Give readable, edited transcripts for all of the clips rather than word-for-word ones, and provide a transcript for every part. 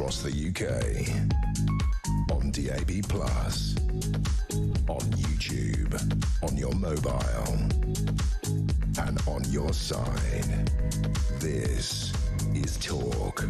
across the UK. On DAB+, on YouTube, on your mobile, and on your side. This is Talk.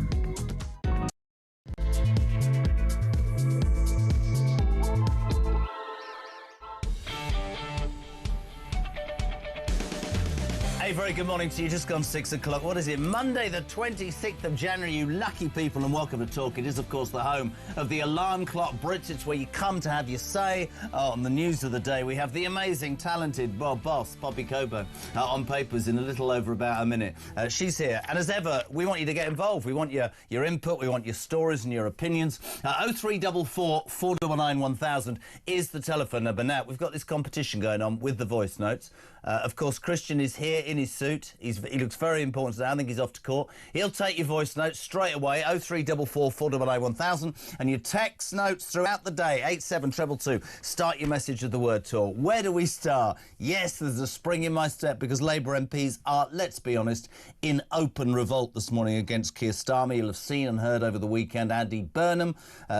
A very good morning to you. Just gone 6 o'clock. What is it? Monday, the 26th of January. You lucky people, and welcome to Talk. It is, of course, the home of the Alarm Clock Brits. It's where you come to have your say on the news of the day. We have the amazing, talented boss, Poppy Coburn, on papers in a little over about a minute. She's here. And as ever, we want you to get involved. We want your input. We want your stories and your opinions. 0344 499 1000 is the telephone number. Now, we've got this competition going on with the voice notes. Of course, Christian is here in his suit. He looks very important today. I think he's off to court. He'll take your voice notes straight away, 0344 499 1000, and your text notes throughout the day, 87222. Start your message with the word Talk. Where do we start? Yes, there's a spring in my step because Labour MPs are, let's be honest, in open revolt this morning against Keir Starmer. You'll have seen and heard over the weekend Andy Burnham,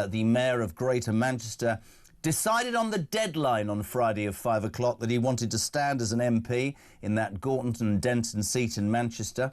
the Mayor of Greater Manchester, decided on the deadline on Friday of 5 o'clock that he wanted to stand as an MP in that Gorton and Denton seat in Manchester,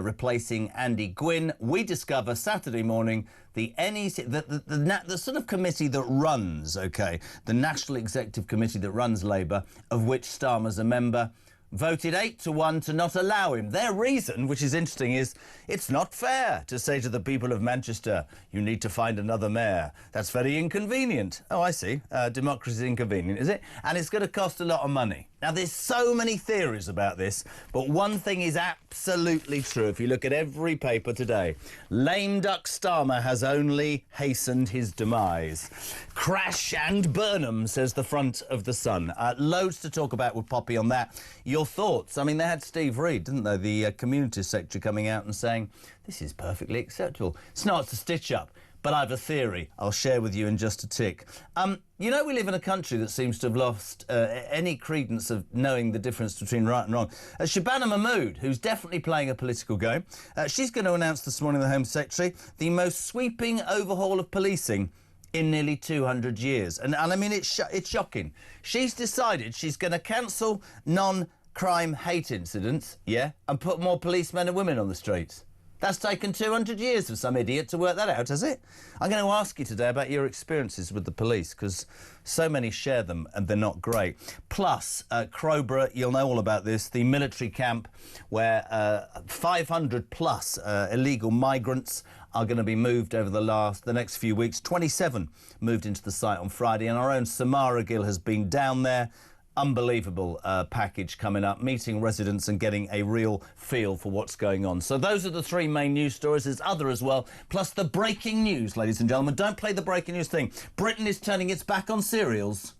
replacing Andy Gwynn. We discover Saturday morning the NEC, the sort of committee that runs, the National Executive Committee that runs Labour, of which Starmer's a member, voted 8-1 to not allow him. Their reason, which is interesting, is it's not fair to say to the people of Manchester, you need to find another mayor. That's very inconvenient. Oh, I see. Democracy is inconvenient, is it? And it's going to cost a lot of money. Now, there's so many theories about this, but one thing is absolutely true. If you look at every paper today, lame duck Starmer has only hastened his demise. Crash and Burnham, says the front of the Sun. Loads to talk about with Poppy on that. Your thoughts? I mean, they had Steve Reid, didn't they, the Communities Secretary, coming out and saying, this is perfectly acceptable. It's not a stitch-up. But I have a theory I'll share with you in just a tick. You know, we live in a country that seems to have lost any credence of knowing the difference between right and wrong. Shabana Mahmood, who's definitely playing a political game, she's going to announce this morning, the Home Secretary, the most sweeping overhaul of policing in nearly 200 years. And I mean, it's shocking. She's decided she's going to cancel non-crime hate incidents, and put more policemen and women on the streets. That's taken 200 years for some idiot to work that out, has it? I'm going to ask you today about your experiences with the police, because so many share them and they're not great. Plus, Crowborough, you'll know all about this, the military camp where 500 plus illegal migrants are going to be moved over the next few weeks. 27 moved into the site on Friday, and our own Samara Gill has been down there. Unbelievable package coming up, meeting residents and getting a real feel for what's going on. So those are the three main news stories. There's other as well, plus the breaking news, ladies and gentlemen. Don't play the breaking news thing. Britain is turning its back on cereals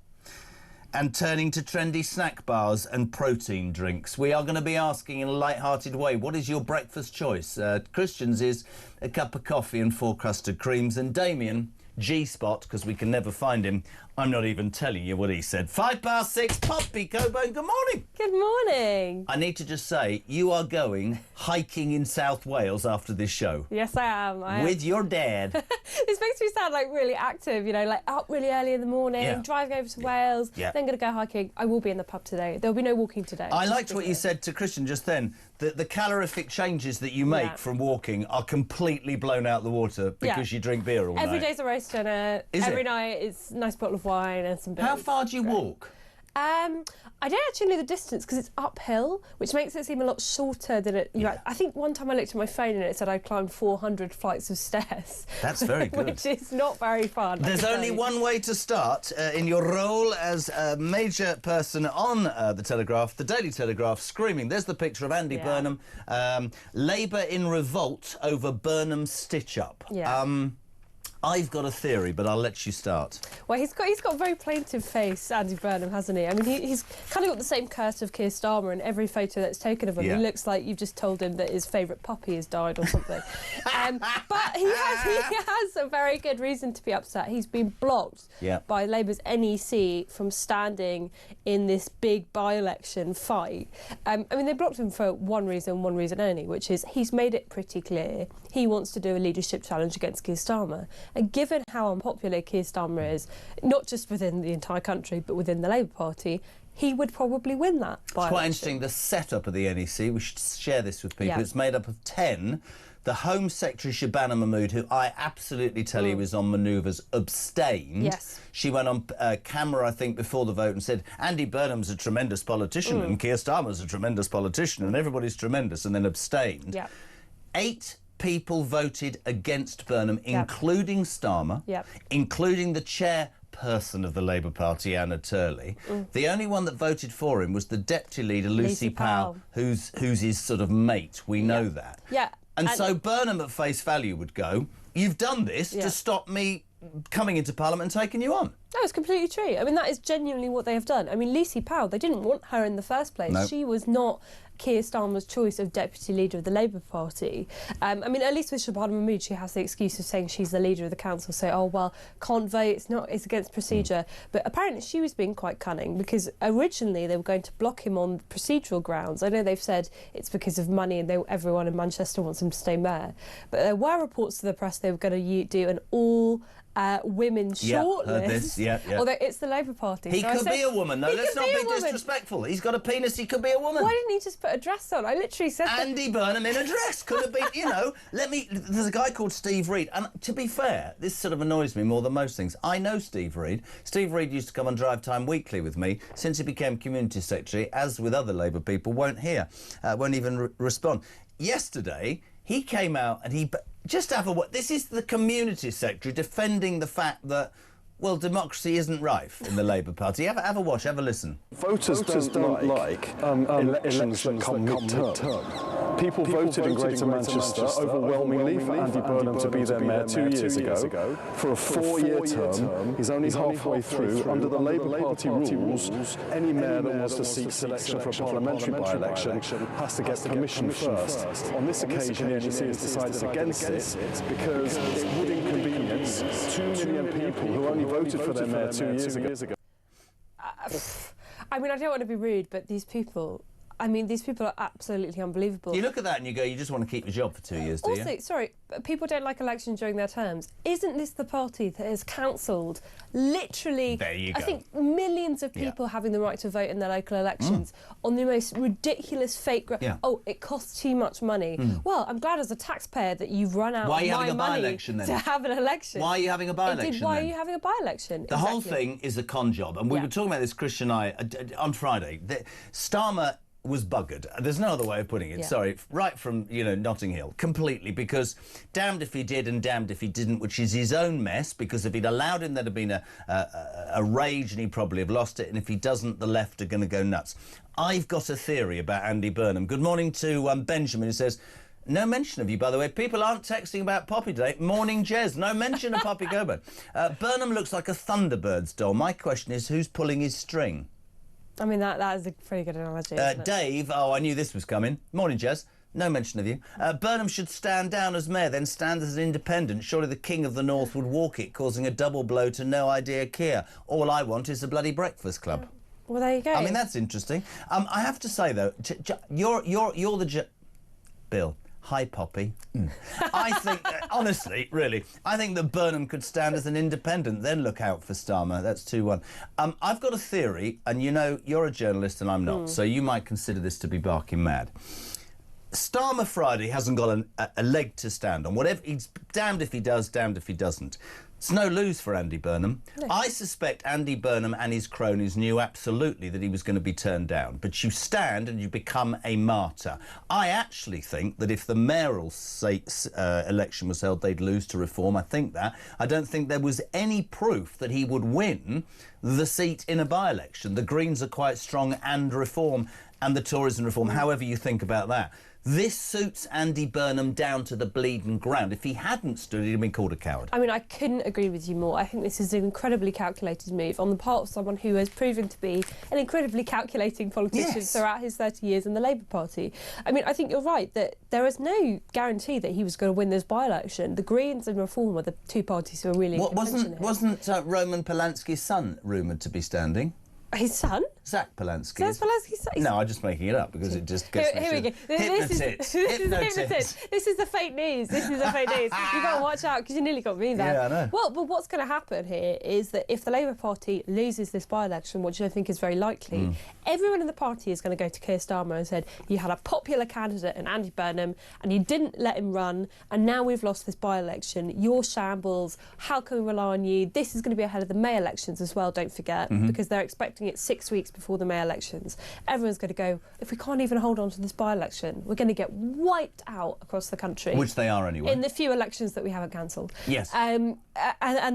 and turning to trendy snack bars and protein drinks. We are going to be asking in a light-hearted way, what is your breakfast choice? Christian's is a cup of coffee and 4 custard creams, and Damien, G-Spot, because we can never find him. I'm not even telling you what he said. 6:05, Poppy Coburn, good morning. Good morning. I need to just say, you are going hiking in South Wales after this show. Yes, I am. With your dad. This makes me sound like really active, you know, like up really early in the morning, driving over to Wales, then going to go hiking. I will be in the pub today. There'll be no walking today. I liked what you said to Christian just then, that the calorific changes that you make from walking are completely blown out the water because you drink beer all night. Every day's a roast dinner. Every night it's a nice bottle of wine and some beers. How far do you walk? I don't actually know the distance because it's uphill, which makes it seem a lot shorter than it. I think one time I looked at my phone and it said I climbed 400 flights of stairs. That's very good. Which is not very fun. There's only one way to start in your role as a major person on the Telegraph, the Daily Telegraph, screaming. There's the picture of Andy Burnham. Labour in revolt over Burnham's stitch-up. I've got a theory, but I'll let you start. Well, he's got a very plaintive face, Andy Burnham, hasn't he? I mean, he's kind of got the same curse of Keir Starmer in every photo that's taken of him. Yeah. He looks like you've just told him that his favourite puppy has died or something. But he has a very good reason to be upset. He's been blocked by Labour's NEC from standing in this big by-election fight. I mean, they blocked him for one reason only, which is he's made it pretty clear he wants to do a leadership challenge against Keir Starmer. And given how unpopular Keir Starmer is, not just within the entire country, but within the Labour Party, he would probably win that by-election. It's quite interesting, the setup of the NEC. We should share this with people. It's made up of 10. The Home Secretary, Shabana Mahmood, who I absolutely tell you is on manoeuvres, abstained. Yes. She went on camera, I think, before the vote and said, Andy Burnham's a tremendous politician and Keir Starmer's a tremendous politician and everybody's tremendous, and then abstained. 8 people voted against Burnham, including Starmer, including the chairperson of the Labour Party, Anna Turley. The only one that voted for him was the deputy leader, Lucy Powell, who's his sort of mate. We know that. And so Burnham at face value would go, you've done this to stop me coming into Parliament and taking you on. No, it's completely true. I mean, that is genuinely what they have done. I mean, Lucy Powell, they didn't want her in the first place. No. She was not Keir Starmer's choice of deputy leader of the Labour Party. I mean, at least with Shabana Mahmood, she has the excuse of saying she's the leader of the council, so, oh, well, can't vote, it's against procedure. But apparently she was being quite cunning, because originally they were going to block him on procedural grounds. I know they've said it's because of money and everyone in Manchester wants him to stay mayor. But there were reports to the press they were going to do an all women shortlist. Although it's the Labour Party. He could be a woman, though. Let's not be disrespectful. He's got a penis, he could be a woman. Why didn't he just put a dress on? I literally said Andy Burnham in a dress could have been, you know. There's a guy called Steve Reed, and to be fair, this sort of annoys me more than most things. I know Steve Reed. Steve Reed used to come on Drive Time Weekly with me. Since he became Community Secretary, as with other Labour people, won't even respond. Yesterday, he came out and he... Just have a watch. This is the Community Secretary defending the fact that, well, democracy isn't rife in the Labour Party. Have a watch, have a listen. Voters don't like elections that come mid-term. People voted in Greater Manchester overwhelmingly for Andy Burnham to be their mayor 2 years ago. For a 4-year term, he's only halfway through. Under the Labour Party rules, any mayor that wants to seek selection for a parliamentary by-election has to get permission first. On this occasion, the NEC has decided against it because it would inconvenience 2 million people who only voted for their mayor 2 years ago. I mean, I don't want to be rude, but these people are absolutely unbelievable. You look at that and you go, you just want to keep your job for 2 years, do you? Also, sorry, people don't like elections during their terms. Isn't this the party that has cancelled literally, I think, millions of people having the right to vote in their local elections on the most ridiculous fake... Oh, it costs too much money. Well, I'm glad as a taxpayer that you've run out of my money to have an election. Why are you having a by-election? Why are you having a by-election? The whole thing is a con job. And we were talking about this, Chris and I, on Friday. Starmer was buggered. There's no other way of putting it. Sorry, right from, Notting Hill, completely, because damned if he did and damned if he didn't, which is his own mess, because if he'd allowed him, there'd have been a rage and he'd probably have lost it, and if he doesn't, the left are going to go nuts. I've got a theory about Andy Burnham. Good morning to Benjamin, who says, no mention of you, by the way. People aren't texting about Poppy today. Morning, Jez. No mention of Poppy Coburn. Burnham looks like a Thunderbirds doll. My question is, who's pulling his string? I mean, that is a pretty good analogy, isn't it? Dave, I knew this was coming. Morning, Jez. No mention of you. Burnham should stand down as mayor, then stand as an independent. Surely the King of the North would walk it, causing a double blow to No Idea Keir. All I want is a bloody breakfast club. Well, there you go. I mean, that's interesting. I have to say, though, you're the... Bill. Hi, Poppy. I think, honestly, really, I think that Burnham could stand as an independent, then look out for Starmer. That's 2-1. I've got a theory, and you're a journalist and I'm not, so you might consider this to be barking mad. Starmer Friday hasn't got a leg to stand on. Whatever, he's damned if he does, damned if he doesn't. It's no lose for Andy Burnham. No. I suspect Andy Burnham and his cronies knew absolutely that he was going to be turned down. But you stand and you become a martyr. I actually think that if the mayoral election was held, they'd lose to Reform. I think that. I don't think there was any proof that he would win the seat in a by-election. The Greens are quite strong, and Reform, and the Tories and Reform, however you think about that. This suits Andy Burnham down to the bleeding ground. If he hadn't stood, he'd have been called a coward. I mean, I couldn't agree with you more. I think this is an incredibly calculated move on the part of someone who has proven to be an incredibly calculating politician throughout his 30 years in the Labour Party. I mean, I think you're right that there is no guarantee that he was going to win this by-election. The Greens and Reform are the two parties who are really in contention here. Wasn't Roman Polanski's son rumoured to be standing? His son? Zach Polanski. Zach Polanski's son? No, I'm just making it up because it just gets Here we go. This is the fake news. This is the fake news. You've got to watch out because you nearly got me there. Yeah, I know. Well, but what's going to happen here is that if the Labour Party loses this by-election, which I think is very likely, everyone in the party is going to go to Keir Starmer and said, you had a popular candidate in Andy Burnham and you didn't let him run and now we've lost this by-election. You're shambles. How can we rely on you? This is going to be ahead of the May elections as well, don't forget, because they're expecting it 6 weeks before the May elections. Everyone's going to go, if we can't even hold on to this by-election, we're going to get wiped out across the country. Which they are anyway. In the few elections that we haven't cancelled. Yes. And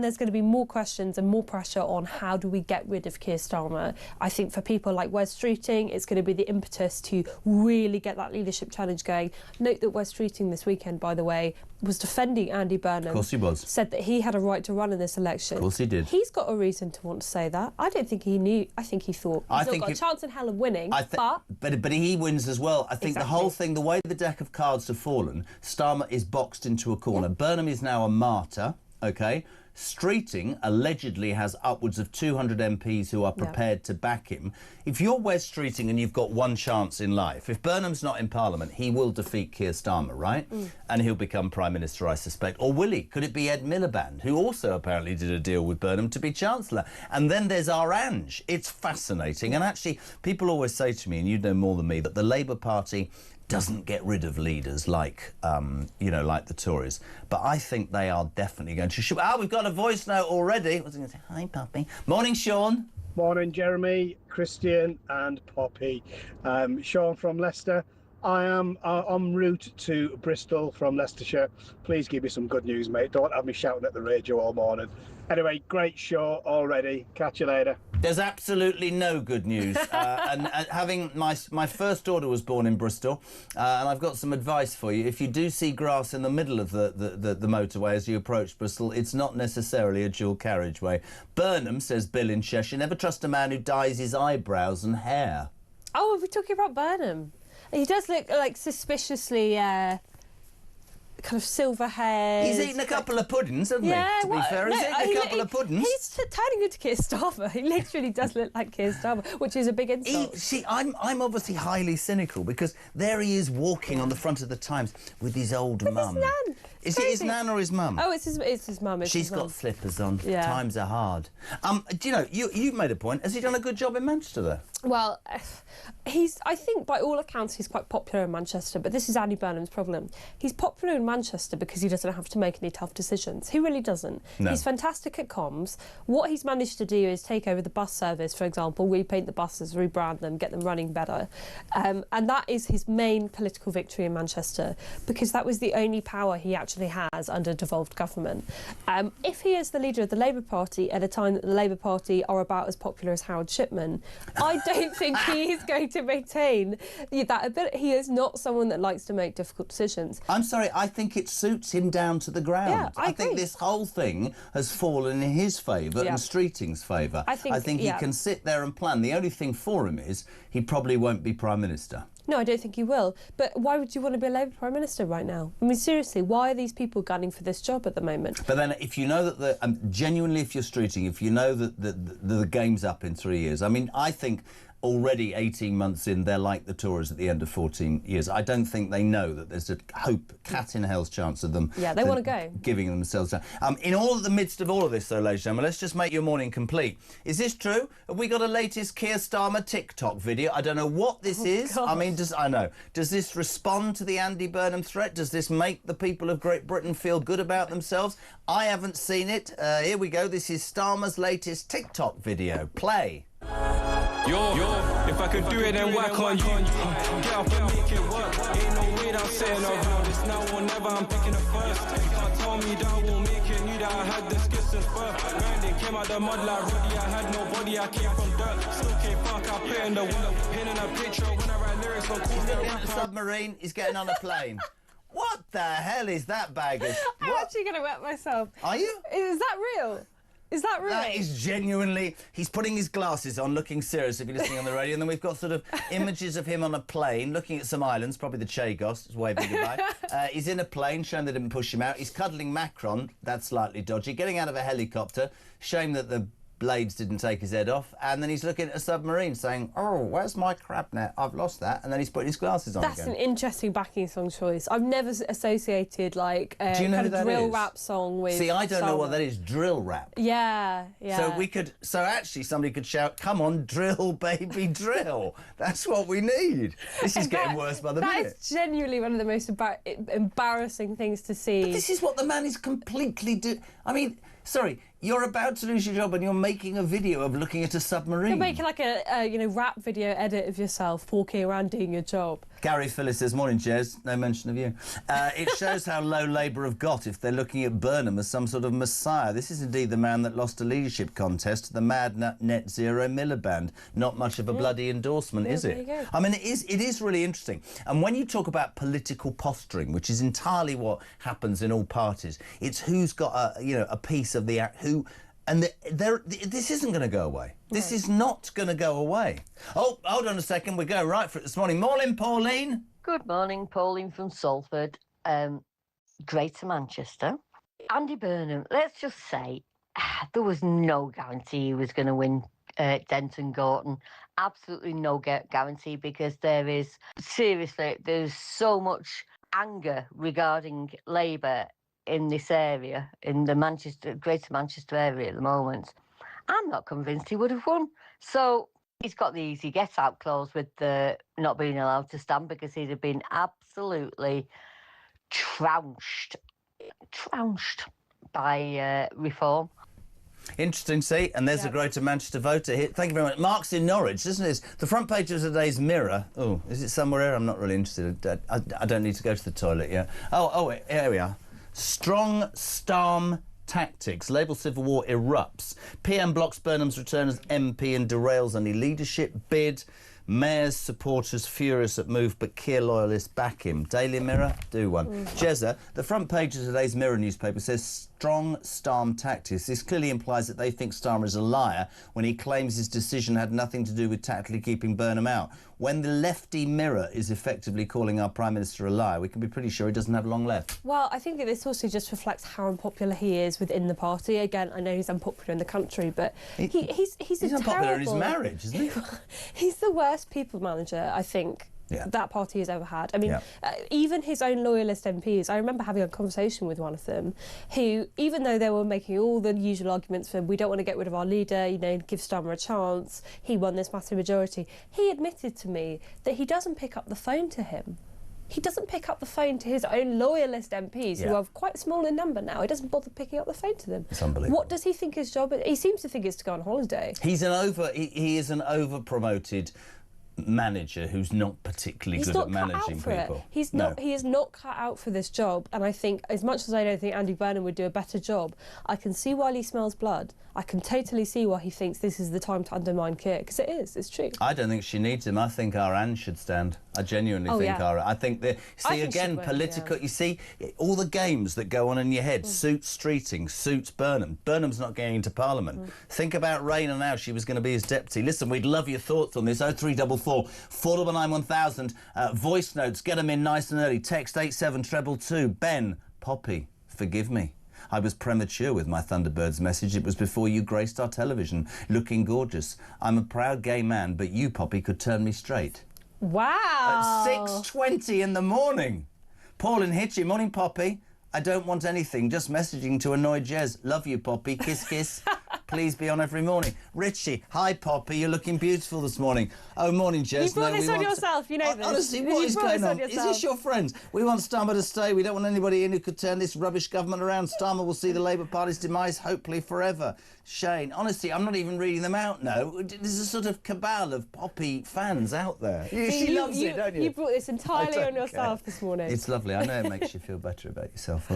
there's going to be more questions and more pressure on how do we get rid of Keir Starmer. I think for people like Wes Streeting, it's going to be the impetus to really get that leadership challenge going. Note that Wes Streeting this weekend, by the way, was defending Andy Burnham. Of course he was. Said that he had a right to run in this election. Of course he did. He's got a reason to want to say that. I don't think he knew. I think he thought he's not got a chance in hell of winning, but he wins as well. I think Exactly. the whole thing, the way the deck of cards have fallen, Starmer is boxed into a corner. Burnham is now a martyr, OK? Streeting allegedly has upwards of 200 MPs who are prepared to back him. If you're Wes Streeting and you've got one chance in life, if Burnham's not in Parliament, he will defeat Keir Starmer, right? And he'll become Prime Minister, I suspect. Or will he? Could it be Ed Miliband, who also apparently did a deal with Burnham to be Chancellor? And then there's Orange. It's fascinating. And actually, people always say to me, and you know more than me, that the Labour Party doesn't get rid of leaders like, like the Tories. But I think they are definitely going to... we've got a voice note already. I was going to say, hi, Poppy. Morning, Sean. Morning, Jeremy, Christian and Poppy. Sean from Leicester. I am en route to Bristol from Leicestershire. Please give me some good news, mate. Don't have me shouting at the radio all morning. Anyway, great show already. Catch you later. There's absolutely no good news. And having my first daughter was born in Bristol, and I've got some advice for you. If you do see grass in the middle of the motorway as you approach Bristol, it's not necessarily a dual carriageway. Burnham, says Bill in Cheshire, never trust a man who dyes his eyebrows and hair. Oh, are we talking about Burnham? He does look like suspiciously kind of silver hair. He's eaten a couple of puddings, hasn't he? To be fair, he's eaten a couple of puddings. He's turning into Keir Starmer. He literally does look like Keir Starmer, which is a big insult. I'm obviously highly cynical because there he is walking on the front of the Times with his old mum. His nan. Is it his nan or his mum? Oh, it's his mum. She's got slippers on. Yeah. Times are hard. Do you know, you made a point. Has he done a good job in Manchester, though? Well, I think by all accounts he's quite popular in Manchester, but this is Andy Burnham's problem. He's popular in Manchester because he doesn't have to make any tough decisions. He really doesn't. No. He's fantastic at comms. What he's managed to do is take over the bus service, for example, repaint the buses, rebrand them, get them running better. And that is his main political victory in Manchester because that was the only power he actually has under devolved government. If he is the leader of the Labour Party at a time that the Labour Party are about as popular as Howard Shipman, I don't think he is going to maintain that ability. He is not someone that likes to make difficult decisions. I'm sorry, I think it suits him down to the ground. Yeah, I think this whole thing has fallen in his favour and Streeting's favour. I think he can sit there and plan. The only thing for him is he probably won't be Prime Minister. No, I don't think he will. But why would you want to be a Labour Prime Minister right now? I mean, seriously, why are these people gunning for this job at the moment? But then if you know that genuinely, if you're Streeting, if you know that the game's up in 3 years, I mean, I think already 18 months in, they're like the Tories at the end of 14 years. I don't think they know that there's a cat in hell's chance of them. Yeah, they want to go. Giving themselves down. In the midst of all of this, though, ladies and gentlemen, let's just make your morning complete. Is this true? Have we got a latest Keir Starmer TikTok video? I don't know what this is. Gosh. I mean, does this respond to the Andy Burnham threat? Does this make the people of Great Britain feel good about themselves? I haven't seen it. Here we go. This is Starmer's latest TikTok video. Play. If I could do it, then why can't you? Get up and make it work. Ain't no way that I'm saying over this now or never. I'm picking it first. You can't tell me that I won't make it. Knew that I had the skills since birth. Grinding, came out the mud like Roddy. I had no body, I came from dirt. Still came fuck, I put in the work. Painting a picture when I write lyrics on cool. He's looking at a submarine, he's getting on a plane. What the hell is that baggage? I'm actually going to wet myself. Are you? Is that real? Is that real? That is genuinely... He's putting his glasses on, looking serious if you're listening on the radio, and then we've got sort of images of him on a plane, looking at some islands, probably the Chagos, it's waving goodbye. He's in a plane, showing they didn't push him out. He's cuddling Macron, that's slightly dodgy. Getting out of a helicopter, shame that the blades didn't take his head off, and then he's looking at a submarine saying, oh, where's my crab net? I've lost that. And then he's putting his glasses on That's again. an interesting backing song choice. I've never associated, like, a Do you know kind who of that drill is? rap song with... See, I don't know what that is. Drill rap. Yeah, yeah. So we could... So actually somebody could shout, come on, drill, baby, drill. That's what we need. This is getting worse by the minute. That is genuinely one of the most embarrassing things to see. But this is what the man is completely I mean, sorry, you're about to lose your job and you're making a video of looking at a submarine. You're making like a rap video edit of yourself walking around doing your job. Gary Phillips says, morning, Jez. No mention of you. It shows how low Labour have got if they're looking at Burnham as some sort of messiah. This is indeed the man that lost a leadership contest to the mad net zero Miliband. Not much of a bloody endorsement, is it? There you go. I mean, it is really interesting. And when you talk about political posturing, which is entirely what happens in all parties, it's who's got a piece of the who. And this isn't going to go away. This is not going to go away. Oh, hold on a second. We're going right for it this morning. Morning, Pauline. Good morning, Pauline from Salford, Greater Manchester. Andy Burnham, let's just say there was no guarantee he was going to win Denton Gorton. Absolutely no guarantee, because there's so much anger regarding Labour in this area, in the Greater Manchester area at the moment. I'm not convinced he would have won. So he's got the easy get-out clause with the not being allowed to stand, because he'd have been absolutely trounced by Reform. Interesting, see, and there's a Greater Manchester voter here. Thank you very much. Mark's in Norwich, isn't it? The front page of today's Mirror. Oh, is it somewhere here? I'm not really interested. I don't need to go to the toilet yet. Oh, here we are. Strong storm tactics. Labour civil war erupts. PM blocks Burnham's return as MP and derails any leadership bid. Mayor's supporters furious at move, but Keir loyalists back him. Daily Mirror, do one. Jezza, the front page of today's Mirror newspaper says strong Starmer tactics. This clearly implies that they think Starmer is a liar when he claims his decision had nothing to do with tactically keeping Burnham out. When the lefty Mirror is effectively calling our Prime Minister a liar, we can be pretty sure he doesn't have long left. Well, I think that this also just reflects how unpopular he is within the party. Again, I know he's unpopular in the country, but he's unpopular in his marriage, isn't he? He's the worst people manager, I think, that party has ever had. I mean, even his own loyalist MPs, I remember having a conversation with one of them who, even though they were making all the usual arguments for we don't want to get rid of our leader, give Starmer a chance, he won this massive majority, he admitted to me that he doesn't pick up the phone to him. He doesn't pick up the phone to his own loyalist MPs, who are quite small in number now. He doesn't bother picking up the phone to them. It's unbelievable. What does he think his job is? He seems to think it's to go on holiday. He is an over-promoted manager who's not particularly good at managing people. He is not cut out for this job, and I think, as much as I don't think Andy Burnham would do a better job, I can see why he smells blood. I can totally see why he thinks this is the time to undermine Keir, because it's true. I don't think she needs him. I think our Anne should stand. I genuinely think our... I think that... See, again, political... You see, all the games that go on in your head, suits Streeting, suits Burnham. Burnham's not getting into Parliament. Think about Rayner now. She was going to be his deputy. Listen, we'd love your thoughts on this. 0344 499 1000. Voice notes, get them in nice and early. Text 87222. Ben, Poppy, forgive me. I was premature with my Thunderbirds message. It was before you graced our television, looking gorgeous. I'm a proud gay man, but you, Poppy, could turn me straight. Wow. At 6:20 in the morning. Paul in Hitchy, morning, Poppy. I don't want anything, just messaging to annoy Jez. Love you, Poppy. Kiss, kiss. please be on every morning. Richie, hi, Poppy, you're looking beautiful this morning. Oh, morning, Jess. You brought this on yourself, you know this. Honestly, what is going on? Is this your friends? We want Starmer to stay. We don't want anybody in who could turn this rubbish government around. Starmer will see the Labour Party's demise, hopefully forever. Shane, honestly, I'm not even reading them out now. There's a sort of cabal of Poppy fans out there. She loves it, don't you? You brought this entirely on yourself this morning. It's lovely. I know it makes you feel better about yourself.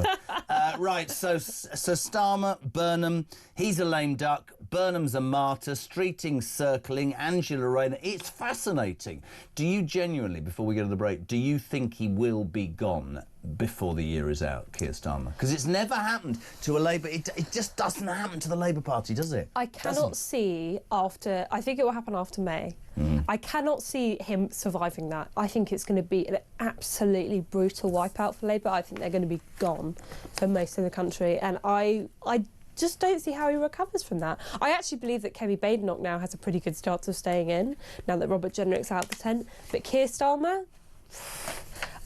Right, so Starmer, Burnham, he's a lame duck. Burnham's a martyr. Streeting, circling, Angela Rayner. It's fascinating. Do you genuinely, before we go to the break, do you think he will be gone before the year is out, Keir Starmer? Because it's never happened to a Labour... It just doesn't happen to the Labour Party, does it? I cannot see after... I think it will happen after May. I cannot see him surviving that. I think it's going to be an absolutely brutal wipeout for Labour. I think they're going to be gone for most of the country. And I just don't see how he recovers from that. I actually believe that Kemi Badenoch now has a pretty good chance of staying in, now that Robert Jenrick's out the tent. But Keir Starmer...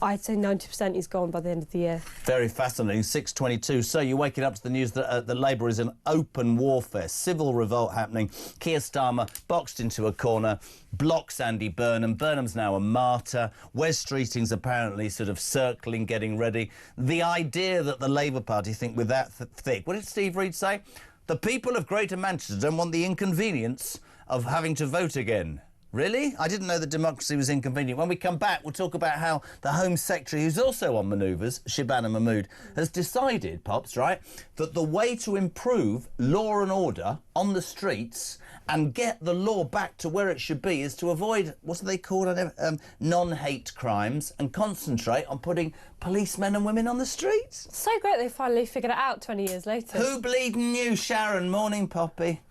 I'd say 90% he's gone by the end of the year. Very fascinating. 6:22. So you're waking up to the news that the Labour is in open warfare, civil revolt happening. Keir Starmer boxed into a corner, blocks Andy Burnham. Burnham's now a martyr. Wes Streeting's apparently sort of circling, getting ready. The idea that the Labour Party think we're that thick. What did Steve Reid say? The people of Greater Manchester don't want the inconvenience of having to vote again. Really? I didn't know that democracy was inconvenient. When we come back, we'll talk about how the Home Secretary, who's also on manoeuvres, Shabana Mahmood, has decided, Pops, right, that the way to improve law and order on the streets and get the law back to where it should be is to avoid, what are they called, non-hate crimes, and concentrate on putting policemen and women on the streets. So great they finally figured it out 20 years later. Who bleeding knew, Sharon? Morning, Poppy.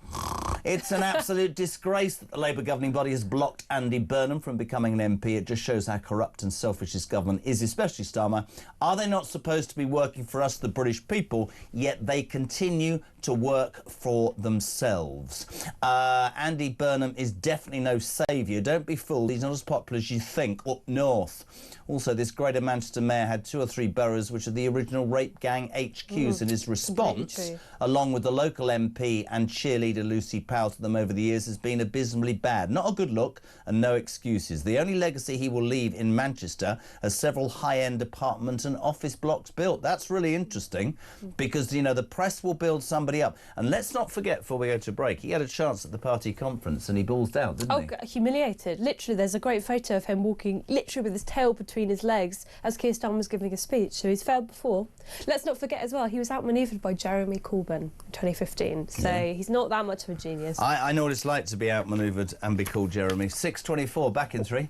It's an absolute disgrace that the Labour governing body has blocked Andy Burnham from becoming an MP. It just shows how corrupt and selfish this government is, especially Starmer. Are they not supposed to be working for us, the British people, yet they continue to work for themselves? Andy Burnham is definitely no saviour. Don't be fooled. He's not as popular as you think up north. Also, this Greater Manchester mayor had 2 or 3 boroughs which are the original rape gang HQs, and his response, along with the local MP and cheerleader Lucy Powell to them over the years, has been abysmally bad. Not a good look and no excuses. The only legacy he will leave in Manchester are several high-end apartment and office blocks built. That's really interesting because, you know, the press will build somebody up. And let's not forget, before we go to break, he had a chance at the party conference and he balls down, didn't he? Humiliated. Literally, there's a great photo of him walking literally with his tail between his legs as Keir Starmer was giving a speech. So he's failed before. Let's not forget as well, he was outmanoeuvred by Jeremy Corbyn in 2015. So he's not that much of a genius. I know what it's like to be outmanoeuvred and be called Jeremy. 6:24, back in 3.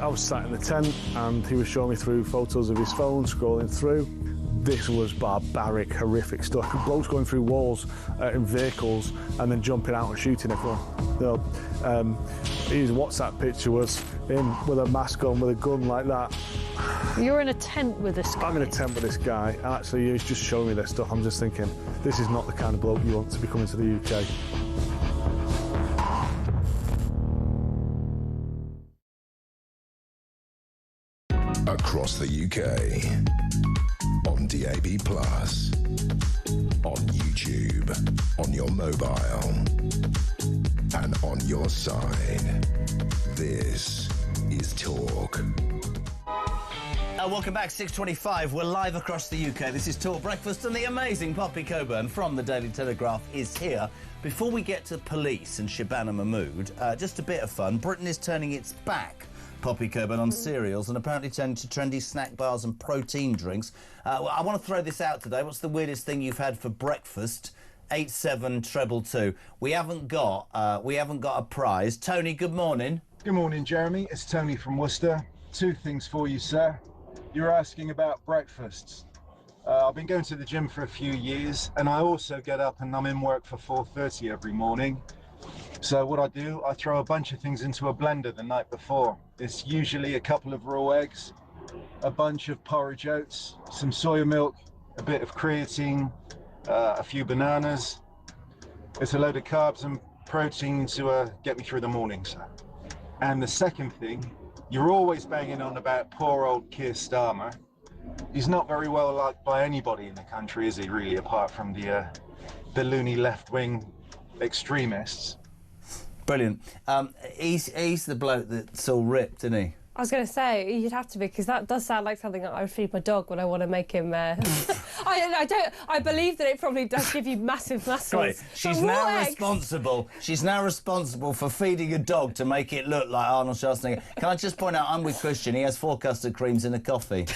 I was sat in the tent and he was showing me through photos of his phone, scrolling through. This was barbaric, horrific stuff. Blokes going through walls in vehicles and then jumping out and shooting everyone. You know, his WhatsApp picture was him with a mask on, with a gun like that. You're in a tent with this guy? I'm in a tent with this guy, and actually he's just showing me this stuff. I'm just thinking, this is not the kind of bloke you want to be coming to the UK. Across the UK, on DAB+, on YouTube, on your mobile, and on your side. This is Talk. Welcome back, 6:25. We're live across the UK. This is Talk Breakfast, and the amazing Poppy Coburn from the Daily Telegraph is here. Before we get to police and Shabana Mahmood, just a bit of fun. Britain is turning its back, Poppy Coburn, on cereals and apparently turning to trendy snack bars and protein drinks. I want to throw this out today. What's the weirdest thing you've had for breakfast? 87222. We haven't got a prize. Tony, good morning. Good morning, Jeremy. It's Tony from Worcester. Two things for you, sir. You're asking about breakfasts. I've been going to the gym for a few years, and I also get up and I'm in work for 4:30 every morning. So what I do, I throw a bunch of things into a blender the night before. It's usually a couple of raw eggs, a bunch of porridge oats, some soya milk, a bit of creatine, a few bananas. It's a load of carbs and protein to get me through the morning, sir. And the second thing, you're always banging on about poor old Keir Starmer. He's not very well liked by anybody in the country, is he, really, apart from the loony left-wing extremists? Brilliant. He's the bloke that's all ripped, isn't he? I was going to say, you'd have to be, because that does sound like something that I would feed my dog when I want to make him... I believe that it probably does give you massive muscles. Right. She's now responsible for feeding a dog to make it look like Arnold Schwarzenegger. Can I just point out, I'm with Christian. He has 4 custard creams in a coffee.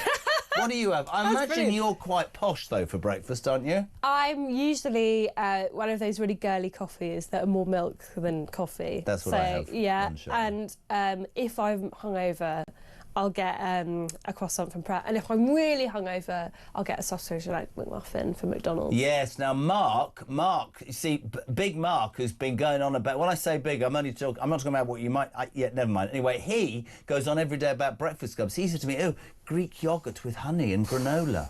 What do you have? I imagine brilliant. You're quite posh, though, for breakfast, aren't you? I'm usually one of those really girly coffees that are more milk than coffee. That's what I have. Yeah, and if I'm hungover, I'll get a croissant from Pret, and if I'm really hungover, I'll get a sausage like McMuffin from McDonald's. Yes. Now, Mark, you see, Big Mark, who's been going on about. When I say big, I'm not talking about what you might. Never mind. Anyway, he goes on every day about breakfast clubs. He said to me, "Oh, Greek yogurt with honey and granola."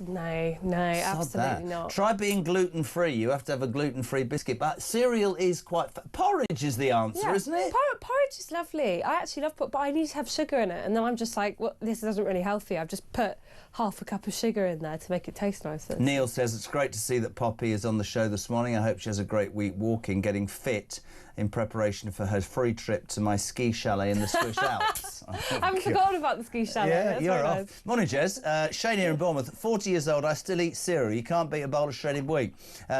No, absolutely not. Try being gluten-free. You have to have a gluten-free biscuit. But cereal is quite... Porridge is the answer, isn't it? Porridge is lovely. I actually love porridge, but I need to have sugar in it. And then I'm just like, well, this isn't really healthy. I've just put half a cup of sugar in there to make it taste nicer. Neil says, it's great to see that Poppy is on the show this morning. I hope she has a great week walking, getting fit in preparation for her free trip to my ski chalet in the Swiss Alps. I haven't forgotten about the ski chalet. Yeah, that's you're off. Nice. Morning, Jez. Shane here in Bournemouth. 40 years old, I still eat cereal. You can't beat a bowl of shredded wheat.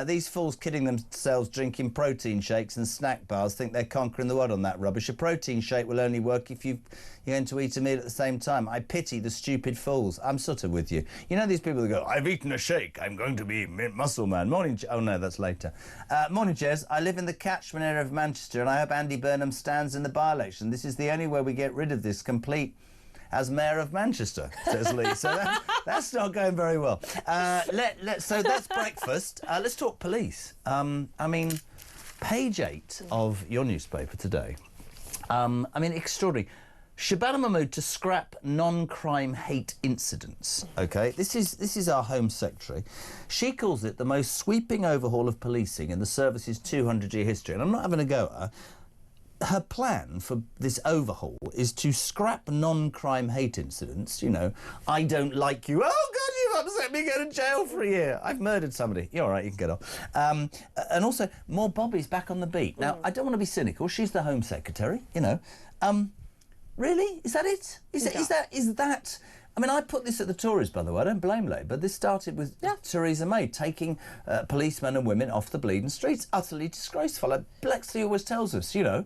These fools kidding themselves drinking protein shakes and snack bars think they're conquering the world on that rubbish. A protein shake will only work if you're going to eat a meal at the same time. I pity the stupid fools. I'm sort of with you. You know these people that go, I've eaten a shake, I'm going to be muscle man. Morning, oh no, that's later. Morning, Jez. I live in the catchment area of Manchester and I hope Andy Burnham stands in the by-election. This is the only way we get rid of this complete as Mayor of Manchester, says Lee. So that's not going very well. So that's breakfast. Let's talk police. Page 8 of your newspaper today. Extraordinary. Shabana Mahmood to scrap non-crime hate incidents. OK, this is our Home Secretary. She calls it the most sweeping overhaul of policing in the service's 200-year history. And I'm not having a go at her. Her plan for this overhaul is to scrap non-crime hate incidents. You know, I don't like you. Oh, God, you've upset me. Go to jail for a year. I've murdered somebody. You're all right, you can get off. And also, more Bobbies back on the beat. Now, I don't want to be cynical. She's the Home Secretary, you know. Really? Is that it? Is that... I mean, I put this at the Tories, by the way. I don't blame Labour. This started with Theresa May taking policemen and women off the bleeding streets. Utterly disgraceful. Like Blexley always tells us, you know,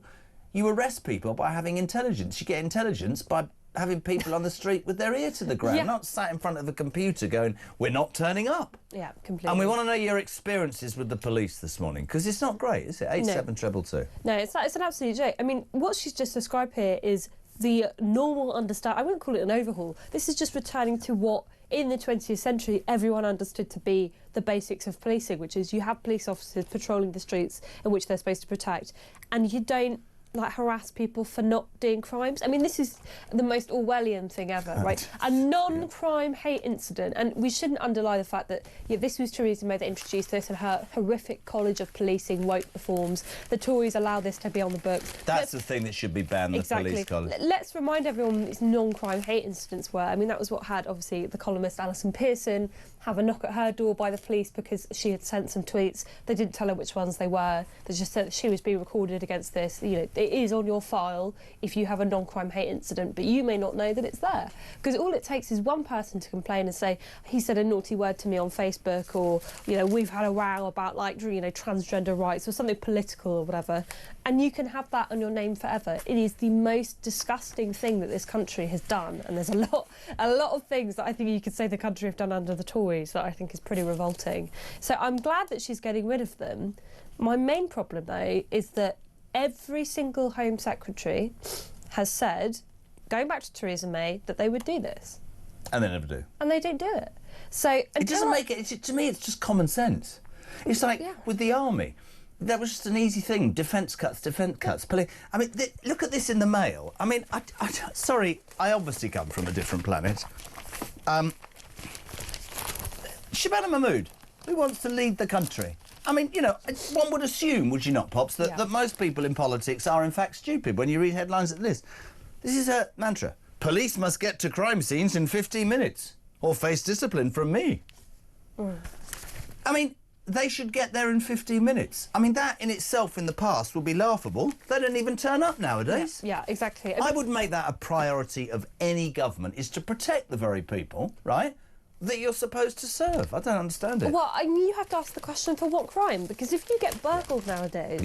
you arrest people by having intelligence. You get intelligence by having people on the street with their ear to the ground, not sat in front of a computer going, we're not turning up. Yeah, completely. And we want to know your experiences with the police this morning, because it's not great, is it? 87222. No, it's an absolute joke. I mean, what she's just described here is the normal I wouldn't call it an overhaul. This is just returning to what, in the 20th century, everyone understood to be the basics of policing, which is you have police officers patrolling the streets in which they're supposed to protect, and you don't like harass people for not doing crimes. I mean, this is the most Orwellian thing ever, right? A non-crime hate incident, and we shouldn't underlie the fact that this was Theresa May that introduced this and her horrific College of Policing woke reforms. The Tories allow this to be on the books. That's the thing that should be banned, exactly. The police college. Let's remind everyone what these non-crime hate incidents were. I mean, that was what had, obviously, the columnist Alison Pearson have a knock at her door by the police because she had sent some tweets. They didn't tell her which ones they were. They just said that she was being recorded against this. You know, it is on your file if you have a non-crime hate incident, but you may not know that it's there. Because all it takes is one person to complain and say, he said a naughty word to me on Facebook, or, you know, we've had a row about, like, you know, transgender rights or something political or whatever, and you can have that on your name forever. It is the most disgusting thing that this country has done, and there's a lot of things that I think you could say the country have done under the Tories that I think is pretty revolting. So I'm glad that she's getting rid of them. My main problem, though, is that every single Home Secretary has said, going back to Theresa May, that they would do this. And they never do. And they don't do it. So it doesn't make it. To me, it's just common sense. It's like with the army. That was just an easy thing. Defence cuts. I mean, look at this in the Mail. I mean, sorry, I obviously come from a different planet. Shabana Mahmood, who wants to lead the country? I mean, you know, one would assume, would you not, Pops, that most people in politics are in fact stupid when you read headlines like this. This is a mantra. Police must get to crime scenes in 15 minutes or face discipline from me. I mean, they should get there in 15 minutes. I mean, that in itself in the past would be laughable. They don't even turn up nowadays. Yeah, exactly. I would make that a priority of any government, is to protect the very people, right, that you're supposed to serve. I don't understand it. Well, I mean, you have to ask the question, for what crime? Because if you get burgled nowadays,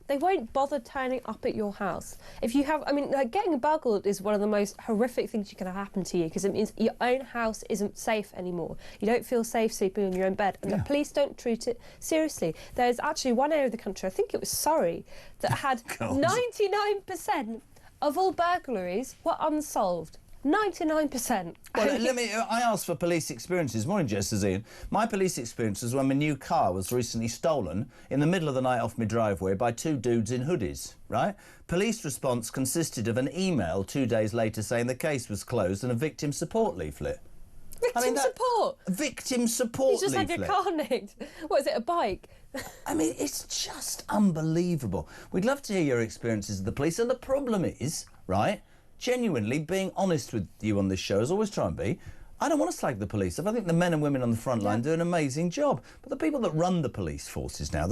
they won't bother turning up at your house. If you have, I mean, like, getting burgled is one of the most horrific things that can happen to you, because it means your own house isn't safe anymore. You don't feel safe sleeping in your own bed, and the police don't treat it seriously. There's actually one area of the country, I think it was Surrey, that had 99% of all burglaries were unsolved. 99%. Well, I asked for police experiences. Morning, Jess, says Ian. My police experience was when my new car was recently stolen in the middle of the night off my driveway by two dudes in hoodies, right? Police response consisted of an email 2 days later saying the case was closed and a victim support leaflet. Victim support? Victim support leaflet. You just had your car nicked. What, is it, a bike? I mean, it's just unbelievable. We'd love to hear your experiences of the police, and the problem is, right, genuinely being honest with you on this show, as I always try and be, I don't want to slag the police. I think the men and women on the front line do an amazing job. But the people that run the police forces now,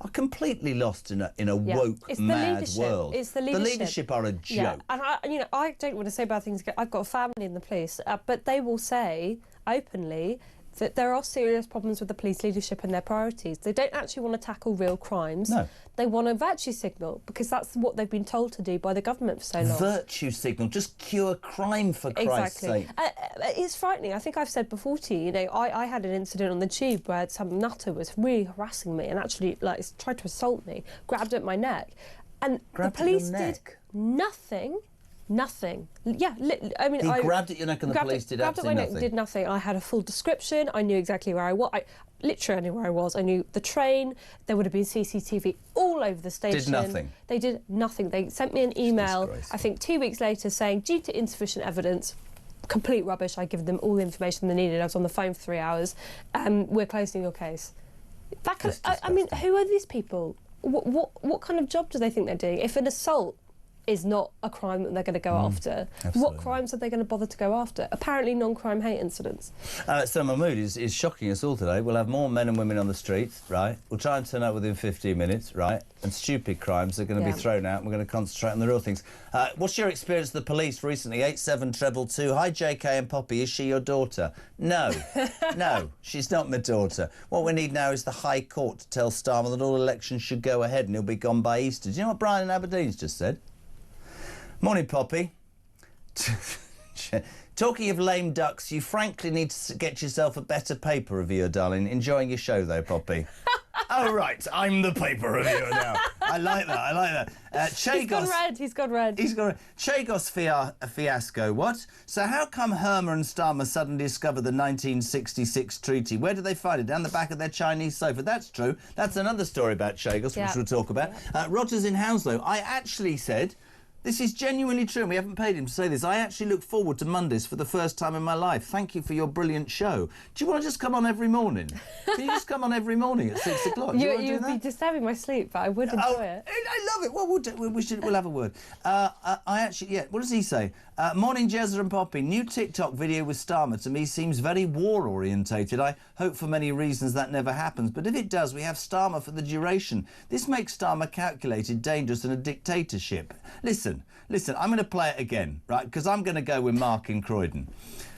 are completely lost in a woke, mad world. It's the leadership. The leadership are a joke. Yeah. And I don't want to say bad things. I've got a family in the police, but they will say openly that there are serious problems with the police leadership and their priorities. They don't actually want to tackle real crimes. No. They want a virtue signal, because that's what they've been told to do by the government for so long. Virtue signal, just cure crime, for Christ's sake. It's frightening. I think I've said before to you, you know, I had an incident on the tube where some nutter was really harassing me and actually, like, tried to assault me, grabbed at my neck. And the police did nothing. Nothing. Yeah, I mean, he grabbed at your neck and the police did absolutely nothing. Neck, did nothing. I had a full description. I knew exactly where I was. I literally knew where I was. I knew the train. There would have been CCTV all over the station. Did nothing. They did nothing. They sent me an email, I think 2 weeks later, saying, due to insufficient evidence, complete rubbish. I'd given them all the information they needed. I was on the phone for 3 hours. We're closing your case. I mean, who are these people? What kind of job do they think they're doing? If an assault is not a crime that they're going to go after, what crimes are they going to bother to go after? Apparently non-crime hate incidents. So Mahmood is shocking us all today. We'll have more men and women on the streets, right? We'll try and turn up within 15 minutes, right? And stupid crimes are going to be thrown out, and we're going to concentrate on the real things. What's your experience of the police recently? 87222. Hi, JK and Poppy. Is she your daughter? No. No, she's not my daughter. What we need now is the High Court to tell Starmer that all elections should go ahead and he'll be gone by Easter. Do you know what Brian in Aberdeen's just said? Morning, Poppy. Talking of lame ducks, you frankly need to get yourself a better paper reviewer, darling. Enjoying your show, though, Poppy. Oh, right, I'm the paper reviewer now. I like that, I like that. Chagos, he's gone red. Chagos fiasco, what? So how come Herma and Starmer suddenly discovered the 1966 treaty? Where did they find it? Down the back of their Chinese sofa. That's true. That's another story about Chagos, which we'll talk about. Rogers in Hounslow, I actually said... This is genuinely true, and we haven't paid him to say this. I actually look forward to Mondays for the first time in my life. Thank you for your brilliant show. Do you want to just come on every morning? Can you just come on every morning at 6 o'clock? You'd be disturbing my sleep, but I would enjoy it. I love it. Well, we'll have a word. What does he say? Morning, Jezza and Poppy. New TikTok video with Starmer to me seems very war-orientated. I hope for many reasons that never happens, but if it does, we have Starmer for the duration. This makes Starmer calculated, dangerous and a dictatorship. Listen, I'm going to play it again, right, because I'm going to go with Mark in Croydon.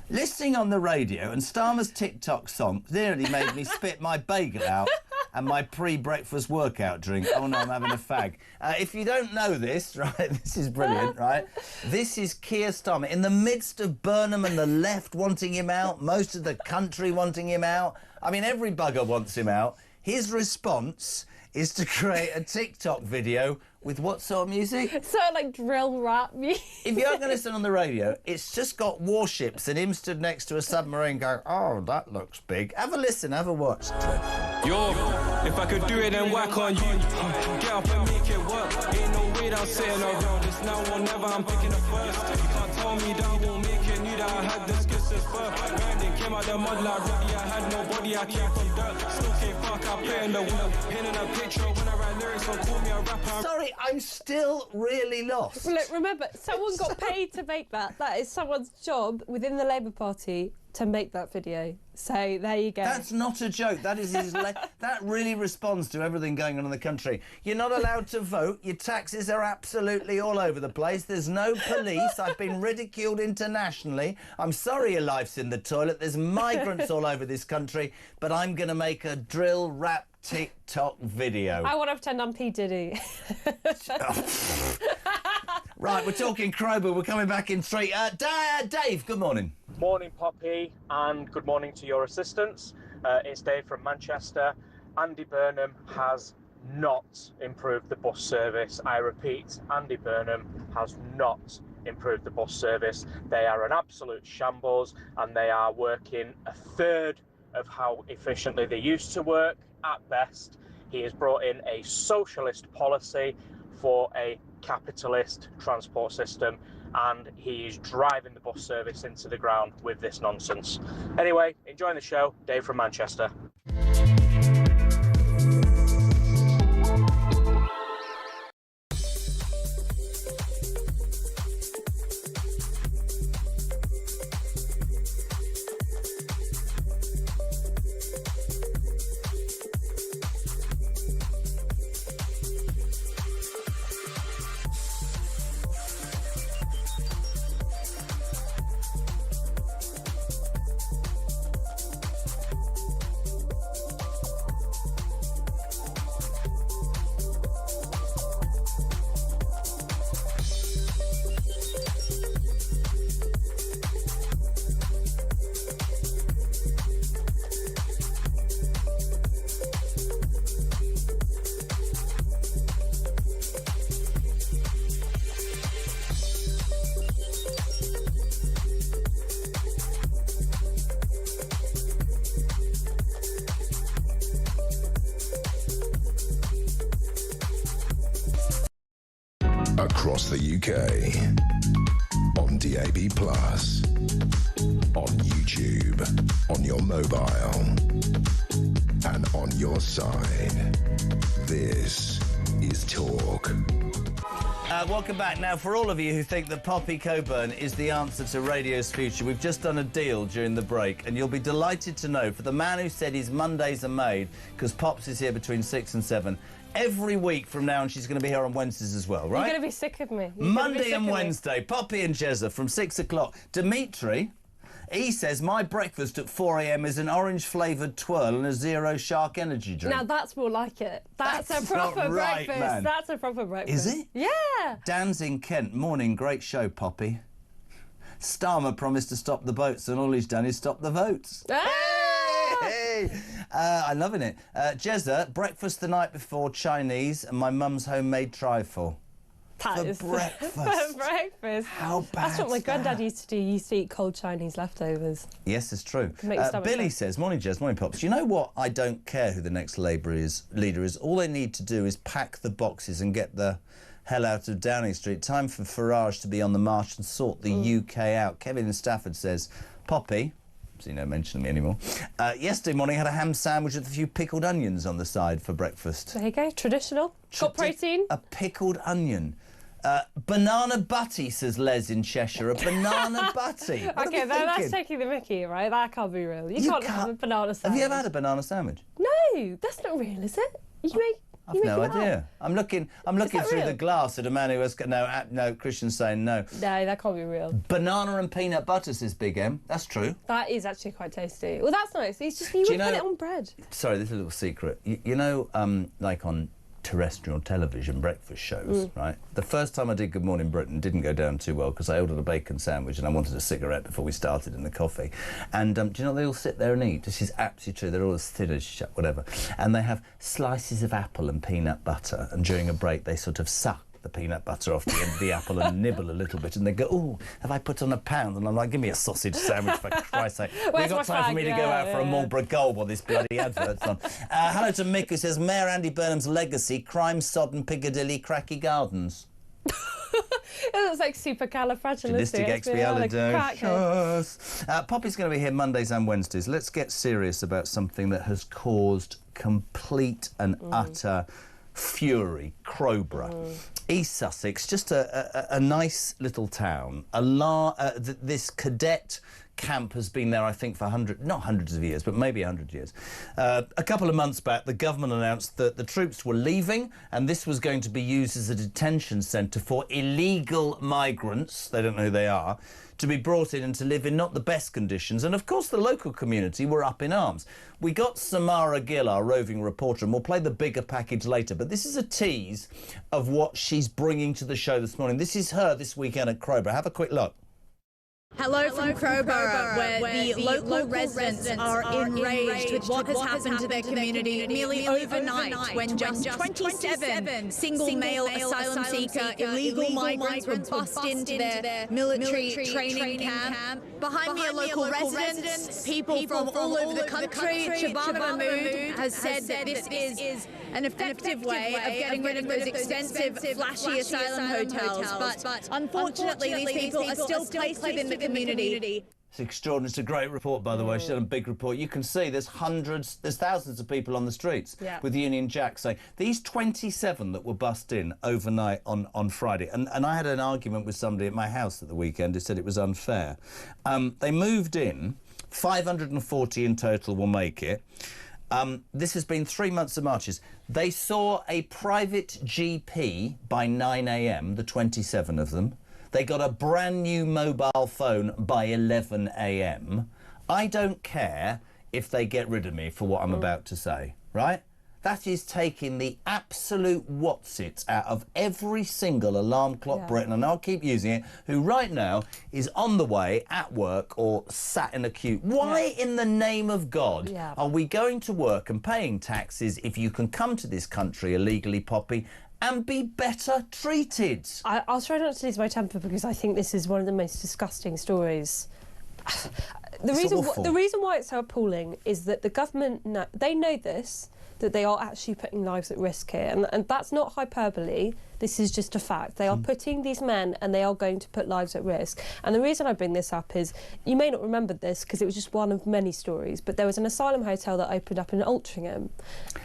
Listening on the radio and Starmer's TikTok song nearly made me spit my bagel out and my pre-breakfast workout drink. Oh no, I'm having a fag. If you don't know this, right, this is brilliant, right? This is Keir Starmer in the midst of Burnham and the left wanting him out, most of the country wanting him out. I mean, every bugger wants him out. His response is to create a TikTok video with what sort of music? So like drill rap music. If you aren't going to listen on the radio, it's just got warships and him stood next to a submarine going, oh, that looks big. Have a listen, have a watch. Yo, if I could do it, then whack on you. Get up and make it work. Ain't no way that I'm sitting around this now or never. I'm picking it first. You can't tell me that I won't make it. Knew that I had this kiss since birth. Grinding came out the mud like Roddy. I had nobody, I came from dirt. Still can't fuck, I play in the world. Painting a picture when I write lyrics, don't call me a rapper. Sorry, I'm still really lost. Look, remember, someone got paid to make that. That is someone's job within the Labour Party to make that video. So there you go. That's not a joke. That is that really responds to everything going on in the country. You're not allowed to vote. Your taxes are absolutely all over the place. There's no police. I've been ridiculed internationally. I'm sorry your life's in the toilet. There's migrants all over this country. But I'm going to make a drill rap TikTok video. I want to pretend I'm P. Diddy. Right, we're talking Crowbar. We're coming back in 3. Dave, good morning. Morning, Poppy, and good morning to your assistants. It's Dave from Manchester. Andy Burnham has not improved the bus service. I repeat, Andy Burnham has not improved the bus service. They are an absolute shambles, and they are working a third of how efficiently they used to work at best. He has brought in a socialist policy for a capitalist transport system, and he is driving the bus service into the ground with this nonsense. Anyway, enjoying the show. Dave from Manchester. Across the UK, on DAB+, on YouTube, on your mobile, and on your side. This is Talk. Welcome back. Now, for all of you who think that Poppy Coburn is the answer to radio's future, we've just done a deal during the break, and you'll be delighted to know, for the man who said his Mondays are made, because Pops is here between 6 and 7, every week from now, and she's going to be here on Wednesdays as well, right? You're going to be sick of me. Monday and Wednesday, Poppy and Jezza from 6 o'clock. Dimitri, he says, my breakfast at 4 a.m. is an orange-flavoured twirl and a Zero Shark energy drink. Now, that's more like it. That's a proper not right, breakfast. Man. That's a proper breakfast. Is it? Yeah. Dan's in Kent. Morning, great show, Poppy. Starmer promised to stop the boats, and all he's done is stop the votes. Ah! Hey! I'm loving it. Jezza, breakfast the night before Chinese and my mum's homemade trifle. For breakfast. For breakfast. How bad? That's what my granddad used to do. He used to eat cold Chinese leftovers. Yes, it's true. Billy says, morning Jez, morning Pops. Do you know what? I don't care who the next Labour leader is. All they need to do is pack the boxes and get the hell out of Downing Street. Time for Farage to be on the march and sort the UK out. Kevin in Stafford says, Poppy, see no mention of me anymore. Yesterday morning I had a ham sandwich with a few pickled onions on the side for breakfast. There you go, traditional. Got protein. A pickled onion. Banana butty, says Les in Cheshire. A banana butty. Okay, that's taking the mickey, right? That can't be real. You can't have a banana sandwich. Have you ever had a banana sandwich? No, that's not real, is it? I've no idea. I'm looking through the glass at a man who has no. Christian's saying no. No, that can't be real. Banana and peanut butter, says Big M. That's true. That is actually quite tasty. Well, that's nice. It's just you would put it on bread. Sorry, this is a little secret. You know, like on terrestrial television breakfast shows, right? The first time I did Good Morning Britain didn't go down too well because I ordered a bacon sandwich and I wanted a cigarette before we started in the coffee. And do you know what they all sit there and eat? This is absolutely true. They're all as thin as whatever. And they have slices of apple and peanut butter, and during a break they sort of suck the peanut butter off the end of the apple and nibble a little bit, and they go, oh, have I put on a pound? And I'm like, give me a sausage sandwich for Christ's sake. We've got time for me to go out for a Marlborough Gold while this bloody advert's on. Hello to Mick, who says, Mayor Andy Burnham's legacy, crime-sodden Piccadilly cracky gardens. It looks like supercalifragilisticexpialidocious. Poppy's going to be here Mondays and Wednesdays. Let's get serious about something that has caused complete and utter fury. Crowborough, East Sussex, just a nice little town. This cadet camp has been there, I think, for not hundreds of years, but maybe 100 years. A couple of months back, the government announced that the troops were leaving, and this was going to be used as a detention centre for illegal migrants, they don't know who they are, to be brought in and to live in not the best conditions. And of course the local community were up in arms. We got Samara Gill, our roving reporter, and we'll play the bigger package later, but this is a tease of what she's bringing to the show this morning. This is her this weekend at Crowborough. Have a quick look. Hello from Crowborough, where the local residents are enraged with what has happened to their community nearly overnight, when just 27 single male asylum seeker illegal migrants were bussed into their military training camp. Behind me are local residents, people from all over the country. Shabana Mahmood has said that this is an effective way of getting rid of those expensive, flashy asylum hotels. But unfortunately, these people are still placed within the community. It's extraordinary. It's a great report, by the way. She's done a big report. You can see there's thousands of people on the streets with Union Jack saying these 27 that were bussed in overnight on Friday. And I had an argument with somebody at my house at the weekend who said it was unfair. They moved in, 540 in total will make it. This has been 3 months of marches. They saw a private GP by 9 a.m, the 27 of them. They got a brand new mobile phone by 11 a.m. I don't care if they get rid of me for what I'm about to say, right? That is taking the absolute whatsits out of every single alarm clock Britain, and I'll keep using it, who right now is on the way at work or sat in a queue. Why in the name of God are we going to work and paying taxes if you can come to this country illegally, Poppy, and be better treated? I'll try not to lose my temper because I think this is one of the most disgusting stories. The reason why it's so appalling is that the government, they know this, that they are actually putting lives at risk here. And that's not hyperbole. This is just a fact. They are putting these men, and they are going to put lives at risk. And the reason I bring this up is, you may not remember this because it was just one of many stories, but there was an asylum hotel that opened up in Altrincham.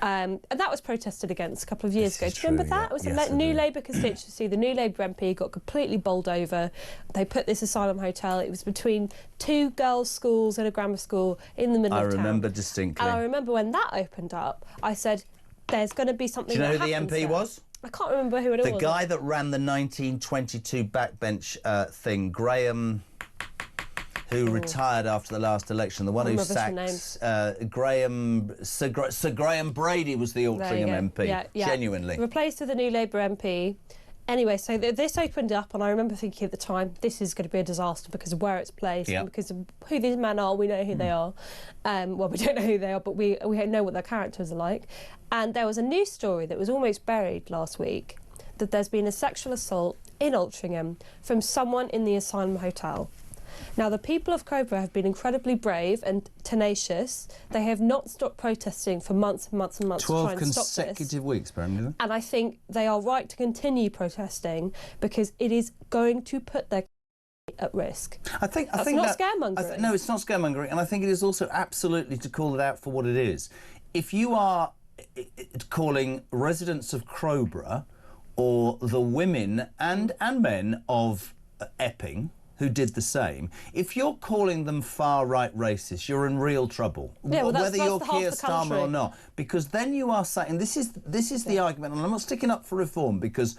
And that was protested against a couple of years ago. Do you remember that? It was a new Labour constituency. The new Labour MP got completely bowled over. They put this asylum hotel. It was between two girls' schools and a grammar school in the middle of town. I remember distinctly. And I remember when that opened up, I said, there's going to be something. Do you know who the MP was? I can't remember who it was. The guy that ran the 1922 backbench thing, Graham, who retired after the last election, the one who sacked Sir Graham Brady was the Altrincham MP, genuinely. Replaced with a new Labour MP. Anyway, so this opened up, and I remember thinking at the time, this is going to be a disaster because of where it's placed and because of who these men are. We know who they are. Well, we don't know who they are, but we know what their characters are like. And there was a news story that was almost buried last week, that there's been a sexual assault in Altrincham from someone in the Asylum Hotel. Now, the people of Crowborough have been incredibly brave and tenacious. They have not stopped protesting for months and months and months to try and stop this. 12 consecutive weeks, apparently. And I think they are right to continue protesting because it is going to put their at risk. I think that's not scaremongering. No, it's not scaremongering, and I think it is also absolutely to call it out for what it is. If you are calling residents of Crowborough or the women and men of Epping who did the same, if you're calling them far-right racists, you're in real trouble. Yeah, well, whether you're Keir Starmer or not, because then you are saying this is the argument, and I'm not sticking up for reform because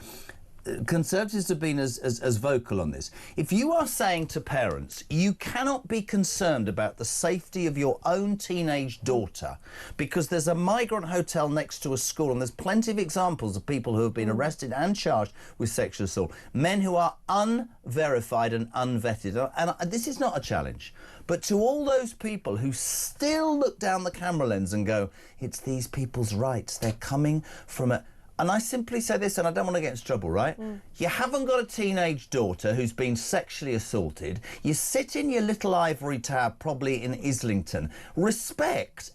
Conservatives have been as vocal on this. If you are saying to parents, you cannot be concerned about the safety of your own teenage daughter because there's a migrant hotel next to a school, and there's plenty of examples of people who have been arrested and charged with sexual assault, men who are unverified and unvetted. And this is not a challenge. But to all those people who still look down the camera lens and go, it's these people's rights, they're coming from a... And I simply say this, and I don't want to get into trouble, right? You haven't got a teenage daughter who's been sexually assaulted. You sit in your little ivory tower, probably in Islington. Respect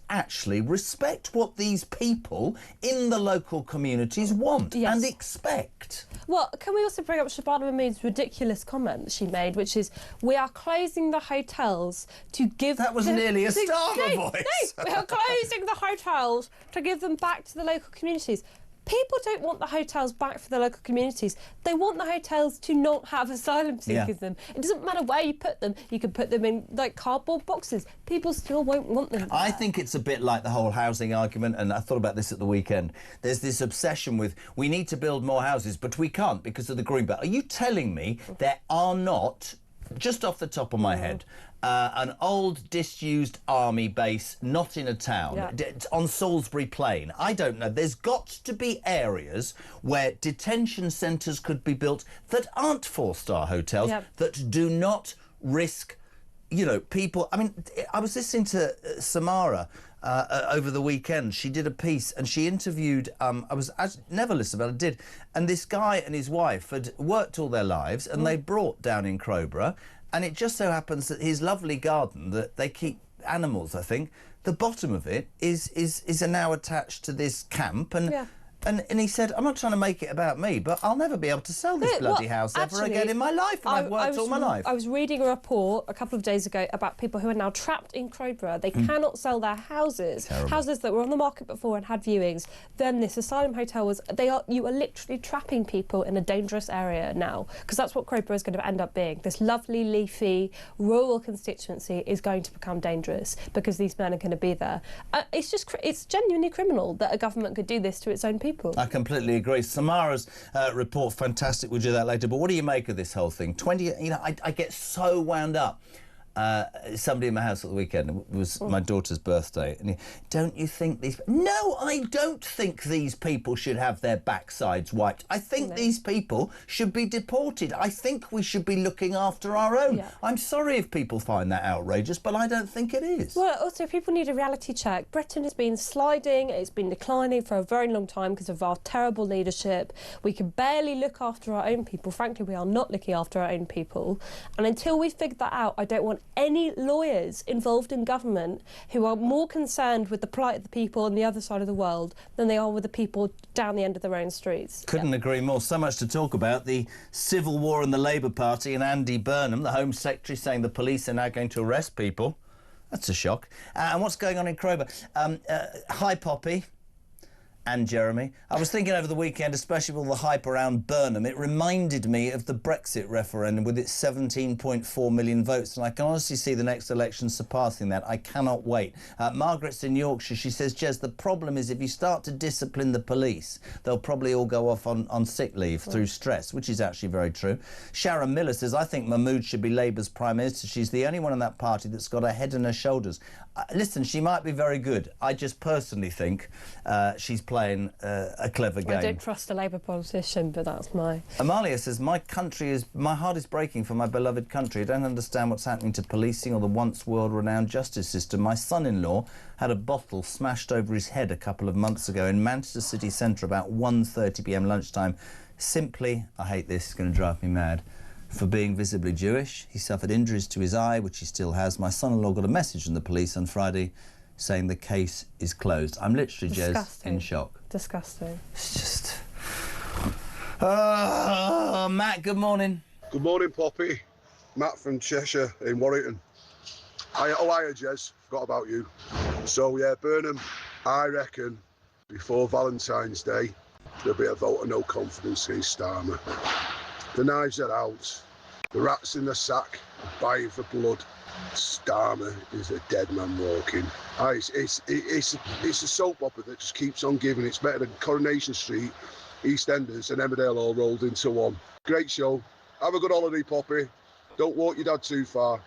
what these people in the local communities want and expect. Well, can we also bring up Shabana Mahmood's ridiculous comment that she made, which is, we are closing the hotels to give... That was nearly a Starmer voice. No, we are closing the hotels to give them back to the local communities. People don't want the hotels back for the local communities. They want the hotels to not have asylum seekers in them. It doesn't matter where you put them. You can put them in, like, cardboard boxes. People still won't want them there. I think it's a bit like the whole housing argument, and I thought about this at the weekend. There's this obsession with, we need to build more houses, but we can't because of the green belt. Are you telling me there are not, just off the top of my head, an old disused army base not in a town on Salisbury Plain? I don't know. There's got to be areas where detention centres could be built that aren't four-star hotels, that do not risk, you know, people. I mean, I was listening to Samara over the weekend. She did a piece and she interviewed, I never listened, but I did, and this guy and his wife had worked all their lives and they brought down in Crowborough. And it just so happens that his lovely garden that they keep animals, I think, the bottom of it is now attached to this camp. And he said, I'm not trying to make it about me, but I'll never be able to sell this bloody house ever again in my life. And I've worked all my life. I was reading a report a couple of days ago about people who are now trapped in Crowborough. They cannot sell their houses. Terrible. Houses that were on the market before and had viewings. Then this asylum hotel was... You are literally trapping people in a dangerous area now, because that's what Crowborough is going to end up being. This lovely, leafy, rural constituency is going to become dangerous because these men are going to be there. It's genuinely criminal that a government could do this to its own people. I completely agree. Samara's report, fantastic. We'll do that later. But what do you make of this whole thing? I get so wound up. Somebody in my house at the weekend, it was my daughter's birthday, and don't you think these... No, I don't think these people should have their backsides wiped. I think these people should be deported. I think we should be looking after our own. Yeah. I'm sorry if people find that outrageous, but I don't think it is. Well, also, people need a reality check. Britain has been sliding, it's been declining for a very long time because of our terrible leadership. We can barely look after our own people. Frankly, we are not looking after our own people. And until we figure that out, I don't want any lawyers involved in government who are more concerned with the plight of the people on the other side of the world than they are with the people down the end of their own streets. Couldn't agree more. So much to talk about. The civil war in the Labour Party and Andy Burnham, the Home Secretary, saying the police are now going to arrest people. That's a shock. And what's going on in Crowborough? Hi, Poppy. And Jeremy. I was thinking over the weekend, especially with all the hype around Burnham, it reminded me of the Brexit referendum with its 17.4 million votes, and I can honestly see the next election surpassing that. I cannot wait. Margaret's in Yorkshire. She says, Jez, the problem is if you start to discipline the police, they'll probably all go off on sick leave through stress, which is actually very true. Sharon Miller says, I think Mahmood should be Labour's Prime Minister. She's the only one in that party that's got her head on her shoulders. Listen, she might be very good. I just personally think she's playing a clever game. I don't trust a Labour politician, but that's my... Amalia says, my heart is breaking for my beloved country. I don't understand what's happening to policing or the once world-renowned justice system. My son-in-law had a bottle smashed over his head a couple of months ago in Manchester city centre about 1:30 p.m. lunchtime. Simply, I hate this, it's going to drive me mad, for being visibly Jewish. He suffered injuries to his eye, which he still has. My son-in-law got a message from the police on Friday saying the case is closed. I'm literally, Jez, in shock. Disgusting. It's just... Oh, Matt, good morning. Good morning, Poppy. Matt from Cheshire in Warrington. Hiya, Jez. Forgot about you. So, yeah, Burnham, I reckon before Valentine's Day, there'll be a vote of no confidence against Starmer. The knives are out, the rat's in the sack, buying for blood. Starmer is a dead man walking. It's a soap opera that just keeps on giving. It's better than Coronation Street, EastEnders and Emmerdale all rolled into one. Great show. Have a good holiday, Poppy. Don't walk your dad too far.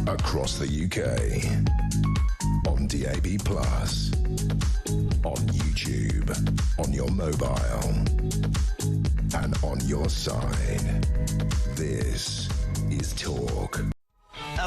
Across the UK, on DAB+, on YouTube, on your mobile, and on your side. This is Talk.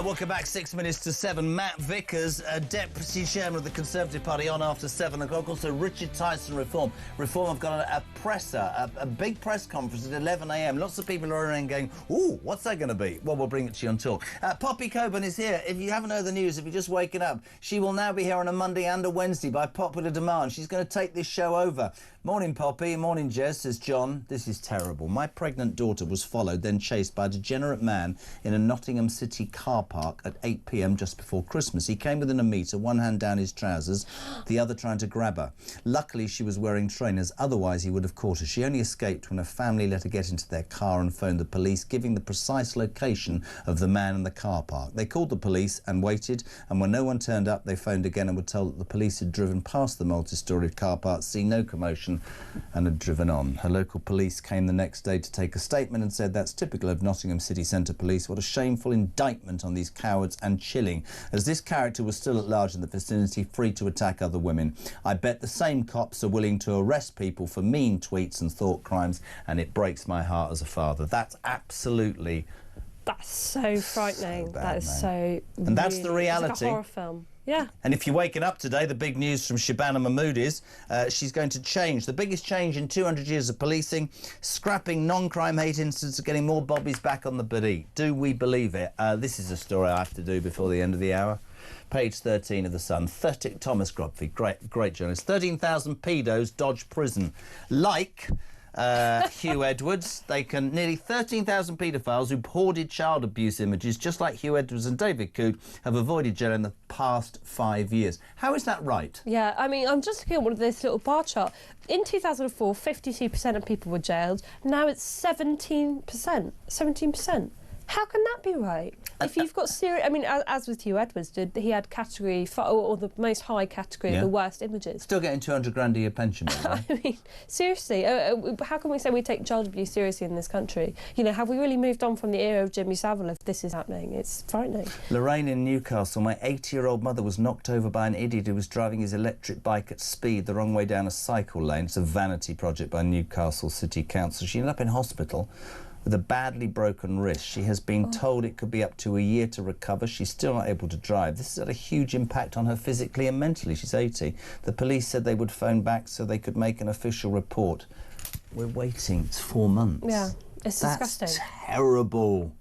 Welcome back, 6 minutes to 7. Matt Vickers, Deputy Chairman of the Conservative Party, on after 7 o'clock. Also, Richard Tyson, Reform. Reform have got a presser, a big press conference at 11 a.m. Lots of people are around going, ooh, what's that going to be? Well, we'll bring it to you on Talk. Poppy Coburn is here. If you haven't heard the news, if you're just waking up, she will now be here on a Monday and a Wednesday by popular demand. She's going to take this show over. Morning, Poppy. Morning, Jess, says John. This is terrible. My pregnant daughter was followed, then chased by a degenerate man in a Nottingham City car park at 8 p.m. just before Christmas. He came within a metre, one hand down his trousers, the other trying to grab her. Luckily, she was wearing trainers, otherwise he would have caught her. She only escaped when her family let her get into their car and phoned the police, giving the precise location of the man in the car park. They called the police and waited, and when no one turned up, they phoned again and were told that the police had driven past the multi-storied car park, seen no commotion, and had driven on. Her local police came the next day to take a statement and said that's typical of Nottingham City Centre Police. What a shameful indictment on these cowards, and chilling, as this character was still at large in the vicinity, free to attack other women. I bet the same cops are willing to arrest people for mean tweets and thought crimes, and it breaks my heart as a father. That's absolutely... That's so frightening. So bad, that is man. so... And that's the reality. It's like a horror film. Yeah. And if you're waking up today, the big news from Shabana Mahmood is she's going to change. The biggest change in 200 years of policing, scrapping non-crime hate incidents, getting more bobbies back on the beat. Do we believe it? This is a story I have to do before the end of the hour. Page 13 of The Sun. Thomas Grodfrey, great journalist. 13,000 pedos dodge prison. Like... Hugh Edwards. Nearly 13,000 paedophiles who hoarded child abuse images, just like Hugh Edwards and David Coote, have avoided jail in the past 5 years. How is that right? Yeah, I mean, I'm just looking at this little bar chart. In 2004, 52% of people were jailed. Now it's 17%. 17%. How can that be right? If you've got serious... I mean, as with Hugh Edwards, he had category... or the most high category of the worst images. Still getting 200 grand a year pension, right? I mean, seriously, how can we say we take child abuse seriously in this country? You know, have we really moved on from the era of Jimmy Savile if this is happening? It's frightening. Lorraine in Newcastle, my 80-year-old mother was knocked over by an idiot who was driving his electric bike at speed the wrong way down a cycle lane. It's a vanity project by Newcastle City Council. She ended up in hospital with a badly broken wrist. She has been told it could be up to a year to recover. She's still not able to drive. This has had a huge impact on her physically and mentally. She's 80. The police said they would phone back so they could make an official report. We're waiting. It's 4 months. Yeah, it's disgusting. That's terrible.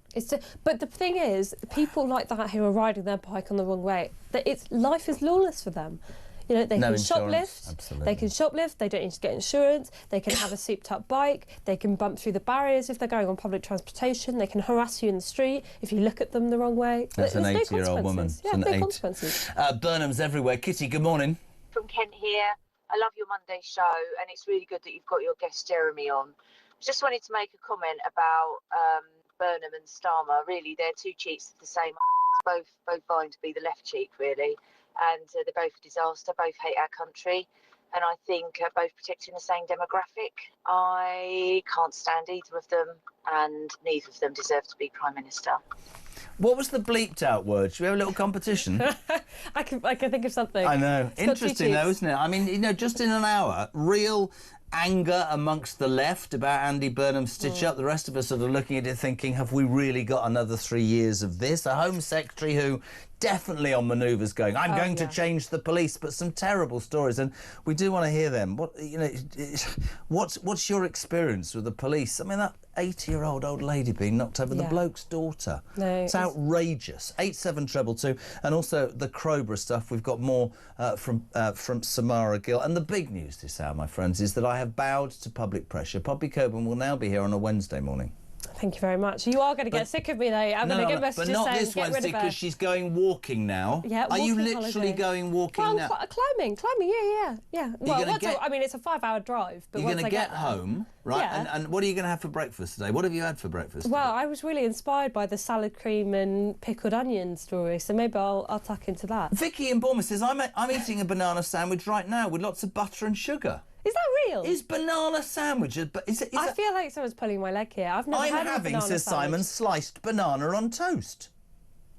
But the thing is, people like that who are riding their bike on the wrong way, life is lawless for them. You know, they can shoplift. Absolutely. They can shoplift. They don't need to get insurance. They can have a souped-up bike. They can bump through the barriers if they're going on public transportation. They can harass you in the street if you look at them the wrong way. That's an 80-year-old woman. Yeah, no consequences. Burnham's everywhere. Kitty, good morning. From Kent here. I love your Monday show, and it's really good that you've got your guest Jeremy on. Just wanted to make a comment about Burnham and Starmer. Really, they're two cheeks of the same. Both vying to be the left cheek, really. And they're both a disaster, both hate our country, and I think both protecting the same demographic. I can't stand either of them, and neither of them deserve to be Prime Minister. What was the bleeped out word? Should we have a little competition? I can think of something. I know. Interesting though, isn't it? I mean, you know, just in an hour, real anger amongst the left about Andy Burnham's stitch-up. The rest of us are looking at it thinking, have we really got another 3 years of this? A Home Secretary who definitely on manoeuvres going, I'm going to change the police, but some terrible stories, and we do want to hear them. What's your experience with the police? I mean, that 80-year-old old lady being knocked over, the bloke's daughter. No, it's outrageous. 87222, and also the Crowborough stuff. We've got more from Samara Gill. And the big news this hour, my friends, is that I have bowed to public pressure. Poppy Coburn will now be here on a Wednesday morning. Thank you very much. You are going to get sick of me, though. I'm going to get messages saying, but not this Wednesday, because she's going walking now. Yeah, are you literally holiday. Going walking now? Climbing, yeah. Well, I mean, it's a 5-hour drive. But you're going to get home, right? Yeah. And what are you going to have for breakfast today? What have you had for breakfast? Well, I was really inspired by the salad cream and pickled onion story, so maybe I'll tuck into that. Vicky in Bournemouth says, I'm eating a banana sandwich right now with lots of butter and sugar. Is that real? Is banana sandwich? I feel like someone's pulling my leg here. I've never had a banana sandwich. I'm having, says Simon, sliced banana on toast.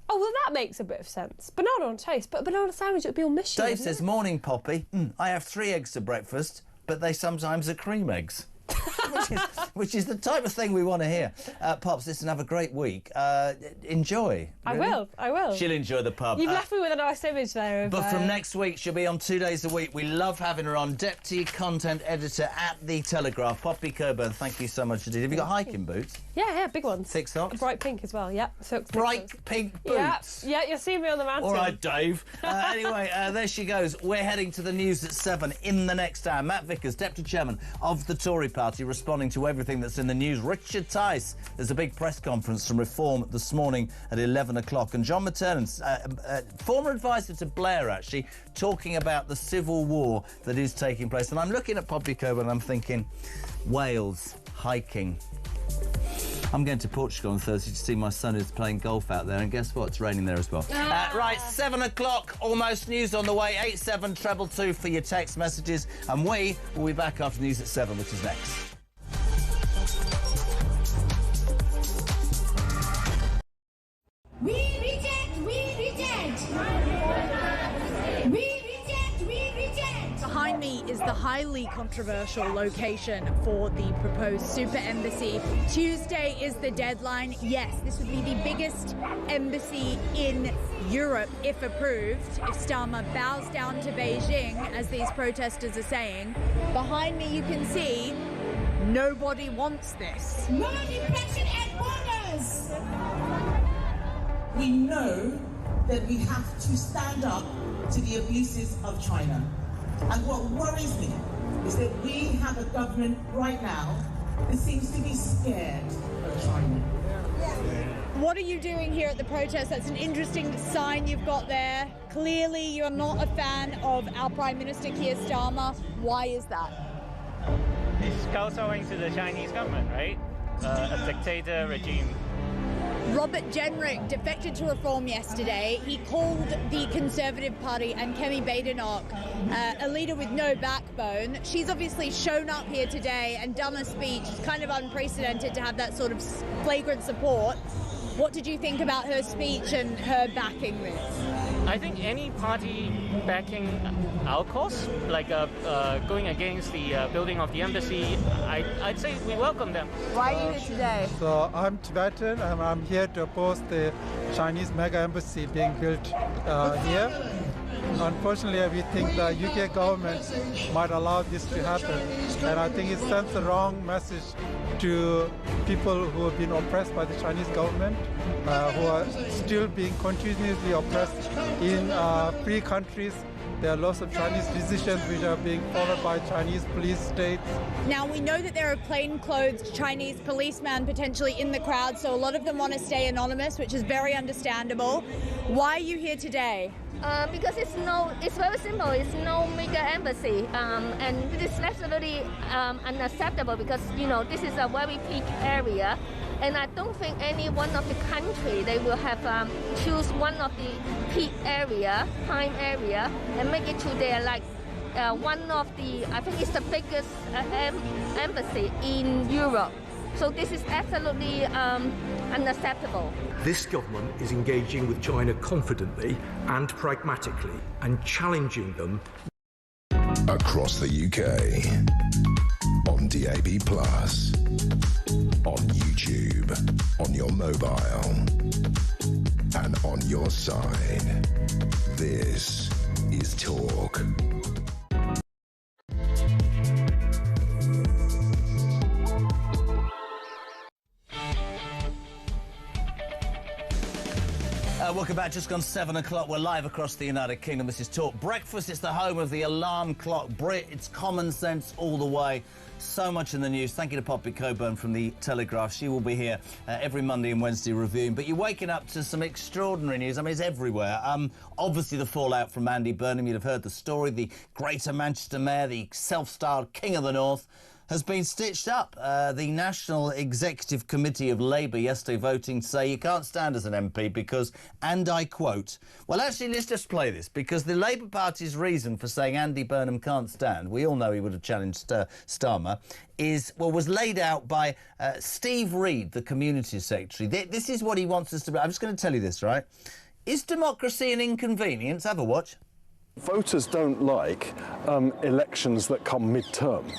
Oh, well, that makes a bit of sense. Banana on toast, but a banana sandwich would be all mushy. Dave says, morning, Poppy. I have 3 eggs for breakfast, but they sometimes are cream eggs. which is the type of thing we want to hear. Pops, listen, have a great week. Enjoy. Really? I will. She'll enjoy the pub. You've left me with a nice image there. But from next week, she'll be on 2 days a week. We love having her on. Deputy Content Editor at The Telegraph. Poppy Coburn, thank you so much indeed. Have you got hiking boots? Yeah, big ones. Thick socks? Bright pink as well, yeah. Bright pink boots? Yeah, you'll see me on the mountain. All right, Dave. Anyway, there she goes. We're heading to the news at 7 in the next hour. Matt Vickers, Deputy Chairman of the Tory Party, responding to everything that's in the news. Richard Tice, there's a big press conference from Reform this morning at 11 o'clock. And John McTernan, former advisor to Blair, actually, talking about the civil war that is taking place. And I'm looking at Poppy Coburn and I'm thinking, Wales, hiking. I'm going to Portugal on Thursday to see my son who's playing golf out there, and guess what? It's raining there as well. Right, 7 o'clock, almost news on the way. 87222 for your text messages, and we will be back after news at 7, which is next. We reject! Behind me is the highly controversial location for the proposed super embassy. Tuesday is the deadline. Yes, this would be the biggest embassy in Europe if approved, if Starmer bows down to Beijing, as these protesters are saying. Behind me you can see nobody wants this. No depression at borders! We know that we have to stand up to the abuses of China. And what worries me is that we have a government right now that seems to be scared of China. What are you doing here at the protest? That's an interesting sign you've got there. Clearly you're not a fan of our Prime Minister Keir Starmer. Why is that? He's kowtowing to the Chinese government, right? A dictator regime. Robert Jenrick defected to Reform yesterday. He called the Conservative Party and Kemi Badenoch a leader with no backbone. She's obviously shown up here today and done a speech. It's kind of unprecedented to have that sort of flagrant support. What did you think about her speech and her backing this? I think any party backing our cause, like going against the building of the embassy, I'd say we welcome them. Why are you here today? So I'm Tibetan and I'm here to oppose the Chinese mega embassy being built here. Unfortunately, we think the UK government might allow this to happen, and I think it sends the wrong message to people who have been oppressed by the Chinese government, who are still being continuously oppressed in free countries. There are lots of Chinese decisions which are being followed by Chinese police states. Now, we know that there are plainclothes Chinese policemen potentially in the crowd, so a lot of them want to stay anonymous, which is very understandable. Why are you here today? Because it's very simple. It's no mega embassy, and this is absolutely unacceptable because this is a very peak area, and I don't think any one of the country they will have choose one of the peak area, prime area, and make it to their one of the I think it's the biggest embassy in Europe. So this is absolutely unacceptable. This government is engaging with China confidently and pragmatically and challenging them. Across the UK, on DAB+, on YouTube, on your mobile, and on your side. This is Talk. Welcome back. Just gone 7 o'clock. We're live across the United Kingdom. This is Talk Breakfast. It's the home of the alarm clock Brit. It's common sense all the way. So much in the news. Thank you to Poppy Coburn from the Telegraph. She will be here every Monday and Wednesday reviewing. But you're waking up to some extraordinary news. I mean, it's everywhere. Obviously, the fallout from Andy Burnham. You'd have heard the story. The Greater Manchester Mayor, the self-styled King of the North, has been stitched up. The National Executive Committee of Labour yesterday voting to say you can't stand as an MP because, and I quote, well, actually, let's just play this, because the Labour Party's reason for saying Andy Burnham can't stand, we all know he would have challenged Starmer, was laid out by Steve Reed, the Community Secretary. This is what he wants us to be. I'm just going to tell you this, right? Is democracy an inconvenience? Have a watch. Voters don't like elections that come mid-term.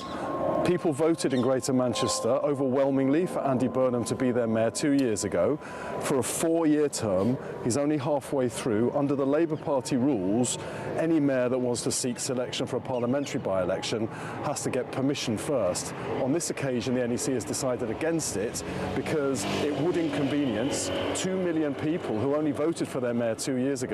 People voted in Greater Manchester overwhelmingly for Andy Burnham to be their mayor 2 years ago for a 4-year term. He's only halfway through. Under the Labour Party rules, any mayor that wants to seek selection for a parliamentary by-election has to get permission first. On this occasion, the NEC has decided against it because it would inconvenience 2 million people who only voted for their mayor 2 years ago.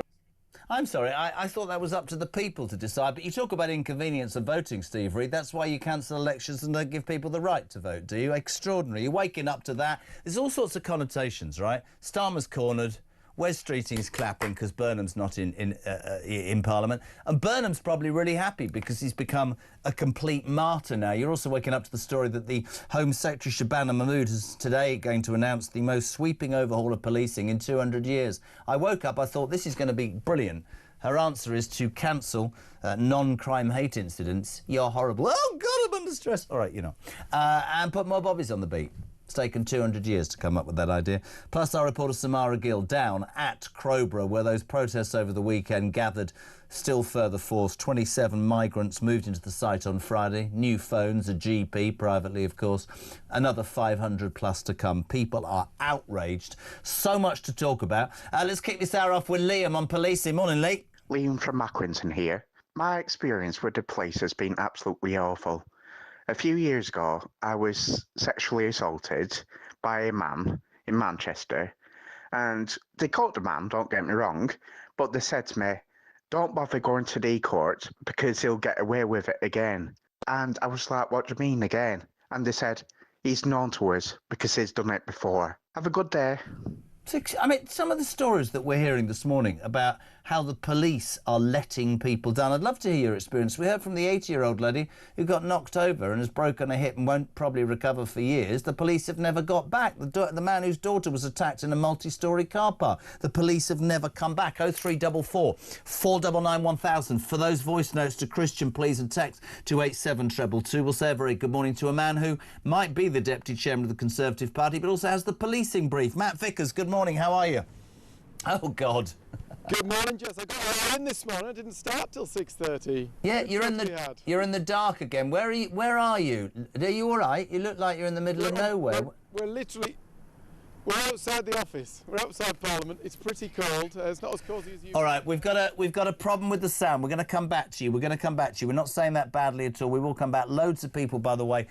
I'm sorry, I thought that was up to the people to decide, but you talk about inconvenience of voting, Steve Reed. That's why you cancel elections and don't give people the right to vote, do you? Extraordinary. You're waking up to that. There's all sorts of connotations, right? Starmer's cornered. Wes Streeting's clapping because Burnham's not in Parliament. And Burnham's probably really happy because he's become a complete martyr now. You're also waking up to the story that the Home Secretary Shabana Mahmood is today going to announce the most sweeping overhaul of policing in 200 years. I woke up, I thought this is going to be brilliant. Her answer is to cancel non-crime hate incidents. You're horrible. Oh, God, I'm under stress. All right, and put more bobbies on the beat. It's taken 200 years to come up with that idea. Plus, our reporter Samara Gill down at Crowborough, where those protests over the weekend gathered still further force. 27 migrants moved into the site on Friday. New phones, a GP, privately, of course. Another 500 plus to come. People are outraged. So much to talk about. Let's kick this hour off with Liam on policing. Morning, Lee. Liam from Macquinson here. My experience with the police has been absolutely awful. A few years ago, I was sexually assaulted by a man in Manchester, and they caught the man, don't get me wrong, but they said to me, don't bother going to the court because he'll get away with it again. And I was like, what do you mean again? And they said, he's known to us because he's done it before. Have a good day. I mean, some of the stories that we're hearing this morning about how the police are letting people down. I'd love to hear your experience. We heard from the 80-year-old lady who got knocked over and has broken a hip and won't probably recover for years. The police have never got back. The man whose daughter was attacked in a multi-storey car park. The police have never come back. 0344 499 1000. For those voice notes to Christian, please, and text to 87222. We'll say a very good morning to a man who might be the Deputy Chairman of the Conservative Party, but also has the policing brief. Matt Vickers, good morning. How are you? Oh, God. Good morning, Jess. I got in this morning. I didn't start till 6:30. Yeah, you're in the dark again. Where are you? Are you all right? You look like you're in the middle of nowhere. We're outside the office. We're outside Parliament. It's pretty cold. It's not as cosy as usual. All right, we've got a problem with the sound. We're going to come back to you. We're not saying that badly at all. We will come back. Loads of people, by the way.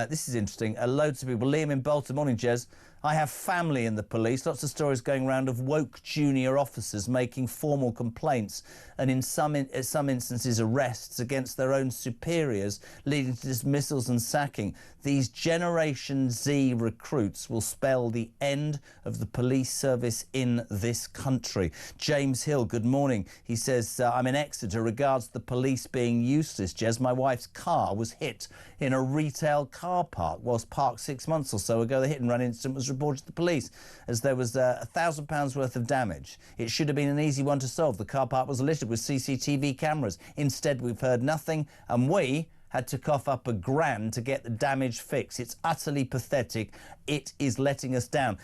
This is interesting. Loads of people. Liam in Bolton. Morning, Jez. I have family in the police. Lots of stories going around of woke junior officers making formal complaints and in some instances arrests against their own superiors, leading to dismissals and sacking. These Generation Z recruits will spell the end of the police service in this country. James Hill, good morning. He says, I'm in Exeter, regards the police being useless. Jez, my wife's car was hit in a retail car park whilst parked 6 months or so ago. The hit and run incident was reported to the police as there was £1,000 worth of damage. It should have been an easy one to solve. The car park was littered with CCTV cameras. Instead, we've heard nothing, and we had to cough up £1,000 to get the damage fixed. It's utterly pathetic. It is letting us down.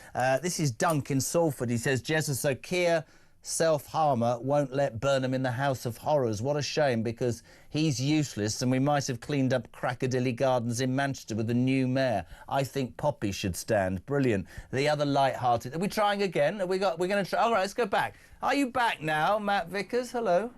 This is Dunk in Salford. He says, Jez, so Keir self-harmer won't let Burnham in the House of Horrors. What a shame, because he's useless and we might have cleaned up Crackadilly Gardens in Manchester with a new mayor. I think Poppy should stand. Brilliant. The other light-hearted... Are we trying again? We're going to try... All right, let's go back. Are you back now, Matt Vickers? Hello?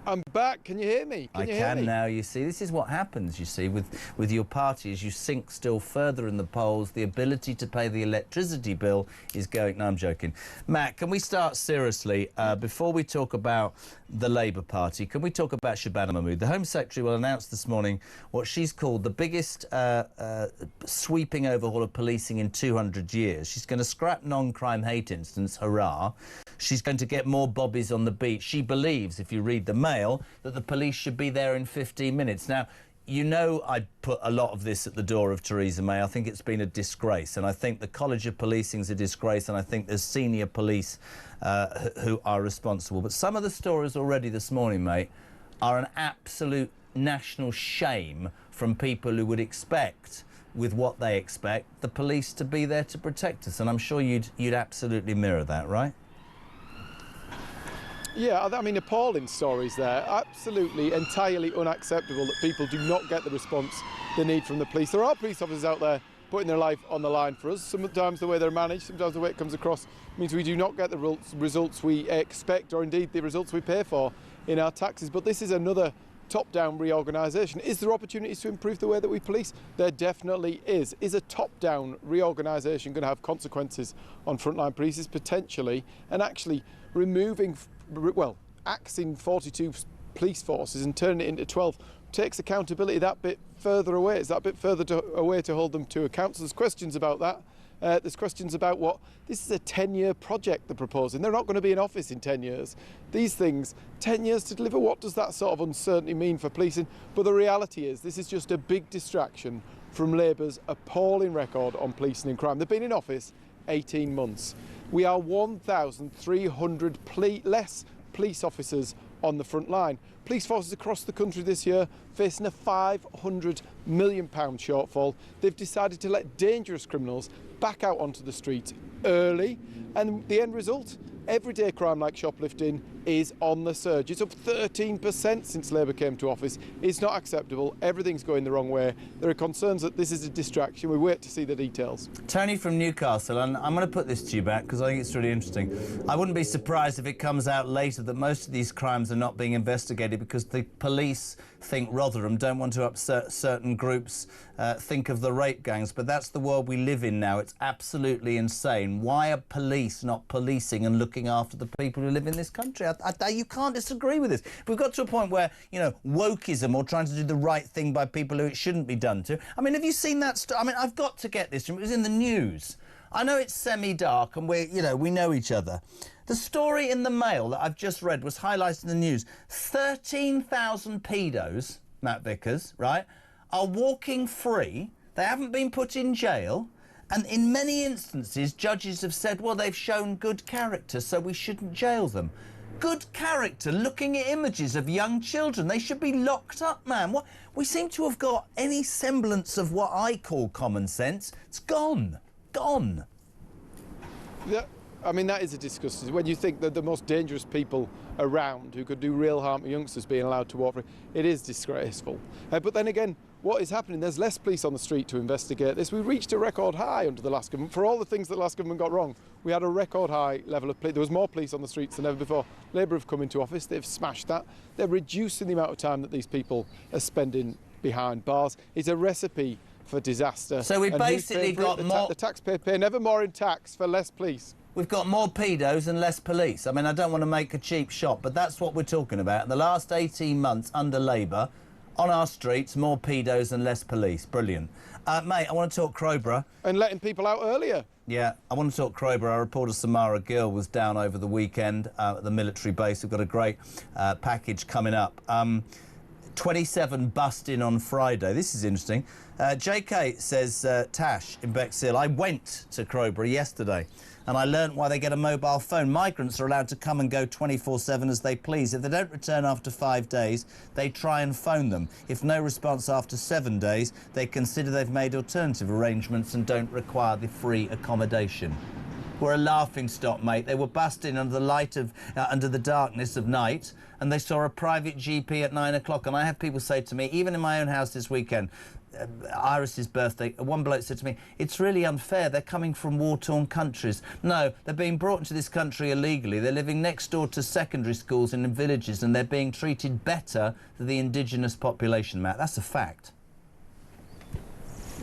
I'm back. Can you hear me? I can now, you see. This is what happens, you see, with your party. As you sink still further in the polls, the ability to pay the electricity bill is going... No, I'm joking. Matt, can we start seriously? Before we talk about the Labour Party, can we talk about Shabana Mahmood? The Home Secretary will announce this morning what she's called the biggest sweeping overhaul of policing in 200 years. She's going to scrap non-crime hate incidents, hurrah. She's going to get more bobbies on the beat. She believes, if you read the Mail, that the police should be there in 15 minutes. Now, you know I put a lot of this at the door of Theresa May. I think it's been a disgrace, and I think the College of Policing is a disgrace, and I think there's senior police who are responsible. But some of the stories already this morning, mate, are an absolute national shame from people who would expect, with what they expect, the police to be there to protect us. And I'm sure you'd absolutely mirror that, right? Yeah, I mean, appalling stories there. Absolutely, entirely unacceptable that people do not get the response they need from the police. There are police officers out there putting their life on the line for us. Sometimes the way they're managed, sometimes the way it comes across means we do not get the results we expect, or indeed the results we pay for in our taxes. But this is another top-down reorganisation. Is there opportunities to improve the way that we police? There definitely is. Is a top-down reorganisation going to have consequences on frontline police? Potentially, and actually removing, well, axing 42 police forces and turning it into 12 takes accountability that bit further away. Is that a bit further away to hold them to account? So there's questions about that. There's questions about what... This is a 10-year project they're proposing. They're not going to be in office in 10 years. These things, 10 years to deliver, what does that sort of uncertainty mean for policing? But the reality is this is just a big distraction from Labour's appalling record on policing and crime. They've been in office 18 months. We are 1,300 less police officers on the front line. Police forces across the country this year facing a £500 million shortfall. They've decided to let dangerous criminals back out onto the streets early, and the end result, everyday crime like shoplifting is on the surge. It's up 13% since Labour came to office. It's not acceptable. Everything's going the wrong way. There are concerns that this is a distraction. We wait to see the details. Tony from Newcastle, and I'm going to put this to you back because I think it's really interesting. I wouldn't be surprised if it comes out later that most of these crimes are not being investigated because the police think Rotherham don't want to upset certain groups, think of the rape gangs, but that's the world we live in now. It's absolutely insane. Why are police not policing and looking after the people who live in this country? You can't disagree with this. We've got to a point where, you know, wokeism or trying to do the right thing by people who it shouldn't be done to. I mean, have you seen that? I mean, I've got to get this. It was in the news. I know it's semi-dark and we know each other. The story in the Mail that I've just read was highlighted in the news. 13,000 pedos, Matt Vickers, right, are walking free. They haven't been put in jail. And in many instances, judges have said, well, they've shown good character, so we shouldn't jail them. Good character, looking at images of young children. They should be locked up, man. What? We seem to have got any semblance of what I call common sense. It's gone. Gone. Yeah, I mean, that is a disgusting. When you think that the most dangerous people around who could do real harm to youngsters being allowed to walk free, it is disgraceful. But then again, what is happening? There's less police on the street to investigate this. We reached a record high under the last government. For all the things that the last government got wrong, we had a record high level of police. There was more police on the streets than ever before. Labour have come into office. They've smashed that. They're reducing the amount of time that these people are spending behind bars. It's a recipe for disaster. So we've basically got more... The taxpayer pay never more in tax for less police. We've got more pedos and less police. I mean, I don't want to make a cheap shot, but that's what we're talking about. In the last 18 months under Labour, on our streets, more pedos and less police. Brilliant. Mate, I want to talk Crowborough. And letting people out earlier. Yeah, I want to talk Crowborough. Our reporter Samara Gill was down over the weekend at the military base. We've got a great package coming up. 27 bust in on Friday. This is interesting. JK says, Tash in Bexhill, I went to Crowborough yesterday and I learnt why they get a mobile phone. Migrants are allowed to come and go 24/7 as they please. If they don't return after 5 days, they try and phone them. If no response after 7 days, they consider they've made alternative arrangements and don't require the free accommodation. We're a laughing stock, mate. They were busting under the light of, under the darkness of night, and they saw a private GP at 9 o'clock. And I have people say to me, even in my own house this weekend, Iris's birthday, one bloke said to me, it's really unfair, they're coming from war-torn countries. No, they're being brought into this country illegally. They're living next door to secondary schools and in villages, and they're being treated better than the indigenous population, Matt. That's a fact.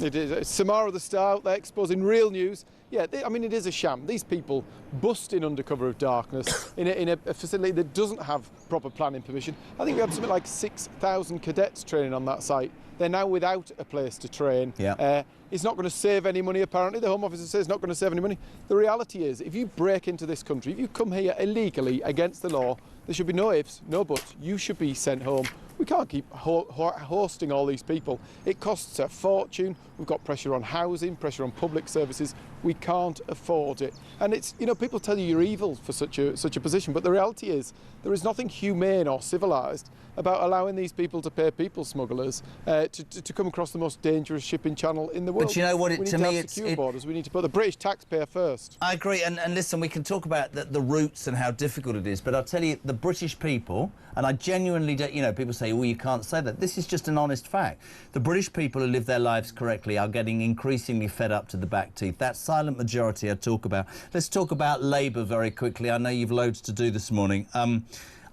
It is. Samara the Star out there exposing real news. Yeah, I mean, it is a sham. These people bust in under cover of darkness in a facility that doesn't have proper planning permission. I think we had something like 6,000 cadets training on that site. They're now without a place to train. Yeah. It's not going to save any money, apparently. The Home Office says it's not going to save any money. The reality is, if you break into this country, if you come here illegally against the law, there should be no ifs, no buts. You should be sent home. We can't keep hosting all these people. It costs a fortune. We've got pressure on housing, pressure on public services. We can't afford it. And it's, you know, people tell you you're evil for such a position, but the reality is there is nothing humane or civilised about allowing these people to pay people smugglers to come across the most dangerous shipping channel in the world. But you know what, to me, it's secure borders. We need to put the British taxpayer first. I agree, and listen, we can talk about the roots and how difficult it is, but I'll tell you, the British people, and I genuinely don't, you know, people say, well, you can't say that. This is just an honest fact. The British people who live their lives correctly are getting increasingly fed up to the back teeth. That silent majority I talk about. Let's talk about Labour very quickly. I know you've loads to do this morning.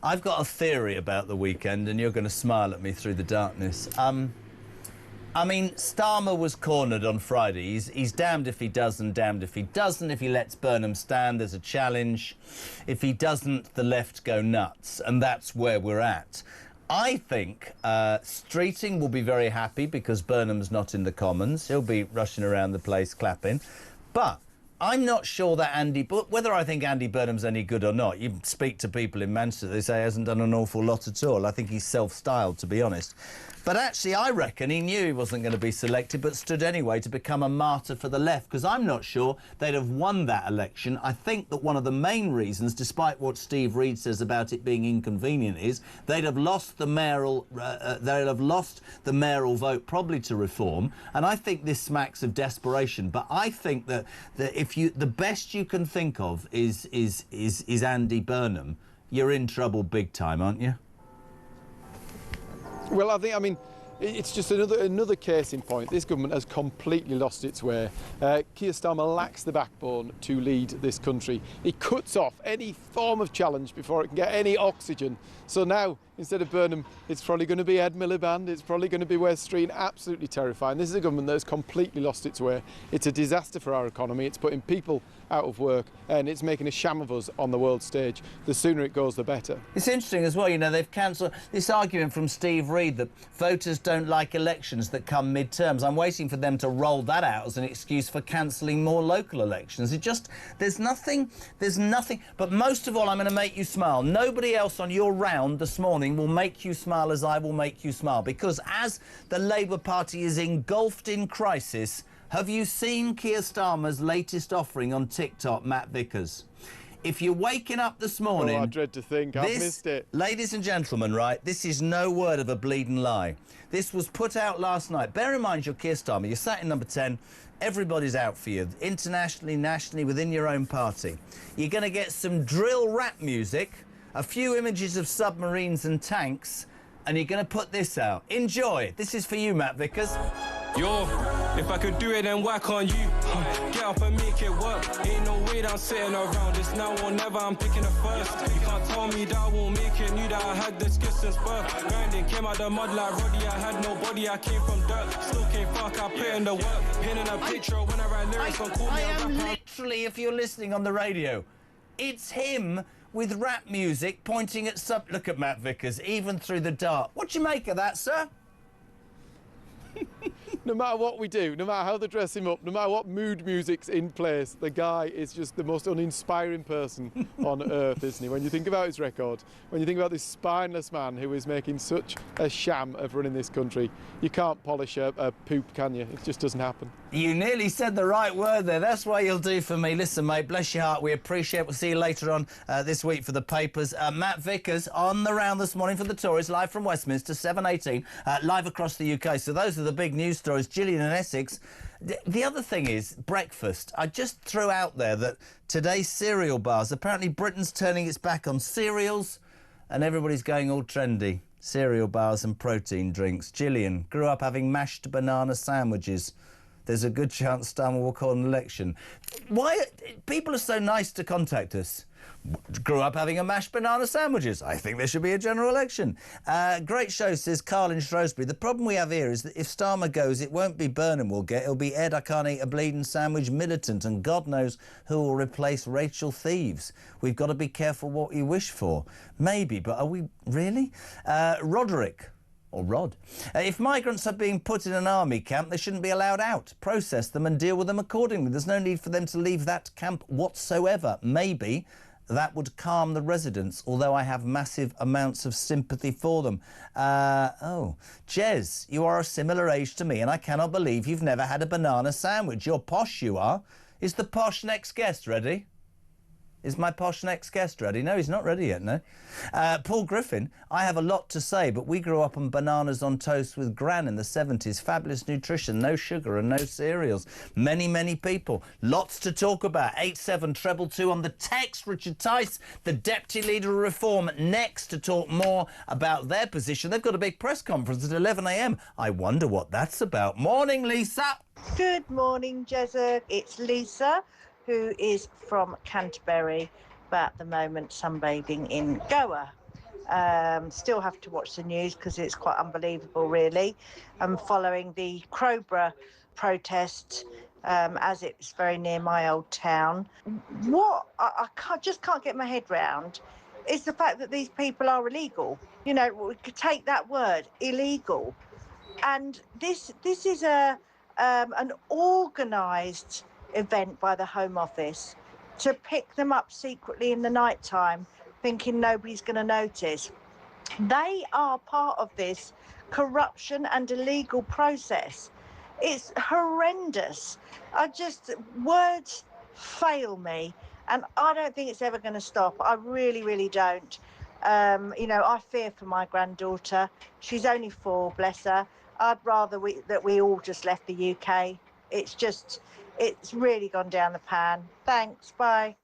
I've got a theory about the weekend, and you're going to smile at me through the darkness. I mean, Starmer was cornered on Friday. He's damned if he does and damned if he doesn't. If he lets Burnham stand, there's a challenge. If he doesn't, the left go nuts, and that's where we're at. I think Streeting will be very happy because Burnham's not in the Commons. He'll be rushing around the place clapping. But I'm not sure that whether I think Andy Burnham's any good or not. You speak to people in Manchester, they say he hasn't done an awful lot at all. I think he's self-styled, to be honest. But actually, I reckon he knew he wasn't going to be selected, but stood anyway to become a martyr for the left, because I'm not sure they'd have won that election. I think that one of the main reasons, despite what Steve Reed says about it being inconvenient, is they'd have lost the mayoral vote, probably to Reform. And I think this smacks of desperation. But I think that if the best you can think of is Andy Burnham, you're in trouble big time, aren't you? Well, I mean, it's just another case in point. This government has completely lost its way. Keir Starmer lacks the backbone to lead this country. He cuts off any form of challenge before it can get any oxygen. So now, instead of Burnham, it's probably going to be Ed Miliband, it's probably going to be Wes Street. Absolutely terrifying. This is a government that has completely lost its way. It's a disaster for our economy. It's putting people out of work, and it's making a sham of us on the world stage. The sooner it goes, the better. It's interesting as well, you know, they've cancelled this argument from Steve Reed that voters don't like elections that come midterms. I'm waiting for them to roll that out as an excuse for cancelling more local elections. There's nothing. But most of all, I'm going to make you smile. Nobody else on your round this morning will make you smile as I will make you smile, because as the Labour Party is engulfed in crisis, have you seen Keir Starmer's latest offering on TikTok, Matt Vickers? If you're waking up this morning... Oh, I dread to think. I've missed it. Ladies and gentlemen, right, this is no word of a bleeding lie. This was put out last night. Bear in mind you're Keir Starmer. You're sat in number 10. Everybody's out for you, internationally, nationally, within your own party. You're going to get some drill rap music, a few images of submarines and tanks, and you're going to put this out. Enjoy. This is for you, Matt Vickers. Yo, if I could do it, then why can't you? Get up and make it work. Ain't no way that I'm sitting around. It's now or never, I'm picking it first. You can't tell me that I won't make it. Knew that I had the skills since birth. Grinding, came out the mud like Roddy. I had no body, I came from dirt. Still came fuck, I put in the work. Painting a picture when I write lyrics on call me a rapper. Literally, if you're listening on the radio, it's him with rap music pointing at sub... Look at Matt Vickers, even through the dark. What do you make of that, sir? No matter what we do, no matter how they dress him up, no matter what mood music's in place, the guy is just the most uninspiring person on earth, isn't he? When you think about his record, when you think about this spineless man who is making such a sham of running this country, you can't polish a poop, can you? It just doesn't happen. You nearly said the right word there. That's what you'll do for me. Listen, mate, bless your heart. We appreciate it. We'll see you later on this week for the papers. Matt Vickers on the round this morning for the Tories, live from Westminster, 7:18, live across the UK. So those are the big news stories. Gillian and Essex. The other thing is breakfast. I just threw out there that today's cereal bars, apparently Britain's turning its back on cereals and everybody's going all trendy. Cereal bars and protein drinks. Gillian grew up having mashed banana sandwiches. There's a good chance Starmer will call an election. Why? People are so nice to contact us. Grew up having a mashed banana sandwiches. I think there should be a general election. Great show, says Carl in Shrewsbury. The problem we have here is that if Starmer goes, it won't be Burnham we'll get. It'll be Ed I can't eat a bleeding sandwich militant, and God knows who will replace Rachel Thieves. We've got to be careful what we wish for. Maybe, but are we really? Roderick. Or Rod. If migrants are being put in an army camp, they shouldn't be allowed out. Process them and deal with them accordingly. There's no need for them to leave that camp whatsoever. Maybe that would calm the residents, although I have massive amounts of sympathy for them. Jez, you are a similar age to me, and I cannot believe you've never had a banana sandwich. You're posh, you are. Is the posh next guest ready? Is my posh next guest ready? No, he's not ready yet, no. Paul Griffin, I have a lot to say, but we grew up on bananas on toast with Gran in the 70s. Fabulous nutrition, no sugar and no cereals. Many, many people. Lots to talk about. 87222 on the text. Richard Tice, the Deputy Leader of Reform, next to talk more about their position. They've got a big press conference at 11 a.m. I wonder what that's about. Morning, Lisa. Good morning, Jezza. It's Lisa, who is from Canterbury, but at the moment sunbathing in Goa. Still have to watch the news because it's quite unbelievable, really. I'm following the Crowborough protest as it's very near my old town. What I just can't get my head round is the fact that these people are illegal. You know, we could take that word, illegal. And this is an organised event by the Home Office to pick them up secretly in the night time, thinking nobody's going to notice. They are part of this corruption and illegal process. It's horrendous. Words fail me, and I don't think it's ever going to stop. I really, really don't. I fear for my granddaughter. She's only 4, bless her. I'd rather that we all just left the UK. It's really gone down the pan. Thanks, bye.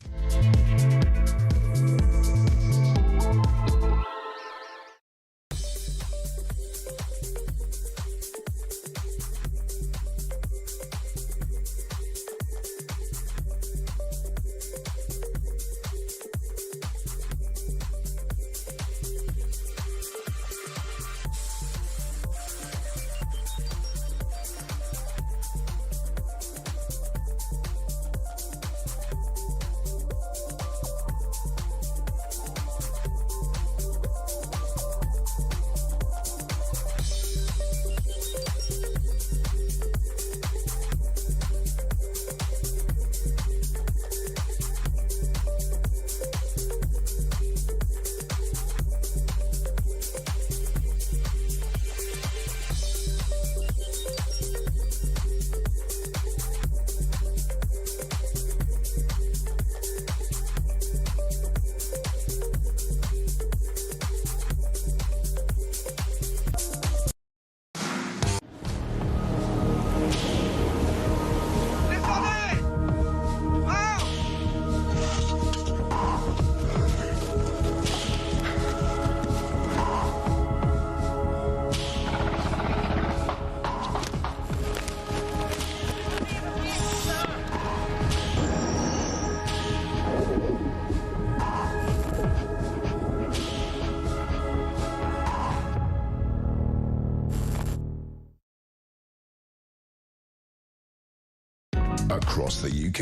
across the UK,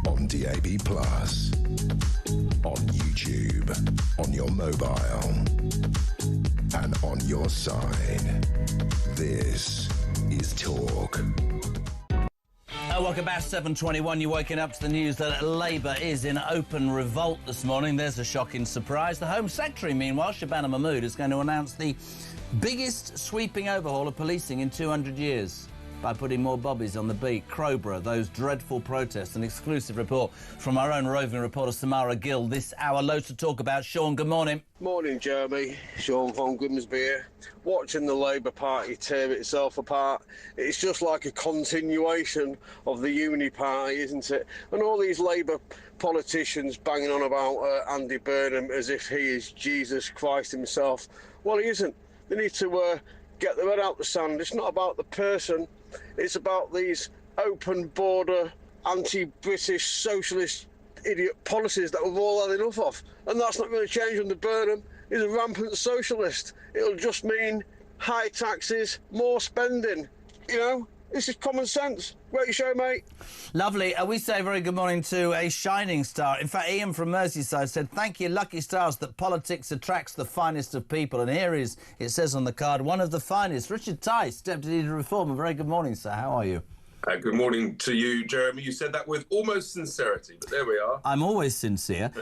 on DAB+, on YouTube, on your mobile, and on your side. This is Talk. Welcome back, 7:21. You're waking up to the news that Labour is in open revolt this morning. There's a shocking surprise. The Home Secretary, meanwhile, Shabana Mahmood, is going to announce the biggest sweeping overhaul of policing in 200 years by putting more bobbies on the beat. Crowborough, those dreadful protests. An exclusive report from our own roving reporter Samara Gill this hour. Loads to talk about. Sean, good morning. Morning, Jeremy. Sean from Grimsby here. Watching the Labour Party tear itself apart, it's just like a continuation of the Uni Party, isn't it? And all these Labour politicians banging on about Andy Burnham as if he is Jesus Christ himself. Well, he isn't. They need to get their head out the sand. It's not about the person. It's about these open border, anti-British, socialist idiot policies that we've all had enough of. And that's not going to change under Burnham. He's a rampant socialist. It'll just mean high taxes, more spending. You know, this is common sense. Great show, mate. Lovely. We say very good morning to a shining star. In fact, Ian from Merseyside said, thank you, lucky stars, that politics attracts the finest of people. And here is, it says on the card, one of the finest. Richard Tice, Deputy Leader of Reform. A very good morning, sir. How are you? Good morning to you, Jeremy. You said that with almost sincerity, but there we are. I'm always sincere.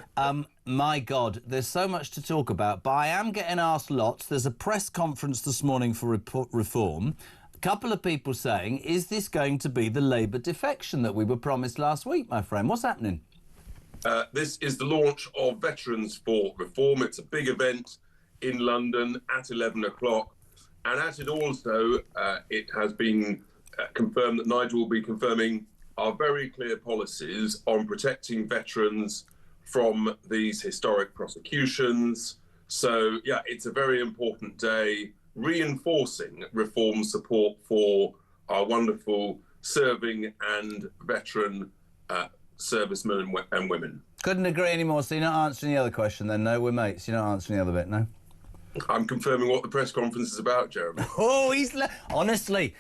My God, there's so much to talk about, but I am getting asked lots. There's a press conference this morning for Reform. A couple of people saying, is this going to be the Labour defection that we were promised last week, my friend? What's happening? This is the launch of Veterans for Reform. It's a big event in London at 11 o'clock. And at it also, it has been confirmed that Nigel will be confirming our very clear policies on protecting veterans from these historic prosecutions. So, yeah, it's a very important day, reinforcing Reform support for our wonderful serving and veteran servicemen and women. Couldn't agree anymore. So you're not answering the other question then? No, we're mates. You're not answering the other bit, no? I'm confirming what the press conference is about, Jeremy. Oh, honestly,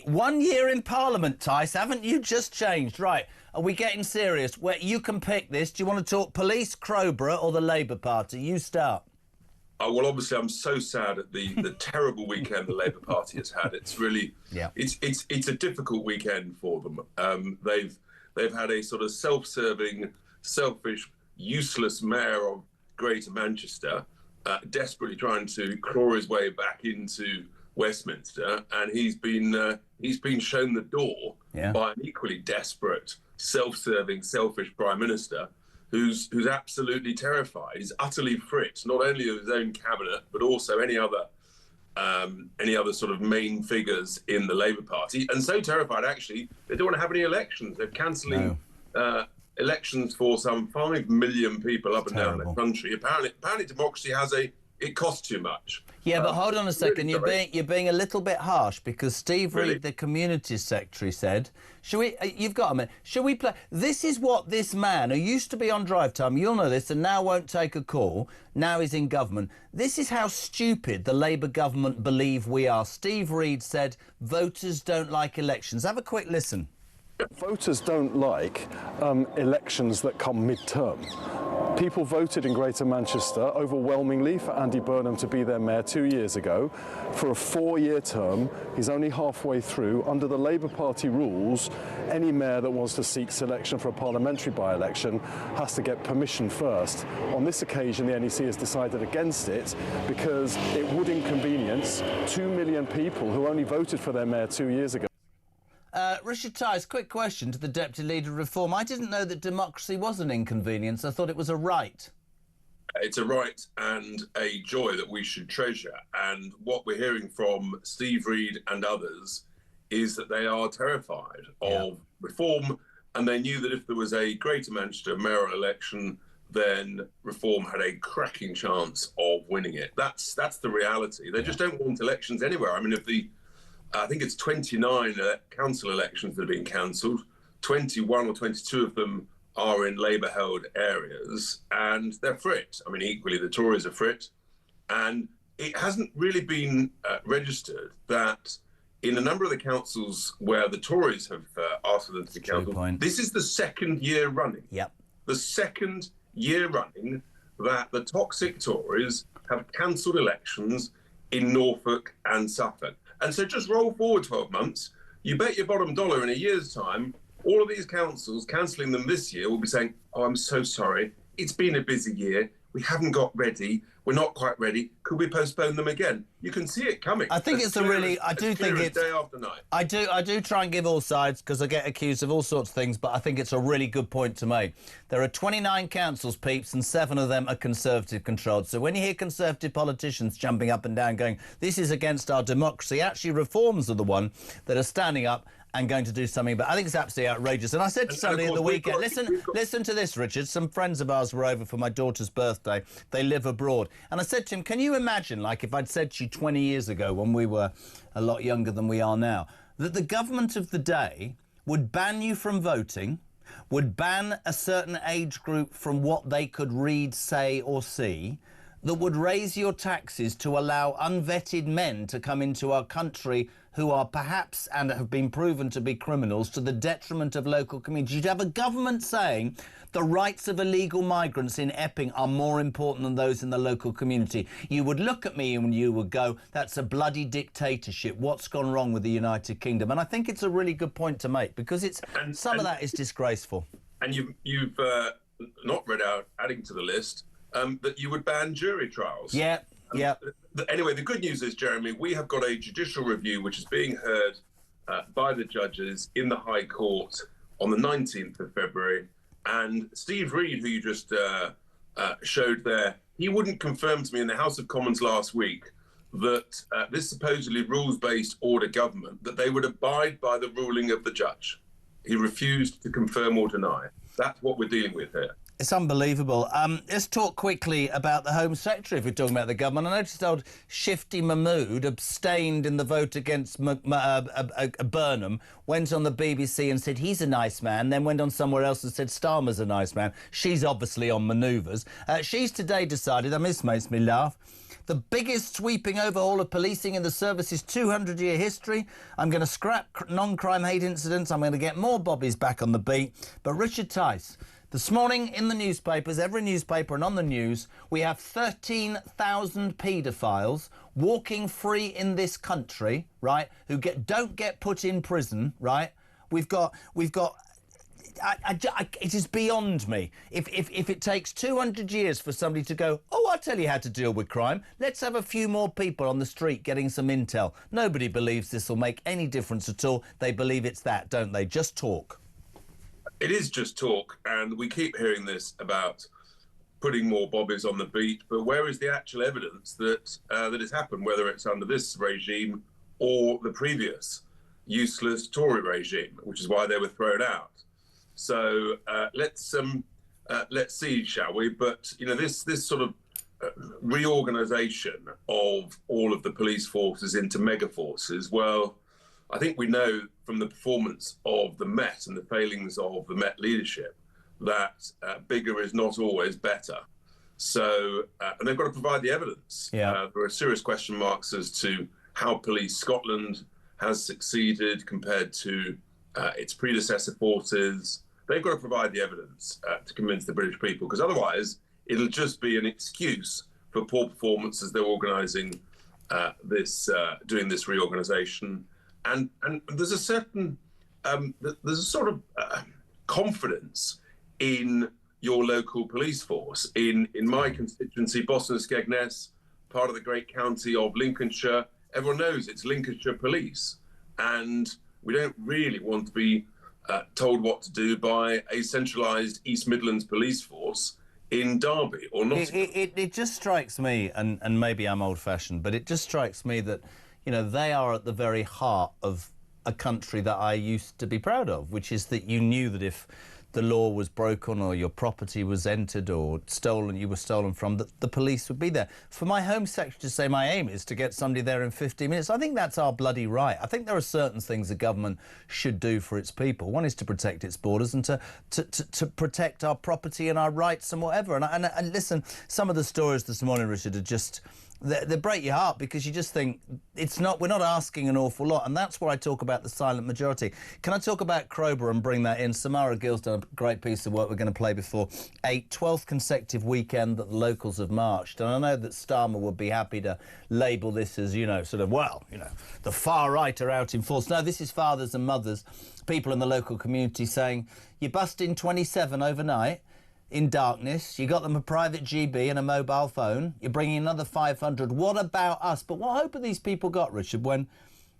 1 year in Parliament, Tice, haven't you just changed? Right, are we getting serious? Where you can pick this. Do you want to talk police, Crowborough or the Labour Party? You start. Oh, well, obviously, I'm so sad at the terrible weekend the Labour Party has had. It's really, it's a difficult weekend for them. They've had a sort of self-serving, selfish, useless mayor of Greater Manchester, desperately trying to claw his way back into Westminster, and he's been shown the door by an equally desperate, self-serving, selfish Prime Minister who's absolutely terrified. He's utterly fritzed, not only of his own cabinet, but also any other sort of main figures in the Labour Party, and so terrified actually they don't want to have any elections. They're cancelling elections for some 5 million people up and down the country. Apparently democracy it costs too much. Yeah, but hold on a second. Really you're being a little bit harsh, because Steve Reid, the Communities Secretary, said, "Should we? You've got a minute. Should we play? This is what this man who used to be on Drive Time, you'll know this, and now won't take a call. Now he's in government. This is how stupid the Labour government believe we are." Steve Reid said, "Voters don't like elections." Have a quick listen. Voters don't like elections that come mid-term. People voted in Greater Manchester overwhelmingly for Andy Burnham to be their mayor 2 years ago for a 4-year term. He's only halfway through. Under the Labour Party rules, any mayor that wants to seek selection for a parliamentary by-election has to get permission first. On this occasion, the NEC has decided against it because it would inconvenience 2 million people who only voted for their mayor 2 years ago. Richard Tice, quick question to the Deputy Leader of Reform. I didn't know that democracy was an inconvenience. I thought it was a right. It's a right and a joy that we should treasure. And what we're hearing from Steve Reid and others is that they are terrified of Reform, and they knew that if there was a Greater Manchester mayoral election, then Reform had a cracking chance of winning it. That's the reality. They just don't want elections anywhere. I mean, I think it's 29 council elections that have been cancelled. 21 or 22 of them are in Labour-held areas, and they're frit. I mean, equally, the Tories are frit. And it hasn't really been registered that in a number of the councils where the Tories have asked for them to be cancelled, this is the second year running. Yep. The second year running that the toxic Tories have cancelled elections in Norfolk and Suffolk. And so just roll forward 12 months, you bet your bottom dollar in a year's time, all of these councils cancelling them this year will be saying, oh, I'm so sorry, it's been a busy year, we haven't got ready, we're not quite ready, could we postpone them again? You can see it coming. I think it's a really, I do think it's day after night. I do try and give all sides because I get accused of all sorts of things, but I think it's a really good point to make. There are 29 councils, peeps, and 7 of them are Conservative controlled. So when you hear Conservative politicians jumping up and down going, this is against our democracy, actually reforms are the one that are standing up and going to do something. But I think it's absolutely outrageous. And I said to somebody at the weekend, listen to this, Richard. Some friends of ours were over for my daughter's birthday. They live abroad. And I said to him, can you imagine, like if I'd said to you 20 years ago when we were a lot younger than we are now, that the government of the day would ban you from voting, would ban a certain age group from what they could read, say or see, that would raise your taxes to allow unvetted men to come into our country who are perhaps and have been proven to be criminals to the detriment of local communities. You'd have a government saying the rights of illegal migrants in Epping are more important than those in the local community. You would look at me and you would go, that's a bloody dictatorship. What's gone wrong with the United Kingdom? And I think it's a really good point to make because it's some of that is disgraceful. And you've not read out, adding to the list, that you would ban jury trials. Yeah, yeah. Anyway, the good news is, Jeremy, we have got a judicial review which is being heard by the judges in the High Court on the 19th of February. And Steve Reed, who you just showed there, he wouldn't confirm to me in the House of Commons last week that this supposedly rules-based order government, that they would abide by the ruling of the judge. He refused to confirm or deny. That's what we're dealing with here. It's unbelievable. Let's talk quickly about the Home Secretary if we're talking about the government. I noticed old Shifty Mahmood abstained in the vote against Burnham, went on the BBC and said he's a nice man, then went on somewhere else and said Starmer's a nice man. She's obviously on manoeuvres. She's today decided, and this makes me laugh, the biggest sweeping overhaul of policing in the service's 200-year history. I'm going to scrap non-crime hate incidents. I'm going to get more bobbies back on the beat. But Richard Tice, this morning in the newspapers, every newspaper and on the news, we have 13,000 paedophiles walking free in this country, right, who don't get put in prison, right? We've got it is beyond me. If it takes 200 years for somebody to go, oh, I'll tell you how to deal with crime, let's have a few more people on the street getting some intel. Nobody believes this will make any difference at all. They believe it's that, don't they? Just talk. It is just talk, and we keep hearing this about putting more bobbies on the beat, but where is the actual evidence that that has happened, whether it's under this regime or the previous useless Tory regime, which is why they were thrown out. So let's see, shall we? But you know, this sort of reorganisation of all of the police forces into mega forces. Well, I think we know from the performance of the Met and the failings of the Met leadership that bigger is not always better. So, and they've got to provide the evidence. Yeah. There are serious question marks as to how Police Scotland has succeeded compared to its predecessor forces. They've got to provide the evidence to convince the British people, because otherwise it'll just be an excuse for poor performance as they're organising doing this reorganisation. And there's a certain, there's a sort of confidence in your local police force. In my constituency, Boston and Skegness, part of the great county of Lincolnshire, everyone knows it's Lincolnshire police. And we don't really want to be told what to do by a centralised East Midlands police force in Derby or Nottingham. It just strikes me, and maybe I'm old-fashioned, but it just strikes me that, you know, they are at the very heart of a country that I used to be proud of, which is that you knew that if the law was broken or your property was entered or stolen, you were stolen from, that the police would be there. For my Home Secretary to say my aim is to get somebody there in 15 minutes, I think that's our bloody right. I think there are certain things the government should do for its people. One is to protect its borders and to protect our property and our rights and whatever. And listen, some of the stories this morning, Richard, are just... They break your heart, because you just think we're not asking an awful lot, and that's where I talk about the silent majority. Can I talk about Crowborough and bring that in? Samara Gill's done a great piece of work we're going to play before. A 12th consecutive weekend that the locals have marched, and I know that Starmer would be happy to label this as, sort of, the far right are out in force. No, this is fathers and mothers, people in the local community saying, you bust in 27 overnight, in darkness, you got them a private GB and a mobile phone, you're bringing another 500, what about us? But what hope have these people got, Richard, when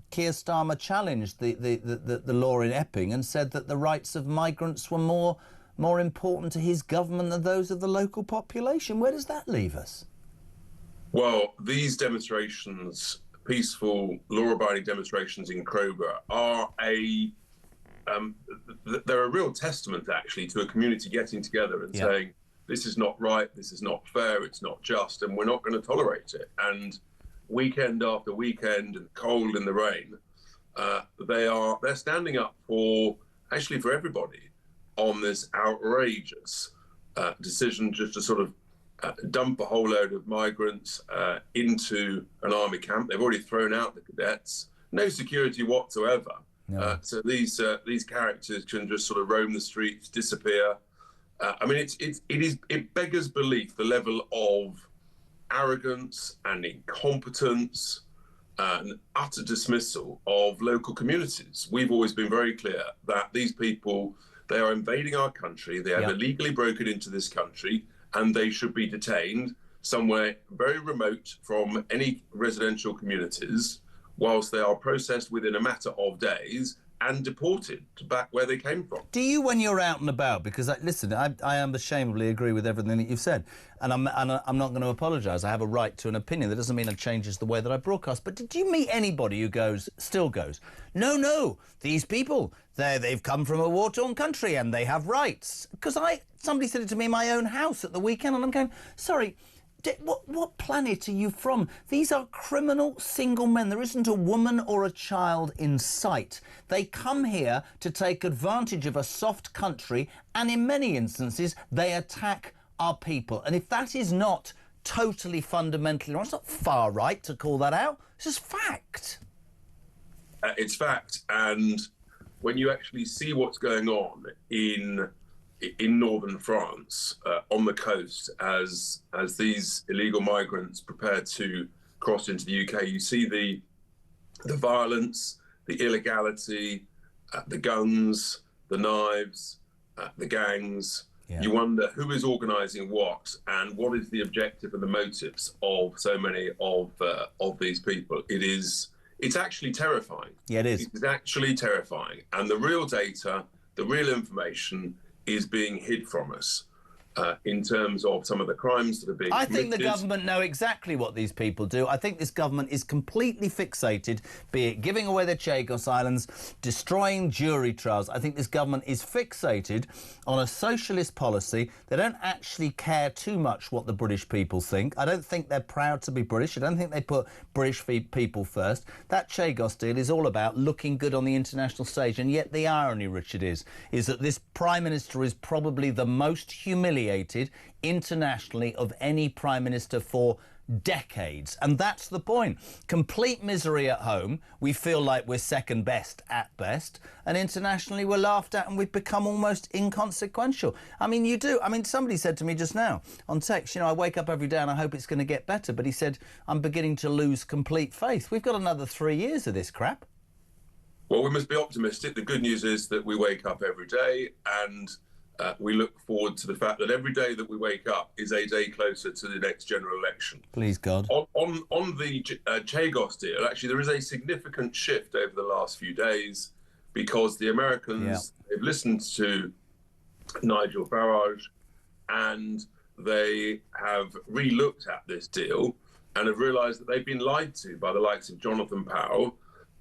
Keir Starmer challenged the law in Epping and said that the rights of migrants were more important to his government than those of the local population? Where does that leave us? Well, these demonstrations, peaceful, law-abiding demonstrations in Crowborough, are they're a real testament, actually, to a community getting together and saying, this is not right, this is not fair, it's not just, and we're not going to tolerate it. And weekend after weekend, and cold in the rain, they're standing up for everybody on this outrageous decision just to sort of dump a whole load of migrants into an army camp. They've already thrown out the cadets, no security whatsoever. No. So these characters can just sort of roam the streets, disappear. I mean, it beggars belief, the level of arrogance and incompetence and utter dismissal of local communities. We've always been very clear that these people, they are invading our country, they have illegally broken into this country, and they should be detained somewhere very remote from any residential communities, whilst they are processed within a matter of days and deported back where they came from. Do you, when you're out and about, because, listen, I unashamedly agree with everything that you've said, and I'm not going to apologise. I have a right to an opinion. That doesn't mean it changes the way that I broadcast. But did you meet anybody who still goes, no, these people, they've come from a war-torn country and they have rights? Because somebody said it to me in my own house at the weekend, and I'm going, sorry, what planet are you from? These are criminal single men. There isn't a woman or a child in sight. They come here to take advantage of a soft country, and in many instances, they attack our people. And if that is not totally fundamentally wrong, it's not far right to call that out. It's just fact. It's fact. And when you actually see what's going on in northern France, on the coast, as these illegal migrants prepare to cross into the UK, you see the violence, the illegality, the guns, the knives, the gangs. Yeah. You wonder who is organising what, and what is the objective and the motives of so many of these people. It's actually terrifying. Yeah, it is. It's actually terrifying, and the real data, the real information, is being hid from us in terms of some of the crimes that are being committed. I think the government know exactly what these people do. I think this government is completely fixated, be it giving away the Chagos Islands, destroying jury trials. I think this government is fixated on a socialist policy. They don't actually care too much what the British people think. I don't think they're proud to be British. I don't think they put British people first. That Chagos deal is all about looking good on the international stage, and yet the irony, Richard, is that this Prime Minister is probably the most humiliated internationally of any Prime Minister for decades. And that's the point. Complete misery at home. We feel like we're second best at best. And internationally we're laughed at and we've become almost inconsequential. I mean, you do. I mean, somebody said to me just now on text, I wake up every day and I hope it's going to get better. But he said, I'm beginning to lose complete faith. We've got another 3 years of this crap. Well, we must be optimistic. The good news is that we wake up every day, and we look forward to the fact that every day that we wake up is a day closer to the next general election. Please, God. On the Chagos deal, actually, there is a significant shift over the last few days, because the Americans, they've listened to Nigel Farage, and they have re-looked at this deal and have realised that they've been lied to by the likes of Jonathan Powell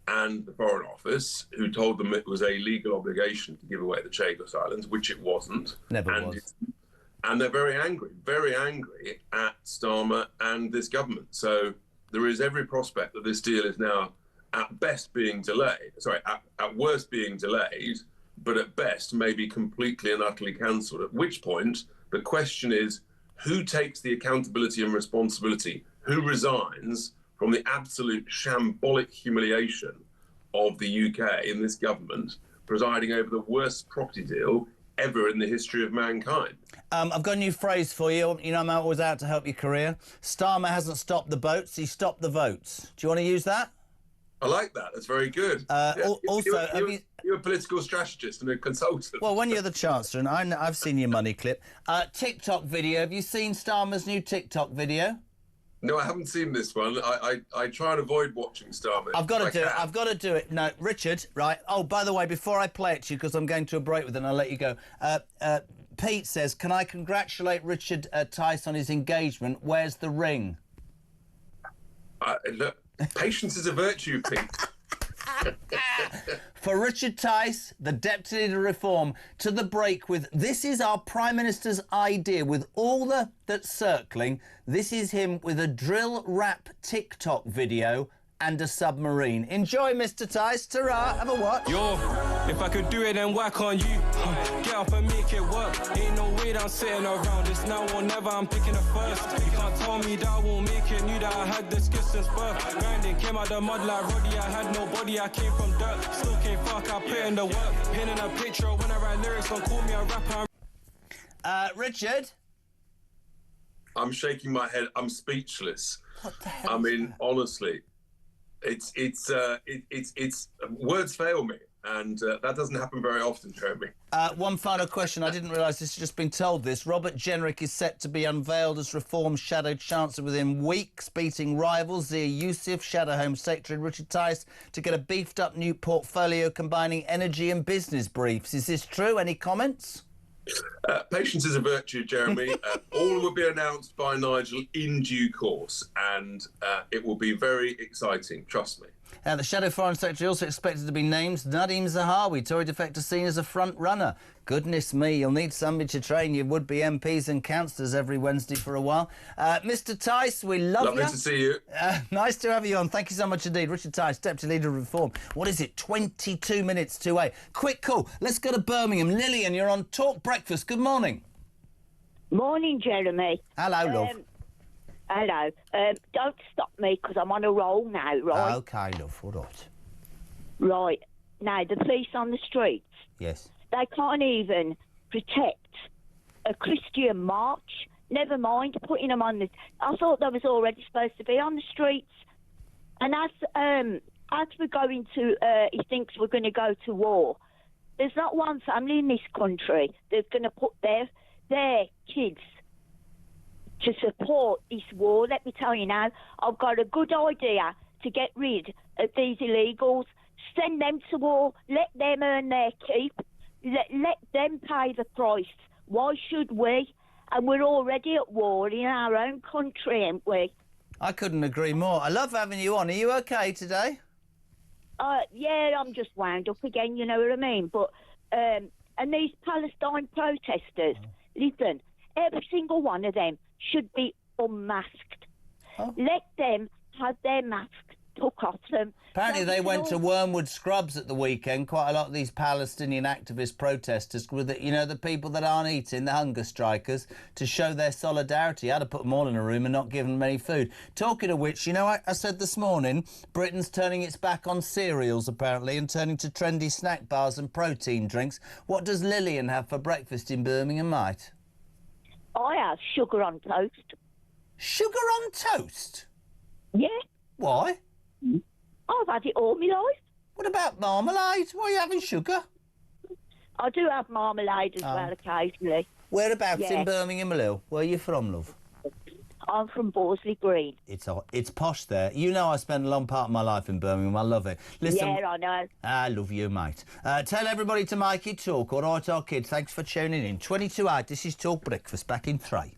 and the Foreign Office, who told them it was a legal obligation to give away the Chagos Islands, which it wasn't. Never was. And they're very angry at Starmer and this government. So there is every prospect that this deal is now at best being delayed, at worst being delayed, but at best may be completely and utterly cancelled, at which point the question is, who takes the accountability and responsibility? Who resigns from the absolute shambolic humiliation of the UK in this government presiding over the worst property deal ever in the history of mankind? I've got a new phrase for you. You know, I'm always out to help your career. Starmer hasn't stopped the boats, he stopped the votes. Do you want to use that? I like that. That's very good. Also, you're a political strategist and a consultant. Well, when you're the Chancellor, and I've seen your money clip. TikTok video. Have you seen Starmer's new TikTok video? No, I haven't seen this one. I try and avoid watching Starmer. I've got to do it. I've got to do it. No, Richard, right. Oh, by the way, before I play it to you, because I'm going to a break with it and I'll let you go. Pete says, can I congratulate Richard Tice on his engagement? Where's the ring? Look, patience is a virtue, Pete. For Richard Tice, the Deputy Leader of Reform, to the break with, this is our Prime Minister's idea with all that's circling. This is him with a drill rap TikTok video and a submarine. Enjoy, Mr. Tice. Ta-ra. Have a watch. Yo, if I could do it, then why can't you? Get up and make it work. Ain't no way that I'm sitting around. It's now or never, I'm picking it first. You can't tell me that I won't make it. Knew that I had the skills since birth. Grinding, came out the mud like Roddy. I had nobody, I came from dirt. Still can't fuck, I put in the work. Painting a picture when I write lyrics. Don't call me a rapper. Richard? I'm shaking my head. I'm speechless. What the hell? I mean, honestly, it's words fail me, and that doesn't happen very often, Jeremy. One final question. I didn't realise this had just been told this. Robert Jenrick is set to be unveiled as Reform's Shadow Chancellor within weeks, beating rivals Zia Youssef, Shadow Home Secretary Richard Tice, to get a beefed-up new portfolio combining energy and business briefs. Is this true? Any comments? Patience is a virtue, Jeremy. All will be announced by Nigel in due course, and it will be very exciting, trust me. The Shadow Foreign Secretary also expected to be named Nadeem Zahawi, Tory defector seen as a front runner. Goodness me, you'll need somebody to train your would-be MPs and councillors every Wednesday for a while. Mr. Tice, we love you. Lovely to see you. Nice to have you on. Thank you so much indeed. Richard Tice, Deputy Leader of Reform. What is it, 22 minutes to 8? Quick call. Let's go to Birmingham. Lillian, you're on Talk Breakfast. Good morning. Morning, Jeremy. Hello, love. Hello. Don't stop me because I'm on a roll now, right? OK, love. All right. Right. Now, the police on the streets. Yes. They can't even protect a Christian march. Never mind putting them on the... I thought they was already supposed to be on the streets. And as we're going to... he thinks we're going to go to war. There's not one family in this country that's going to put their kids to support this war. Let me tell you now, I've got a good idea to get rid of these illegals. Send them to war. Let them earn their keep. Let them pay the price. Why should we? And we're already at war in our own country, aren't we? I couldn't agree more. I love having you on. Are you OK today? Yeah, I'm just wound up again, you know what I mean? But, and these Palestine protesters, listen, every single one of them should be unmasked. Oh. Let them have their masks took off them. Apparently they went to Wormwood Scrubs at the weekend. Quite a lot of these Palestinian activist protesters with the people that aren't eating, the hunger strikers, to show their solidarity. I'd have put them all in a room and not given them any food. Talking of which, you know, I said this morning, Britain's turning its back on cereals, apparently, and turning to trendy snack bars and protein drinks. What does Lillian have for breakfast in Birmingham, mate? I have sugar on toast. Sugar on toast? Yeah. Why? I've had it all my life. What about marmalade? Why are you having sugar? I do have marmalade as well occasionally. Whereabouts in Birmingham, Lil? Where are you from, love? I'm from Borsley Green. It's posh there. You know I spent a long part of my life in Birmingham. I love it. Listen, yeah, I know. I love you, mate. Tell everybody to make it talk. All right, our kids. Thanks for tuning in. 22-8. This is Talk Breakfast. Back in 3.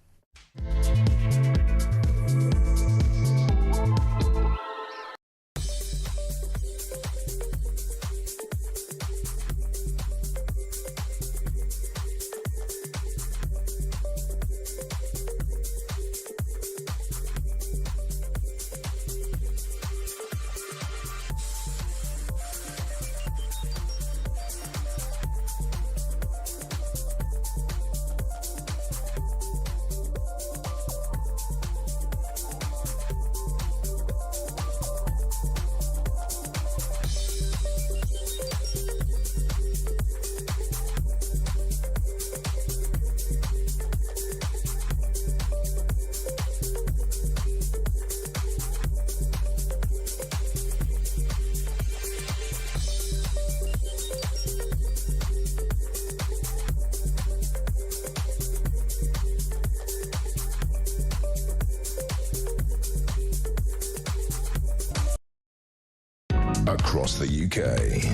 across the UK.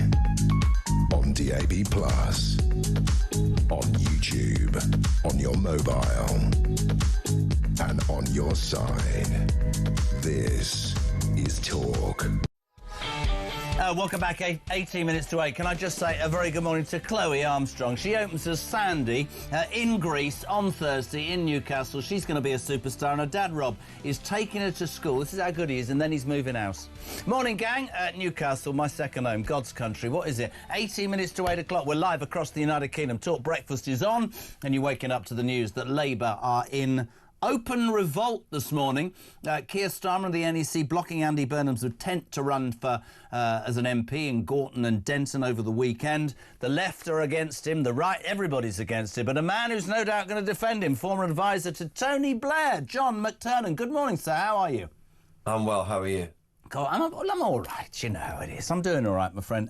On DAB+, on YouTube, on your mobile, and on your side. This is Talk. Welcome back, 18 minutes to 8. Can I just say a very good morning to Chloe Armstrong. She opens as Sandy in Greece on Thursday in Newcastle. She's going to be a superstar, and her dad, Rob, is taking her to school. This is how good he is, and then he's moving house. Morning, gang. Newcastle, my second home, God's country. What is it? 18 minutes to 8 o'clock. We're live across the United Kingdom. Talk Breakfast is on, and you're waking up to the news that Labour are in open revolt this morning. Keir Starmer and the NEC blocking Andy Burnham's attempt to run for as an MP in Gorton and Denton over the weekend. The left are against him, the right, everybody's against him, but a man who's no doubt going to defend him, former advisor to Tony Blair, John McTernan. Good morning, sir. How are you? I'm well. How are you? God, I'm all right. You know how it is. I'm doing all right, my friend.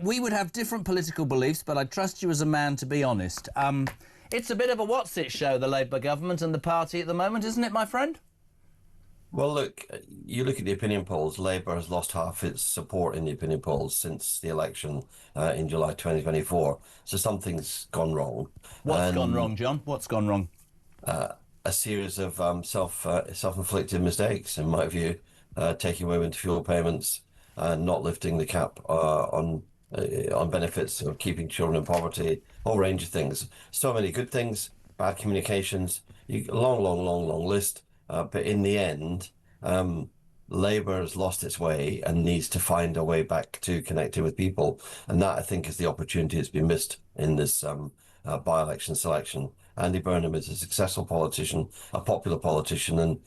We would have different political beliefs, but I trust you as a man to be honest. It's a bit of a what's-it show, the Labour government and the party at the moment, isn't it, my friend? Well, look, you look at the opinion polls, Labour has lost half its support in the opinion polls since the election in July 2024. So something's gone wrong. What's gone wrong, John? What's gone wrong? A series of self-inflicted mistakes, in my view, taking women to fuel payments, not lifting the cap on benefits, or keeping children in poverty, a whole range of things. So many good things, bad communications, long list. But in the end, Labour has lost its way and needs to find a way back to connecting with people. And that, I think, is the opportunity that's been missed in this by-election selection. Andy Burnham is a successful politician, a popular politician, and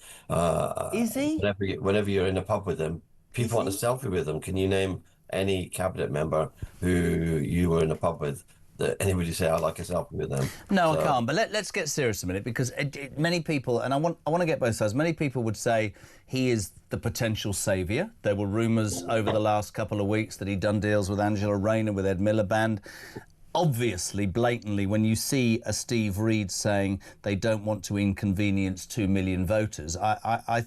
is he? Whenever you're in a pub with him, people want a selfie with him. Can you name any cabinet member who you were in a pub with that anybody say, I'd like a selfie with them? No, I can't. But let's get serious a minute, because many people, and I want to get both sides, many people would say he is the potential saviour. There were rumours over the last couple of weeks that he'd done deals with Angela Rayner, with Ed Miliband. Obviously, blatantly, when you see a Steve Reed saying they don't want to inconvenience 2 million voters, I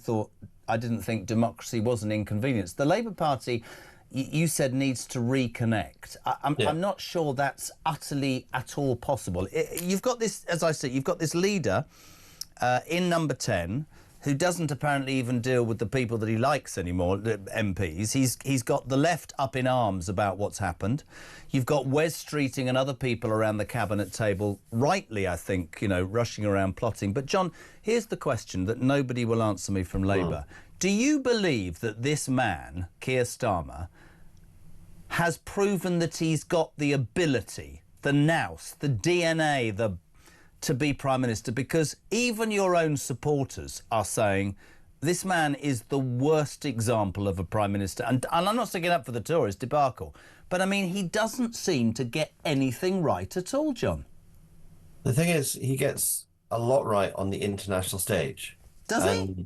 didn't think democracy was an inconvenience. The Labour Party, you said, needs to reconnect. I'm not sure that's utterly at all possible. You've got this, as I said, you've got this leader in number 10 who doesn't apparently even deal with the people that he likes anymore, the MPs. He's got the left up in arms about what's happened. You've got Wes Streeting and other people around the cabinet table, rightly, I think, rushing around plotting. But, John, here's the question that nobody will answer me from Labour. Do you believe that this man, Keir Starmer, has proven that he's got the ability, the nous, the DNA, to be Prime Minister? Because even your own supporters are saying this man is the worst example of a Prime Minister. And I'm not sticking up for the Tories debacle, but, I mean, he doesn't seem to get anything right at all, John. The thing is, he gets a lot right on the international stage. Does he?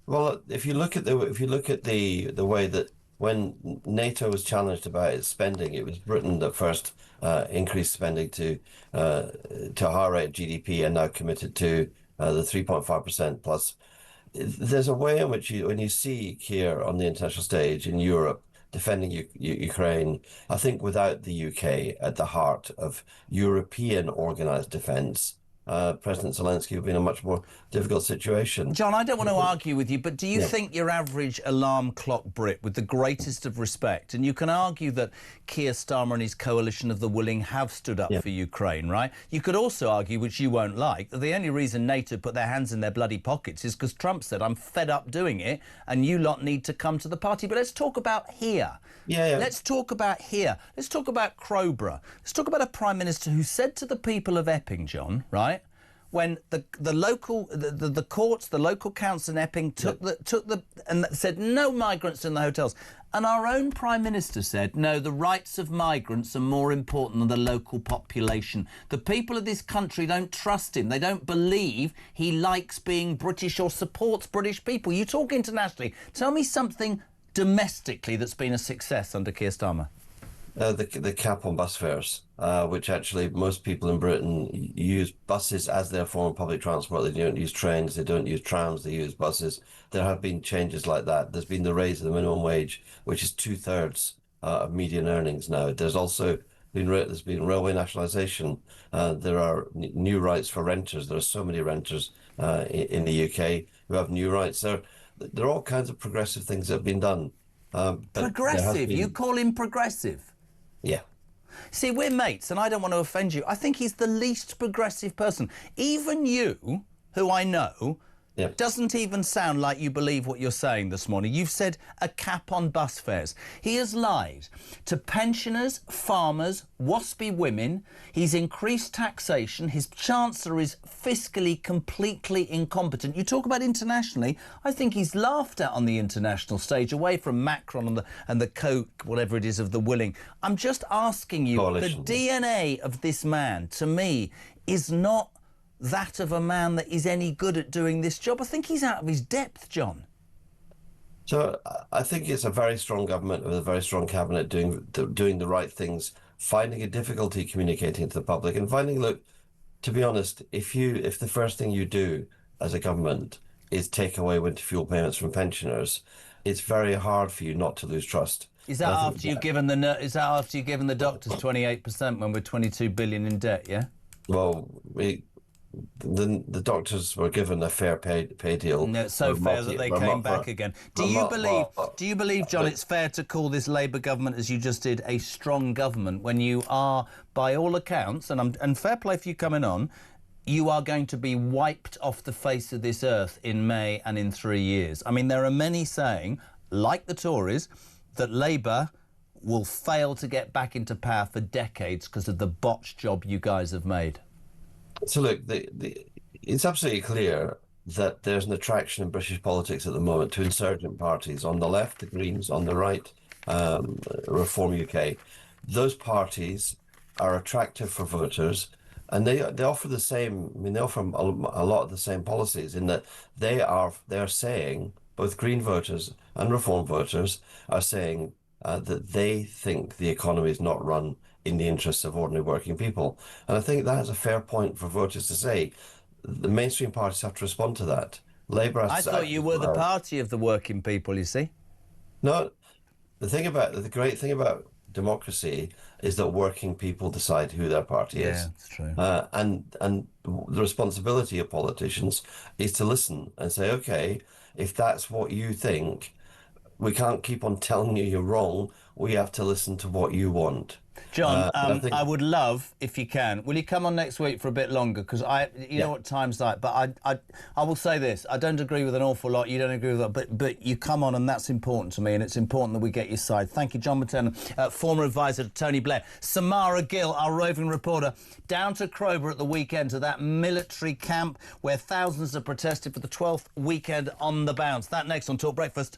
Well, if you look at the way that when NATO was challenged about its spending, it was Britain that first increased spending to a higher rate of GDP, and now committed to the 3.5% plus. There's a way in which when you see here on the international stage in Europe defending Ukraine, I think without the UK at the heart of European organised defence, President Zelensky would be in a much more difficult situation. John, I don't want to argue with you, but do you think your average alarm clock Brit, with the greatest of respect, and you can argue that Keir Starmer and his coalition of the willing have stood up for Ukraine, right? You could also argue, which you won't like, that the only reason NATO put their hands in their bloody pockets is because Trump said, I'm fed up doing it, and you lot need to come to the party. But let's talk about here. Let's talk about here. Let's talk about Crowborough. Let's talk about a Prime Minister who said to the people of Epping, John, right, when the courts, the local council in Epping and said no migrants in the hotels, and our own Prime Minister said no, the rights of migrants are more important than the local population. The people of this country don't trust him. They don't believe he likes being British or supports British people. You talk internationally. Tell me something domestically that's been a success under Keir Starmer. The cap on bus fares, which actually most people in Britain use buses as their form of public transport. They don't use trains, they don't use trams, they use buses. There have been changes like that. There's been the raise of the minimum wage, which is 2/3 of median earnings now. There's been railway nationalisation. There are new rights for renters. There are so many renters in the UK who have new rights. There are all kinds of progressive things that have been done. Progressive? You call him progressive? Yeah. See, we're mates, and I don't want to offend you. I think he's the least progressive person. Even you, who I know, doesn't even sound like you believe what you're saying this morning. You've said a cap on bus fares. He has lied to pensioners, farmers, waspy women. He's increased taxation. His chancellor is fiscally completely incompetent. You talk about internationally. I think he's laughed at on the international stage, away from Macron and the Coke, whatever it is, of the willing. I'm just asking you, Coalition. The DNA of this man, to me, is not that of a man that is any good at doing this job. I think he's out of his depth, John. So I think it's a very strong government with a very strong cabinet doing the right things, finding a difficulty communicating to the public, and finding, look, to be honest, if the first thing you do as a government is take away winter fuel payments from pensioners, it's very hard for you not to lose trust. Is that after you've given the doctors 28% when we're 22 billion in debt? Yeah. Well, the doctors were given a fair pay deal. No, it's so fair that they came back again. Do you believe, John, it's fair to call this Labour government, as you just did, a strong government when you are, by all accounts, and fair play for you coming on, you are going to be wiped off the face of this earth in May and in 3 years? I mean, there are many saying, like the Tories, that Labour will fail to get back into power for decades because of the botched job you guys have made. So look, it's absolutely clear that there's an attraction in British politics at the moment to insurgent parties. On the left, the Greens; on the right, Reform UK. Those parties are attractive for voters, and they offer the same. I mean, they offer a lot of the same policies in that they are saying, both Green voters and Reform voters are saying that they think the economy is not run in the interests of ordinary working people. And I think that is a fair point for voters to say. The mainstream parties have to respond to that. Labour has to... I thought you were the party of the working people, you see. No, the great thing about democracy is that working people decide who their party is. Yeah, that's true. And the responsibility of politicians is to listen and say, okay, if that's what you think, we can't keep on telling you you're wrong. We have to listen to what you want. John, I would love, if you can, will you come on next week for a bit longer? Because you know what time's like. But I will say this: I don't agree with an awful lot. You don't agree with that, but you come on, and that's important to me, and it's important that we get your side. Thank you, John McTernan, former advisor to Tony Blair. Samara Gill, our roving reporter, down to Crowborough at the weekend to that military camp where thousands have protested for the 12th weekend on the bounce. That next on Talk Breakfast.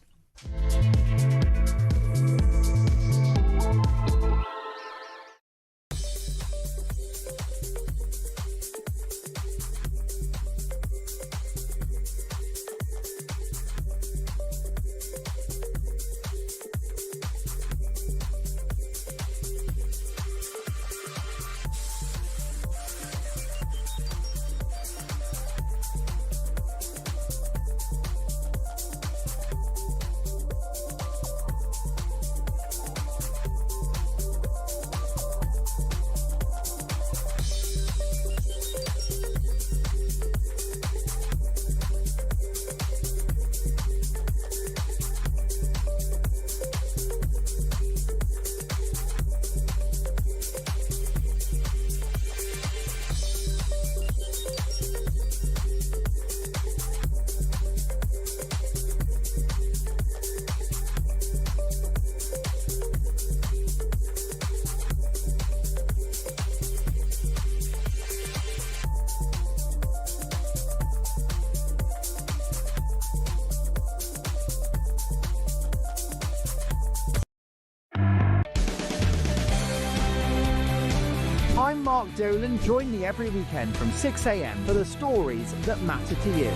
I'm Mark Dolan. Join me every weekend from 6 a.m. for the stories that matter to you.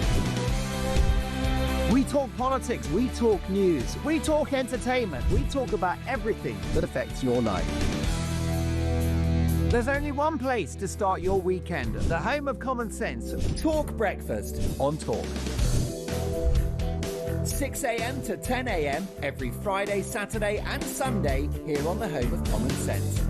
We talk politics, we talk news, we talk entertainment, we talk about everything that affects your life. There's only one place to start your weekend, the home of common sense. Talk Breakfast on Talk. 6 a.m. to 10 a.m. every Friday, Saturday and Sunday here on the home of common sense.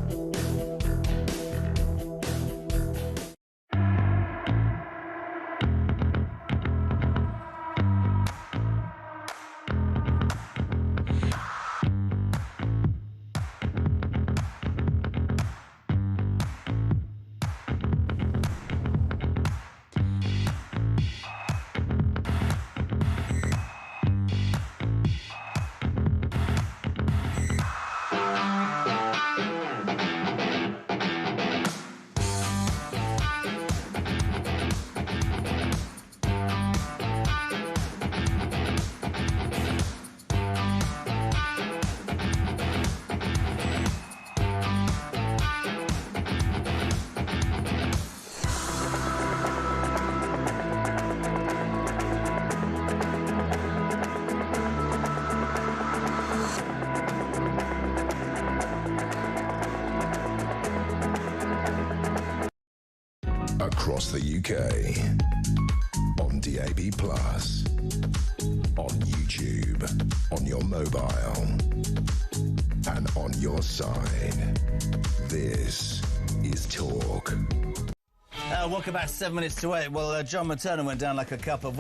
Across the UK, on DAB+, on YouTube, on your mobile, and on your side. This is Talk. Welcome back, 7 minutes to 8. Well, John Materna went down like a cup of...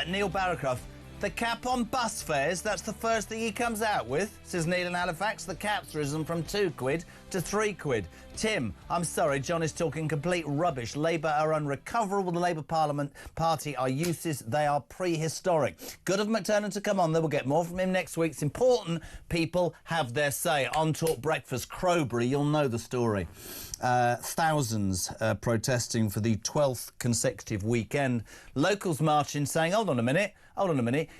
Neil Barracroft, the cap on bus fares, that's the first thing he comes out with, says Neil in Halifax. The cap's risen from £2 to £3. Tim, I'm sorry, John is talking complete rubbish. Labour are unrecoverable. The Labour Parliament Party are useless. They are prehistoric. Good of McTurnan to come on, though. We'll get more from him next week. It's important people have their say. On Talk Breakfast, Crowbury, you'll know the story. Thousands protesting for the 12th consecutive weekend. Locals marching saying, hold on a minute,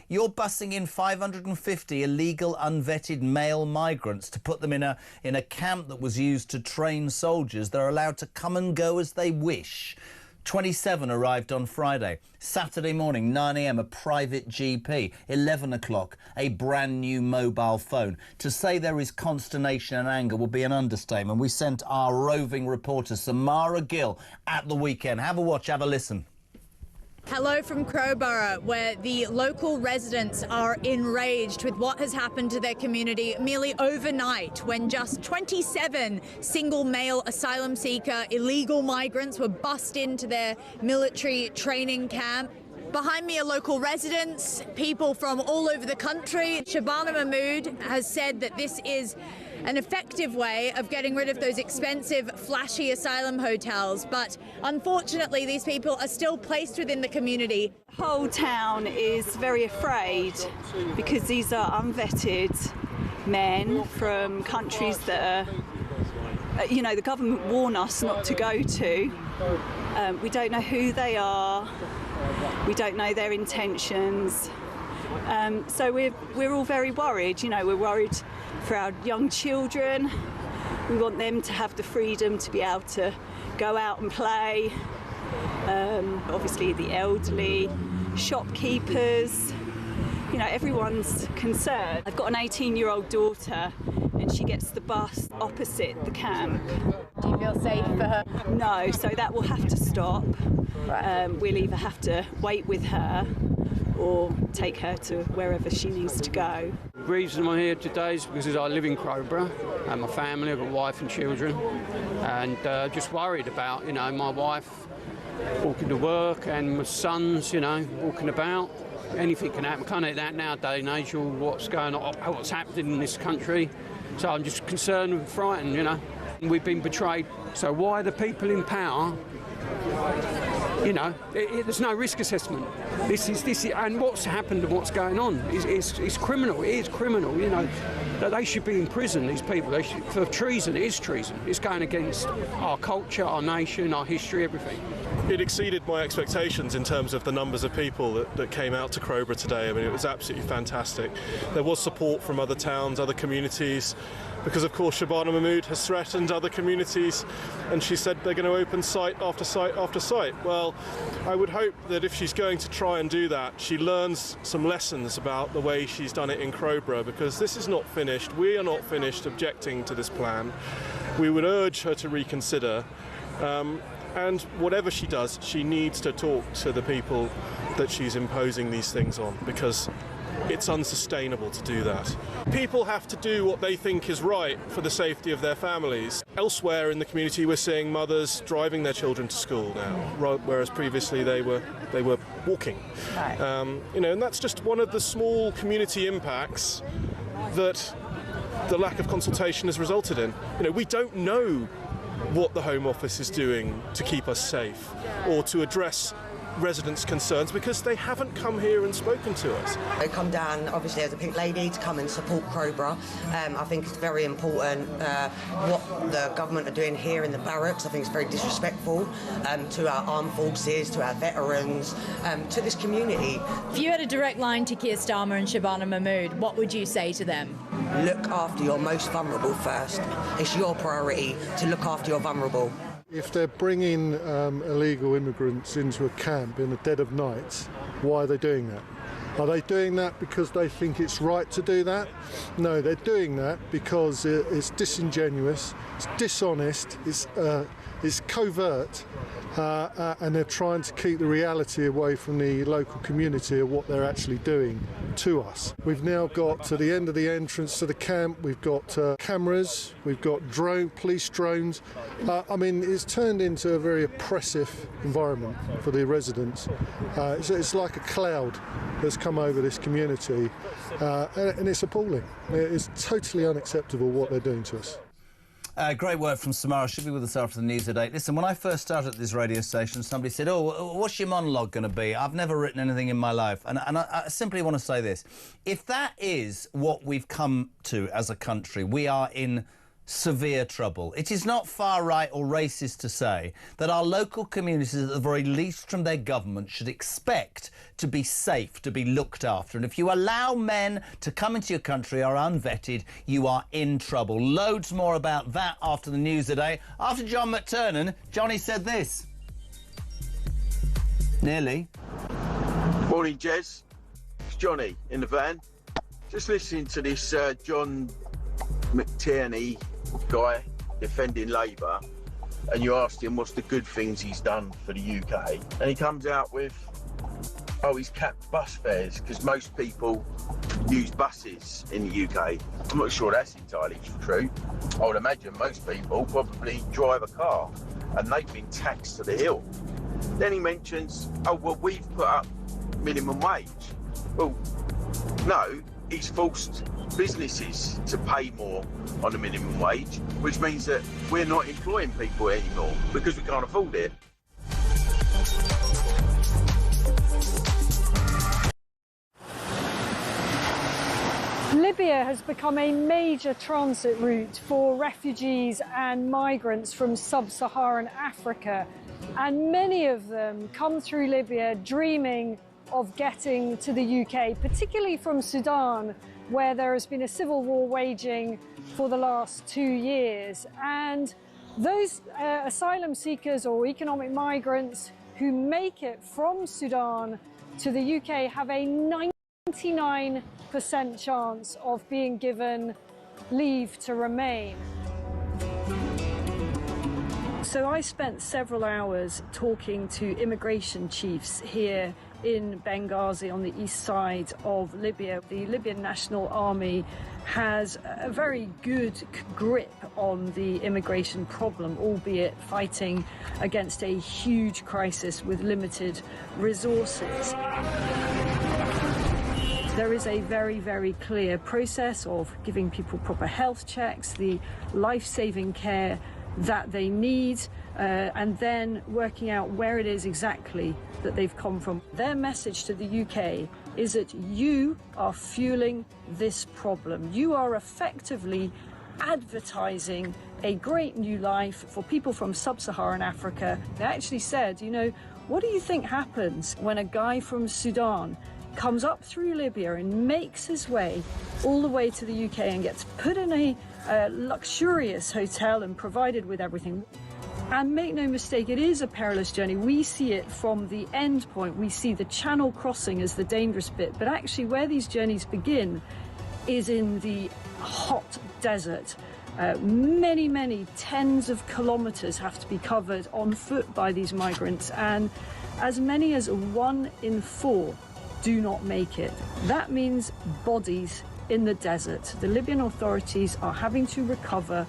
you're bussing in 550 illegal, unvetted male migrants to put them in a camp that was used to train soldiers. They're allowed to come and go as they wish. 27 arrived on Friday. Saturday morning, 9 a.m, a private GP. 11 o'clock, a brand new mobile phone. To say there is consternation and anger would be an understatement. We sent our roving reporter, Samara Gill, at the weekend. Have a watch, have a listen. Hello from Crowborough, where the local residents are enraged with what has happened to their community merely overnight, when just 27 single male asylum seeker illegal migrants were bussed into their military training camp. Behind me are local residents, people from all over the country. Shabana Mahmood has said that this is an effective way of getting rid of those expensive, flashy asylum hotels. But unfortunately, these people are still placed within the community. The whole town is very afraid because these are unvetted men from countries that are, the government warned us not to go to. We don't know who they are. We don't know their intentions. So we're all very worried. We're worried for our young children. We want them to have the freedom to be able to go out and play. Obviously the elderly, shopkeepers, everyone's concerned. I've got an 18-year-old daughter and she gets the bus opposite the camp. Do you feel safe for her? No, so that will have to stop. Right. We'll either have to wait with her or take her to wherever she needs to go. The reason I'm here today is because I live in Crowborough and my family, I've got a wife and children, and just worried about, my wife walking to work and my sons, walking about. Anything can happen. Can't hit that nowadays and age, or what's going on, what's happening in this country. So I'm just concerned and frightened, We've been betrayed. So why the people in power? There's no risk assessment. This is, and what's happened and what's going on is criminal. It is criminal. That they should be in prison. These people, for treason. It is treason. It's going against our culture, our nation, our history, everything. It exceeded my expectations in terms of the numbers of people that came out to Crowborough today. I mean, it was absolutely fantastic. There was support from other towns, other communities, because of course Shabana Mahmood has threatened other communities, and she said they're going to open site after site after site. Well, I would hope that if she's going to try and do that, she learns some lessons about the way she's done it in Crowborough, because this is not finished. We are not finished objecting to this plan. We would urge her to reconsider. And whatever she does, she needs to talk to the people that she's imposing these things on, because it's unsustainable to do that. People have to do what they think is right for the safety of their families. Elsewhere in the community, we're seeing mothers driving their children to school now, whereas previously they were walking. Right. You know, and that's just one of the small community impacts that the lack of consultation has resulted in. You know, we don't know what the Home Office is doing to keep us safe or to address residents' concerns, because they haven't come here and spoken to us. They come down, obviously, as a pink lady to come and support Crowborough. I think it's very important what the government are doing here in the barracks. I think it's very disrespectful to our armed forces, to our veterans, to this community. If you had a direct line to Keir Starmer and Shabana Mahmood, what would you say to them? Look after your most vulnerable first. It's your priority to look after your vulnerable. If they're bringing illegal immigrants into a camp in the dead of night, why are they doing that? Are they doing that because they think it's right to do that? No, they're doing that because it's disingenuous, it's dishonest, it's covert, and they're trying to keep the reality away from the local community of what they're actually doing to us. We've now got to the end of the entrance to the camp, we've got cameras, we've got police drones. I mean, it's turned into a very oppressive environment for the residents. It's like a cloud that's come over this community, and it's appalling. It's totally unacceptable what they're doing to us. Great work from Samara. She'll be with us after the news at 8. Listen, when I first started at this radio station, somebody said, oh, what's your monologue going to be? I've never written anything in my life. And I simply want to say this. If that is what we've come to as a country, we are in severe trouble. It is not far right or racist to say that our local communities, at the very least from their government, should expect to be safe, to be looked after. And if you allow men to come into your country are unvetted, you are in trouble. Loads more about that after the news today. After John McTernan, Johnny said this. Nearly. Morning, Jez. It's Johnny in the van. Just listening to this John McTernan guy defending Labour, and you asked him what's the good things he's done for the UK, and he comes out with, oh, he's capped bus fares because most people use buses in the UK. I'm not sure that's entirely true. I would imagine most people probably drive a car, and they've been taxed to the hill. Then he mentions, oh, well, we've put up minimum wage. Well, no, he's forced businesses to pay more on the minimum wage, which means that we're not employing people anymore because we can't afford it. Libya has become a major transit route for refugees and migrants from sub-Saharan Africa, and many of them come through Libya dreaming of getting to the UK, particularly from Sudan, where there has been a civil war waging for the last 2 years. And those asylum seekers or economic migrants who make it from Sudan to the UK have a 99% chance of being given leave to remain. So I spent several hours talking to immigration chiefs here in Benghazi on the east side of Libya. The Libyan National Army has a very good grip on the immigration problem, albeit fighting against a huge crisis with limited resources. There is a very, very clear process of giving people proper health checks, the life-saving care that they need, and then working out where it is exactly that they've come from. Their message to the UK is that you are fueling this problem. You are effectively advertising a great new life for people from sub-Saharan Africa. They actually said, you know, what do you think happens when a guy from Sudan comes up through Libya and makes his way all the way to the UK and gets put in a luxurious hotel and provided with everything? And make no mistake, it is a perilous journey. We see it from the end point. We see the channel crossing as the dangerous bit. But actually where these journeys begin is in the hot desert. Many tens of kilometres have to be covered on foot by these migrants, and as many as 1 in 4 do not make it. That means bodies in the desert. The Libyan authorities are having to recover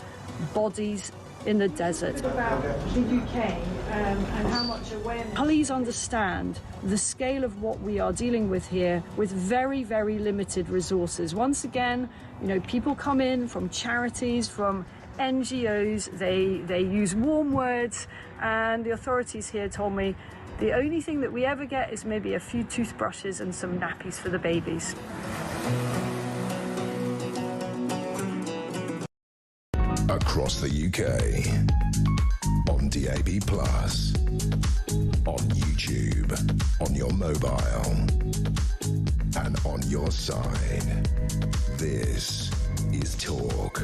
bodies in the desert. About the UK and how much awareness. Please understand the scale of what we are dealing with here with very limited resources. Once again, you know, people come in from charities, from NGOs, they use warm words, and the authorities here told me the only thing that we ever get is maybe a few toothbrushes and some nappies for the babies. Across the UK, on DAB+, on YouTube, on your mobile, and on your side. This is Talk.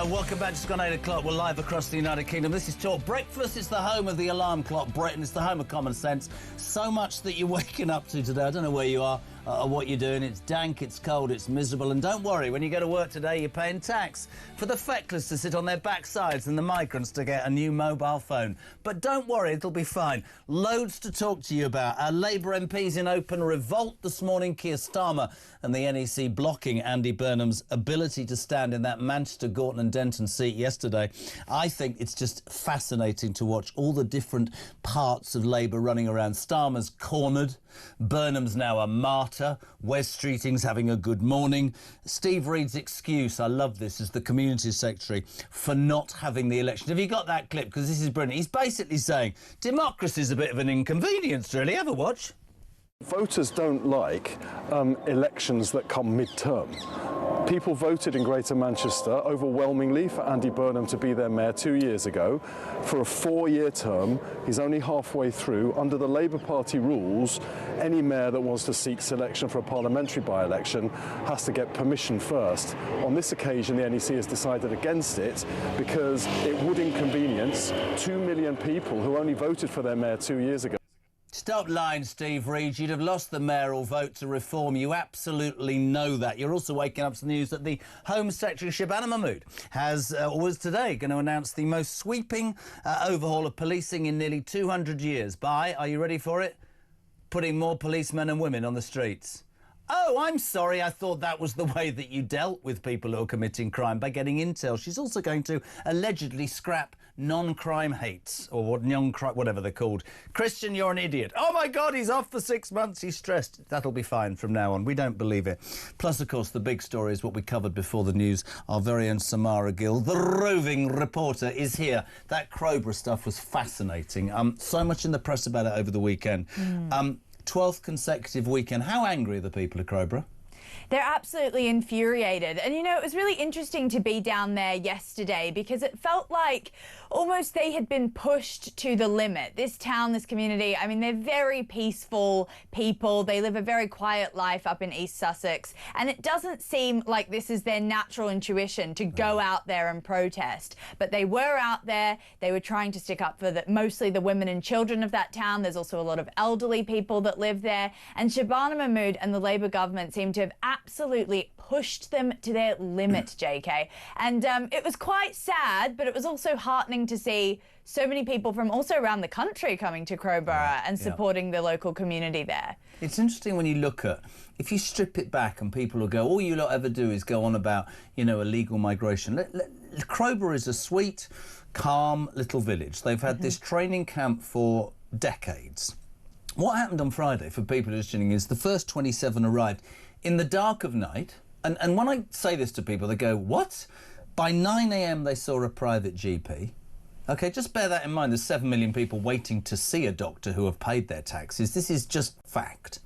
Welcome back. Just gone 8 o'clock. We're live across the United Kingdom. This is Talk Breakfast. It's the home of the alarm clock, Britain. It's the home of common sense. So much that you're waking up to today. I don't know where you are or what you're doing. It's dank, it's cold, it's miserable. And don't worry, when you go to work today, you're paying tax for the feckless to sit on their backsides and the migrants to get a new mobile phone. But don't worry, it'll be fine. Loads to talk to you about. Our Labour MPs in open revolt this morning. Keir Starmer and the NEC blocking Andy Burnham's ability to stand in that Manchester, Gorton and Denton seat yesterday. I think it's just fascinating to watch all the different parts of Labour running around. Starmer's cornered. Burnham's now a martyr. Wes Streeting's having a good morning. Steve Reid's excuse, I love this, as the Community Secretary for not having the election. Have you got that clip? Because this is brilliant. He's basically saying democracy's a bit of an inconvenience, really. Have a watch. Voters don't like elections that come mid-term. People voted in Greater Manchester overwhelmingly for Andy Burnham to be their mayor 2 years ago for a 4-year term. He's only halfway through. Under the Labour Party rules, any mayor that wants to seek selection for a parliamentary by-election has to get permission first. On this occasion, the NEC has decided against it because it would inconvenience 2 million people who only voted for their mayor 2 years ago. Stop lying, Steve Reid. You'd have lost the mayoral vote to reform. You absolutely know that. You're also waking up to the news that the Home Secretary, Shabana Mahmood, was today going to announce the most sweeping overhaul of policing in nearly 200 years by, are you ready for it, putting more policemen and women on the streets. Oh, I'm sorry, I thought that was the way that you dealt with people who are committing crime, by getting intel. She's also going to allegedly scrap non-crime hates, or whatever they're called. Christian, you're an idiot. Oh, my God, he's off for 6 months. He's stressed. That'll be fine from now on. We don't believe it. Plus, of course, the big story is what we covered before the news. Our very own Samara Gill, the roving reporter, is here. That Crowborough stuff was fascinating. So much in the press about it over the weekend. 12th consecutive weekend. How angry are the people of Crowborough? They're absolutely infuriated. And, you know, it was really interesting to be down there yesterday because it felt like almost they had been pushed to the limit. This town, this community, I mean, they're very peaceful people. They live a very quiet life up in East Sussex. And it doesn't seem like this is their natural intuition to go out there and protest. But they were out there. They were trying to stick up for mostly the women and children of that town. There's also a lot of elderly people that live there. And Shabana Mahmood and the Labour government seem to have absolutely pushed them to their limit, JK. And it was quite sad, but it was also heartening to see so many people from also around the country coming to Crowborough and supporting the local community there. It's interesting when you look at, if you strip it back and people will go, all you lot ever do is go on about, you know, illegal migration. Crowborough is a sweet, calm little village. They've had this training camp for decades. What happened on Friday, for people who are tuning in, is the first 27 arrived in the dark of night. And when I say this to people, they go, what? By 9 a.m. they saw a private GP. OK, just bear that in mind. There's 7 million people waiting to see a doctor who have paid their taxes. This is just fact.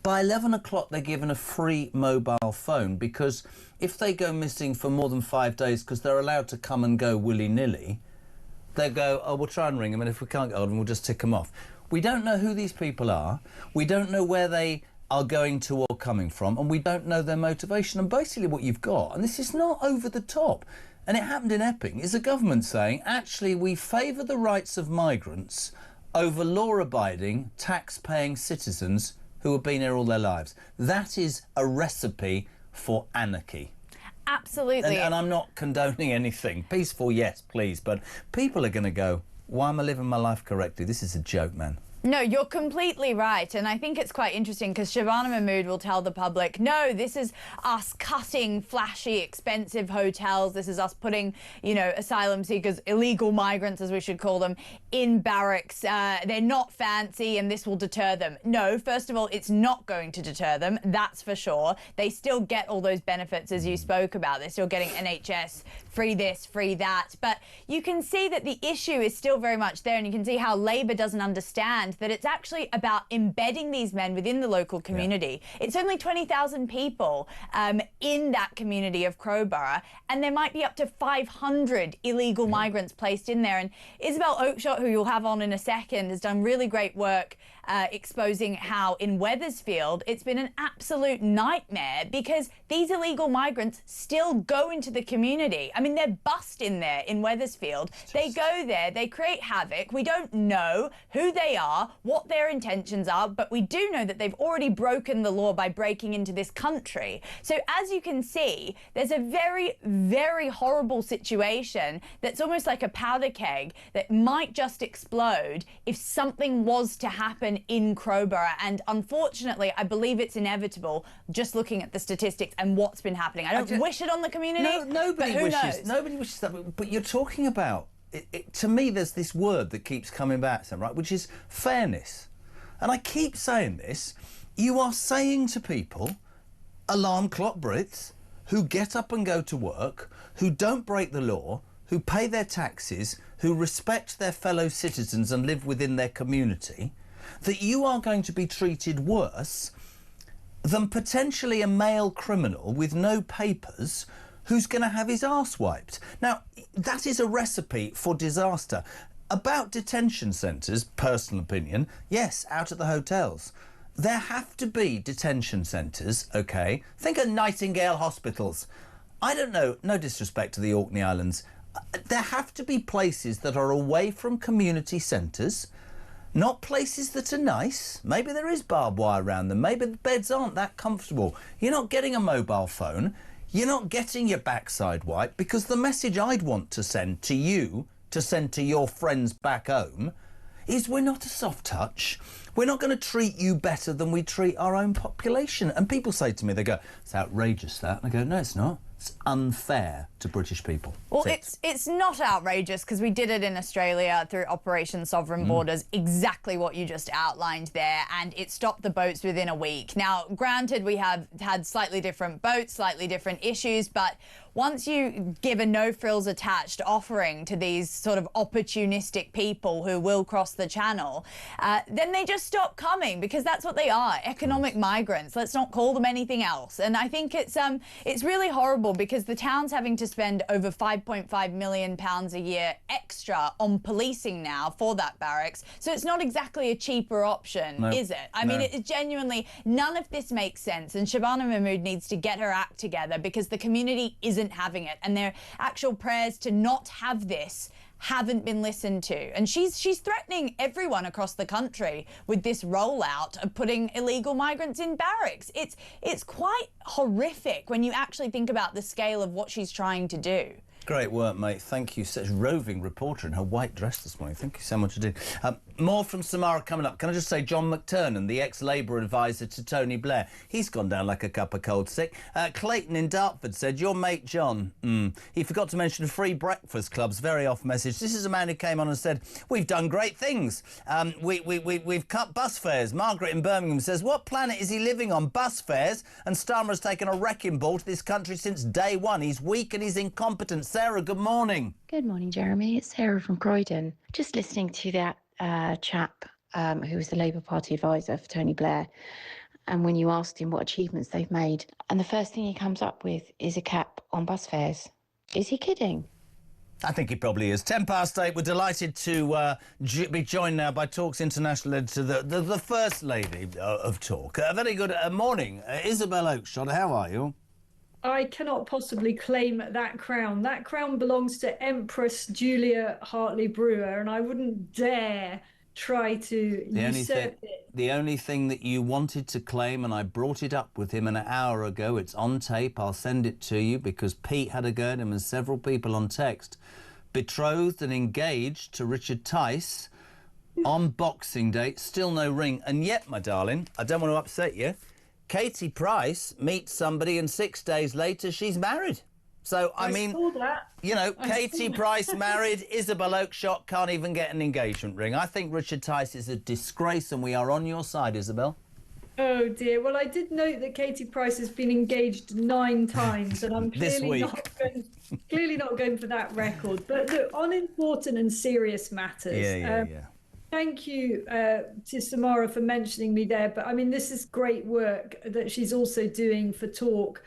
By 11 o'clock, they're given a free mobile phone because if they go missing for more than 5 days because they're allowed to come and go willy-nilly, they go, oh, we'll try and ring them, and if we can't get hold of them, we'll just tick them off. We don't know who these people are. We don't know where they are going to or coming from, and we don't know their motivation. And basically what you've got, and this is not over the top, and it happened in Epping, is the government saying, actually, we favour the rights of migrants over law-abiding, tax-paying citizens who have been here all their lives. That is a recipe for anarchy. Absolutely. And I'm not condoning anything. Peaceful, yes, please. But people are going to go, why am I living my life correctly? This is a joke, man. No, you're completely right. And I think it's quite interesting because Shabana Mahmood will tell the public, no, this is us cutting flashy, expensive hotels. This is us putting, you know, asylum seekers, illegal migrants, as we should call them, in barracks. They're not fancy and this will deter them. No, first of all, it's not going to deter them. That's for sure. They still get all those benefits, as you spoke about. They're still getting NHS, free this, free that. But you can see that the issue is still very much there, and you can see how Labour doesn't understand that it's actually about embedding these men within the local community. Yeah. It's only 20,000 people in that community of Crowborough, and there might be up to 500 illegal migrants placed in there. And Isabel Oakeshott, who you'll have on in a second, has done really great work exposing how in Wethersfield it's been an absolute nightmare because these illegal migrants still go into the community. I mean, they're bussed in there in Wethersfield. They go there, they create havoc. We don't know who they are, what their intentions are, but we do know that they've already broken the law by breaking into this country. So as you can see, there's a very, very horrible situation that's almost like a powder keg that might just explode if something was to happen in Crowborough. And unfortunately, I believe it's inevitable just looking at the statistics and what's been happening. I don't wish it on the community, nobody but who wishes, knows? Nobody wishes that, but you're talking about, to me, there's this word that keeps coming back, Sam, right, which is fairness. And I keep saying this. You are saying to people, alarm clock Brits, who get up and go to work, who don't break the law, who pay their taxes, who respect their fellow citizens and live within their community, that you are going to be treated worse than potentially a male criminal with no papers who's going to have his arse wiped. Now, that is a recipe for disaster. About detention centres, personal opinion, yes, out at the hotels. There have to be detention centres, OK? Think of Nightingale hospitals. I don't know, no disrespect to the Orkney Islands. There have to be places that are away from community centres, not places that are nice. Maybe there is barbed wire around them. Maybe the beds aren't that comfortable. You're not getting a mobile phone. You're not getting your backside wiped, because the message I'd want to send to you, to send to your friends back home, is we're not a soft touch. We're not going to treat you better than we treat our own population. And people say to me, they go, it's outrageous, that. And I go, no, it's not. It's unfair to British people. Well, it's not outrageous because we did it in Australia through Operation Sovereign Borders, exactly what you just outlined there, and it stopped the boats within a week. Now, granted, we have had slightly different boats, slightly different issues, but once you give a no-frills attached offering to these sort of opportunistic people who will cross the channel, then they just stop coming, because that's what they are, economic migrants. Let's not call them anything else. And I think it's really horrible, because the town's having to spend over £5.5 million a year extra on policing now for that barracks. So it's not exactly a cheaper option, is it? I mean, it genuinely, none of this makes sense. And Shabana Mahmood needs to get her act together, because the community isn't having it. And their actual prayers to not have this haven't been listened to. And she's threatening everyone across the country with this rollout of putting illegal migrants in barracks. It's quite horrific when you actually think about the scale of what she's trying to do. Great work, mate. Thank you. Such a roving reporter in her white dress this morning. Thank you so much indeed. More from Samara coming up. Can I just say, John McTernan, the ex-Labour advisor to Tony Blair, he's gone down like a cup of cold sick. Clayton in Dartford said, your mate John, he forgot to mention free breakfast clubs. Very off message. This is a man who came on and said, we've done great things. We've cut bus fares. Margaret in Birmingham says, what planet is he living on? Bus fares? And Starmer's taken a wrecking ball to this country since day one. He's weak and he's incompetent. Sarah, good morning. Good morning, Jeremy. It's Sarah from Croydon. Just listening to that chap who was the Labour Party advisor for Tony Blair, and when you asked him what achievements they've made, and the first thing he comes up with is a cap on bus fares. Is he kidding? I think it probably is. 8:10. We're delighted to be joined now by Talk's international editor, the First Lady of Talk. A very good morning. Isabel Oakeshott, how are you? I cannot possibly claim that crown. That crown belongs to Empress Julia Hartley Brewer, and I wouldn't dare try to usurp it. The only thing that you wanted to claim, and I brought it up with him an hour ago, it's on tape, I'll send it to you, because Pete had a go at him and several people on text, betrothed and engaged to Richard Tice on Boxing Day, still no ring. And yet, my darling, I don't want to upset you, Katie Price meets somebody and 6 days later she's married. So, I mean, you know, Katie Price married, Isabel Oakeshott can't even get an engagement ring. I think Richard Tice is a disgrace, and we are on your side, Isabel. Oh, dear. Well, I did note that Katie Price has been engaged 9 times, and I'm clearly not going for that record. But look, on important and serious matters. Thank you to Samara for mentioning me there. But, I mean, this is great work that she's also doing for Talk.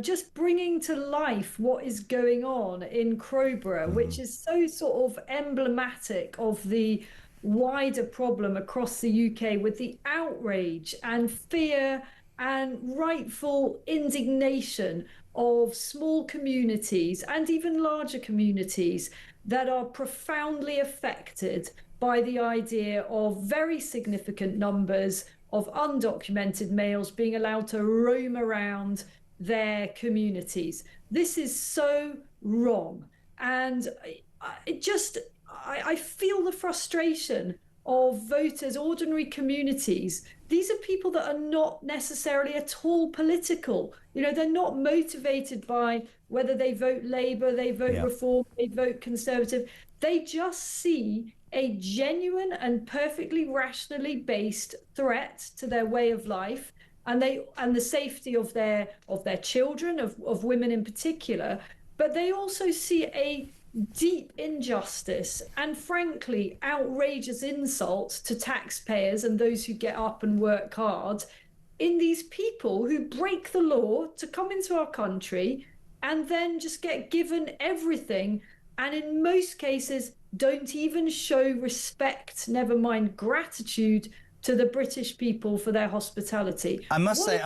Just bringing to life what is going on in Crowborough, which is so sort of emblematic of the wider problem across the UK with the outrage and fear and rightful indignation of small communities and even larger communities that are profoundly affected by the idea of very significant numbers of undocumented males being allowed to roam around their communities. This is so wrong, and I feel the frustration of voters, ordinary communities. These are people that are not necessarily at all political. You know, they're not motivated by whether they vote Labour, they vote Reform, they vote Conservative. They just see a genuine and perfectly rationally based threat to their way of life and the safety of their children, of women in particular. But they also see a deep injustice and, frankly, outrageous insults to taxpayers and those who get up and work hard in these people who break the law to come into our country and then just get given everything, and in most cases don't even show respect, never mind gratitude, to the British people for their hospitality. I must say,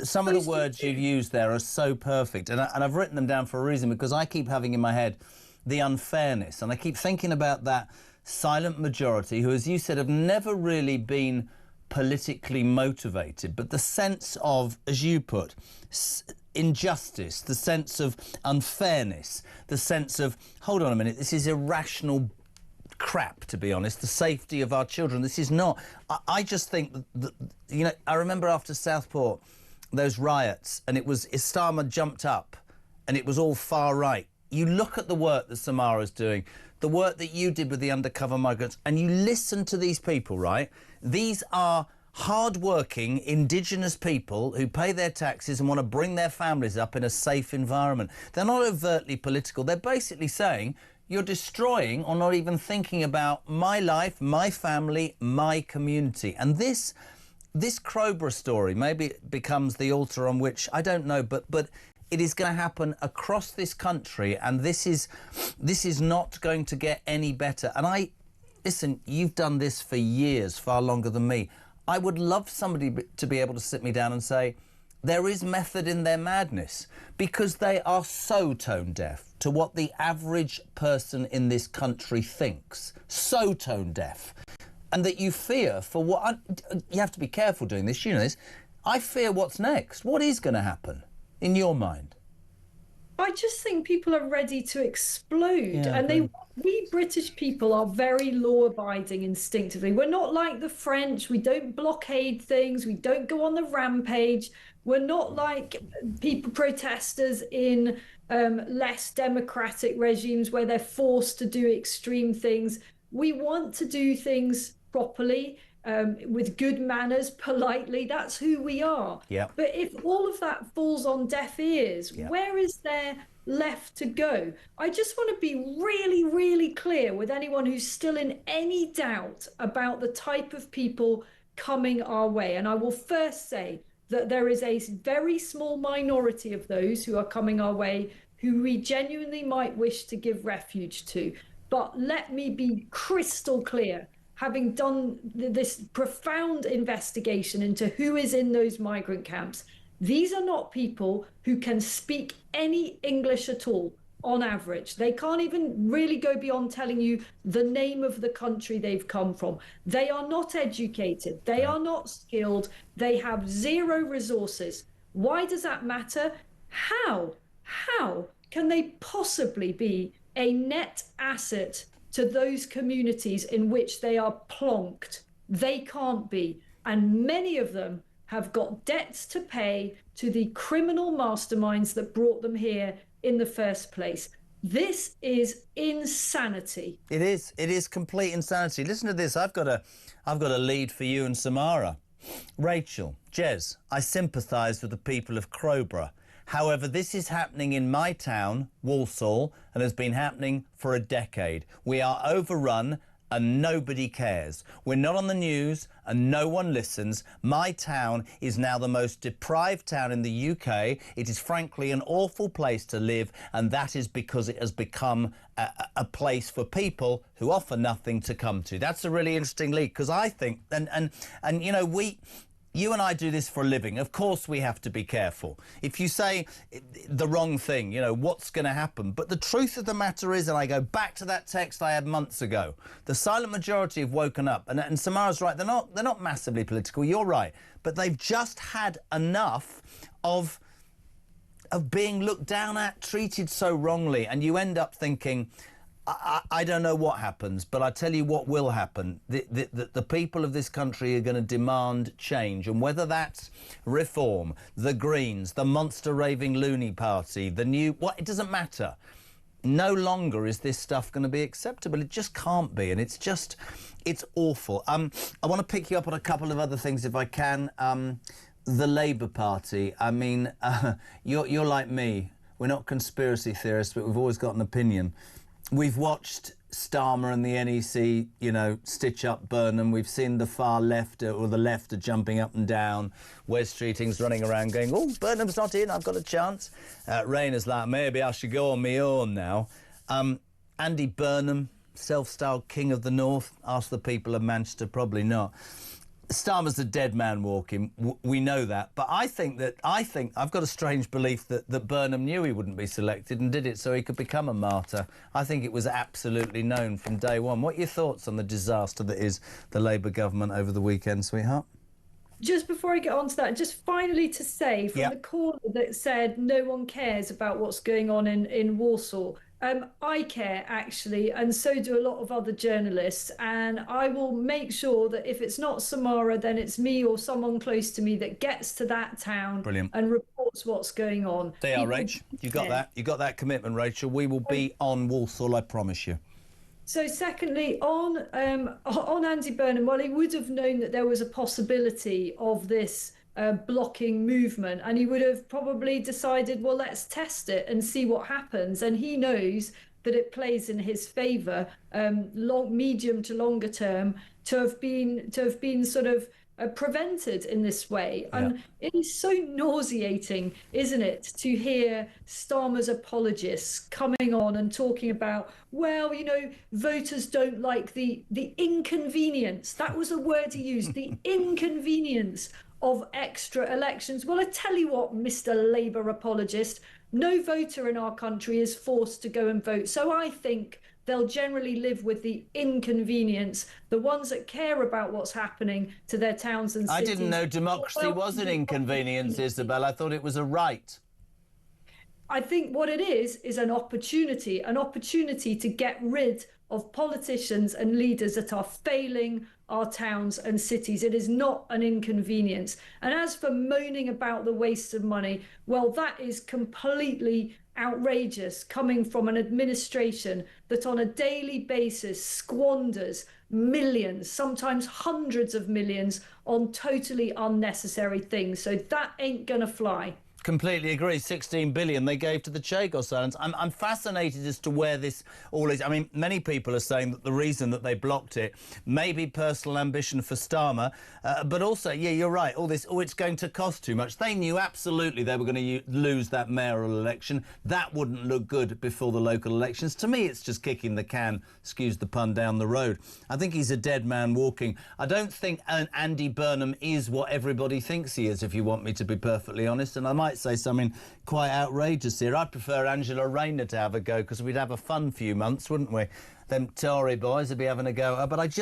some of the words you've used there are so perfect, and I've written them down for a reason, because I keep having in my head the unfairness, and I keep thinking about that silent majority who, as you said, have never really been politically motivated, but the sense of, as you put, injustice, the sense of unfairness, the sense of, hold on a minute, this is irrational crap, to be honest, the safety of our children. This is not. I just think that, you know, I remember after Southport, those riots, and it was Istama jumped up and it was all far right. You look at the work that Samara's doing, the work that you did with the undercover migrants, and you listen to these people, right? These are hard-working indigenous people who pay their taxes and want to bring their families up in a safe environment. They're not overtly political. They're basically saying, you're destroying or not even thinking about my life, my family, my community. And this Crowborough story maybe becomes the altar on which, I don't know, but it is going to happen across this country, and this is not going to get any better. And listen, you've done this for years, far longer than me. I would love somebody to be able to sit me down and say, there is method in their madness, because they are so tone deaf to what the average person in this country thinks. So tone deaf. And that you fear for what... you have to be careful doing this, you know this. I fear what's next. What is going to happen, in your mind? I just think people are ready to explode. We British people are very law-abiding instinctively. We're not like the French. We don't blockade things. We don't go on the rampage. We're not like protesters in less democratic regimes where they're forced to do extreme things. We want to do things properly. with good manners, politely. That's who we are. Yeah. But if all of that falls on deaf ears, where is there left to go? I just want to be really, really clear with anyone who's still in any doubt about the type of people coming our way. And I will first say that there is a very small minority of those who are coming our way who we genuinely might wish to give refuge to. But let me be crystal clear, having done this profound investigation into who is in those migrant camps, these are not people who can speak any English at all on average. They can't even really go beyond telling you the name of the country they've come from. They are not educated. They are not skilled. They have zero resources. Why does that matter? How can they possibly be a net asset to those communities in which they are plonked? They can't be. And many of them have got debts to pay to the criminal masterminds that brought them here in the first place. This is insanity. It is. It is complete insanity. Listen to this. I've got a lead for you and Samara. Rachel, Jez, I sympathise with the people of Crowborough. However, this is happening in my town, Walsall, and has been happening for a decade. We are overrun and nobody cares. We're not on the news and no one listens. My town is now the most deprived town in the UK. It is frankly an awful place to live, and that is because it has become a place for people who offer nothing to come to. That's a really interesting lead, because I think, and you know, you and I do this for a living. Of course we have to be careful. If you say the wrong thing, you know, what's going to happen? But the truth of the matter is, and I go back to that text I had months ago, the silent majority have woken up. And Samara's right, they're not massively political, you're right. But they've just had enough of being looked down at, treated so wrongly. And you end up thinking, I don't know what happens, but I tell you what will happen. The people of this country are going to demand change, and whether that's reform, the Greens, the monster raving loony party, the new... it doesn't matter. No longer is this stuff going to be acceptable. It just can't be, and it's awful. I want to pick you up on a couple of other things if I can. The Labour Party, I mean, you're like me. We're not conspiracy theorists, but we've always got an opinion. We've watched Starmer and the NEC, you know, stitch up Burnham. We've seen the far left, or the left, are jumping up and down. Wes Streeting's running around going, oh, Burnham's not in, I've got a chance. Rayner's like, maybe I should go on my own now. Andy Burnham, self-styled King of the North. Ask the people of Manchester, probably not. Starmer's a dead man walking. We know that. But I think I've got a strange belief that Burnham knew he wouldn't be selected and did it so he could become a martyr. I think it was absolutely known from day one. What are your thoughts on the disaster that is the Labour government over the weekend, sweetheart? Just before I get on to that, just finally to say, from the caller that said no one cares about what's going on in Walsall, I care, actually, and so do a lot of other journalists, and I will make sure that if it's not Samara, then it's me or someone close to me that gets to that town and reports what's going on. There you are, Rach. You got that. You got that commitment, Rachel. We will be on Walsall, I promise you. So secondly, on Andy Burnham, well, he would have known that there was a possibility of this blocking movement, and he would have probably decided, well, let's test it and see what happens. And he knows that it plays in his favour, medium to longer term, to have been sort of prevented in this way. Yeah. And it is so nauseating, isn't it, to hear Starmer's apologists coming on and talking about, well, you know, voters don't like the inconvenience. That was a word he used, the inconvenience of extra elections. Well, I tell you what, Mr. Labour apologist, no voter in our country is forced to go and vote. So I think they'll generally live with the inconvenience. The ones that care about what's happening to their towns and cities. I didn't know democracy was an inconvenience, Isabel. I thought it was a right. I think what it is an opportunity to get rid of politicians and leaders that are failing our towns and cities. It is not an inconvenience. And as for moaning about the waste of money, well, that is completely outrageous coming from an administration that on a daily basis squanders millions, sometimes hundreds of millions, on totally unnecessary things. So that ain't gonna fly. Completely agree. 16 billion they gave to the Chagos Islands. I'm fascinated as to where this all is. I mean, many people are saying that the reason that they blocked it may be personal ambition for Starmer, but also, yeah, you're right, all this, it's going to cost too much. They knew absolutely they were going to lose that mayoral election. That wouldn't look good before the local elections. To me, it's just kicking the can, excuse the pun, down the road. I think he's a dead man walking. I don't think Andy Burnham is what everybody thinks he is, if you want me to be perfectly honest, and I might say something quite outrageous here. I'd prefer Angela Rayner to have a go, because we'd have a fun few months, wouldn't we? Them Tory boys would be having a go. But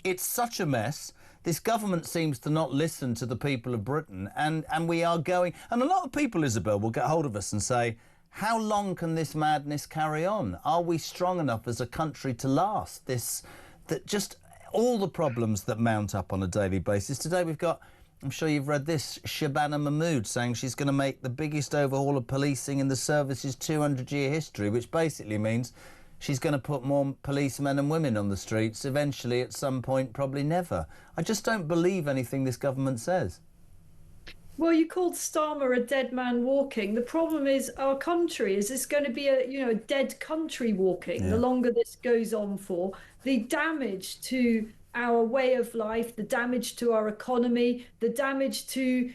it's such a mess. This government seems to not listen to the people of Britain, and we are going... And a lot of people, Isabel, will get hold of us and say, how long can this madness carry on? Are we strong enough as a country to last this? That just all the problems that mount up on a daily basis. Today we've got... I'm sure you've read this, Shabana Mahmood saying she's going to make the biggest overhaul of policing in the service's 200-year history, which basically means she's going to put more policemen and women on the streets, eventually at some point, probably never. I just don't believe anything this government says. Well, you called Starmer a dead man walking. The problem is our country. Is this going to be a dead country walking? Yeah. The longer this goes on for, the damage to our way of life, the damage to our economy, the damage to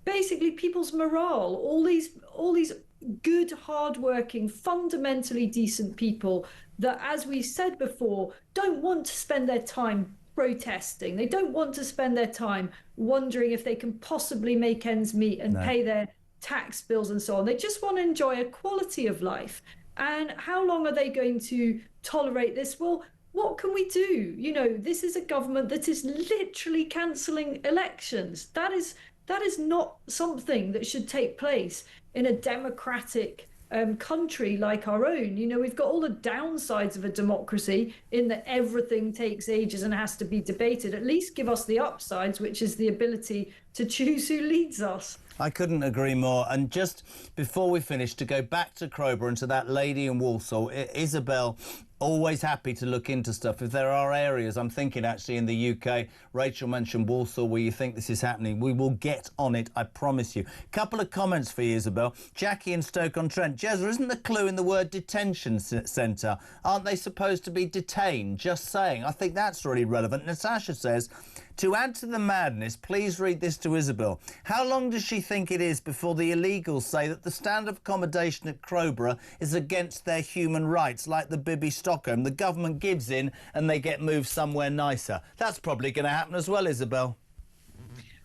basically people's morale, all these good, hardworking, fundamentally decent people that, as we said before, don't want to spend their time protesting. They don't want to spend their time wondering if they can possibly make ends meet and pay their tax bills and so on. They just want to enjoy a quality of life. And how long are they going to tolerate this? Well, what can we do? This is a government that is literally cancelling elections. That is not something that should take place in a democratic country like our own. We've got all the downsides of a democracy in that everything takes ages and has to be debated. At least give us the upsides, which is the ability to choose who leads us. I couldn't agree more. And just before we finish, to go back to Crowborough and to that lady in Walsall, Isabel, always happy to look into stuff. If there are areas, I'm thinking actually in the UK, Rachel mentioned Walsall, where you think this is happening, we will get on it, I promise you. Couple of comments for you, Isabel. Jackie in Stoke-on-Trent. Jezza, isn't the clue in the word detention centre? Aren't they supposed to be detained? Just saying. I think that's really relevant. Natasha says, to add to the madness, please read this to Isabel. How long does she think it is before the illegals say that the standard of accommodation at Crowborough is against their human rights, like the Bibby Stockholm? The government gives in and they get moved somewhere nicer. That's probably going to happen as well, Isabel.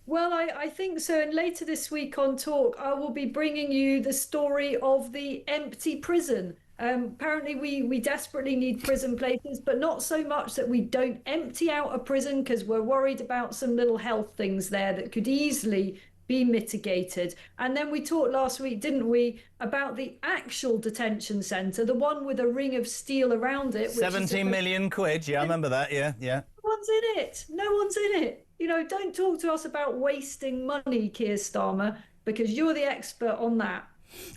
Well, I think so. And later this week on Talk, I will be bringing you the story of the empty prison. Apparently we desperately need prison places, but not so much that we don't empty out a prison, because we're worried about some little health things there that could easily be mitigated. And then we talked last week, didn't we, about the actual detention centre, the one with a ring of steel around it. 17 million quid, yeah, I remember that, yeah. No one's in it. No one's in it. Don't talk to us about wasting money, Keir Starmer, because you're the expert on that.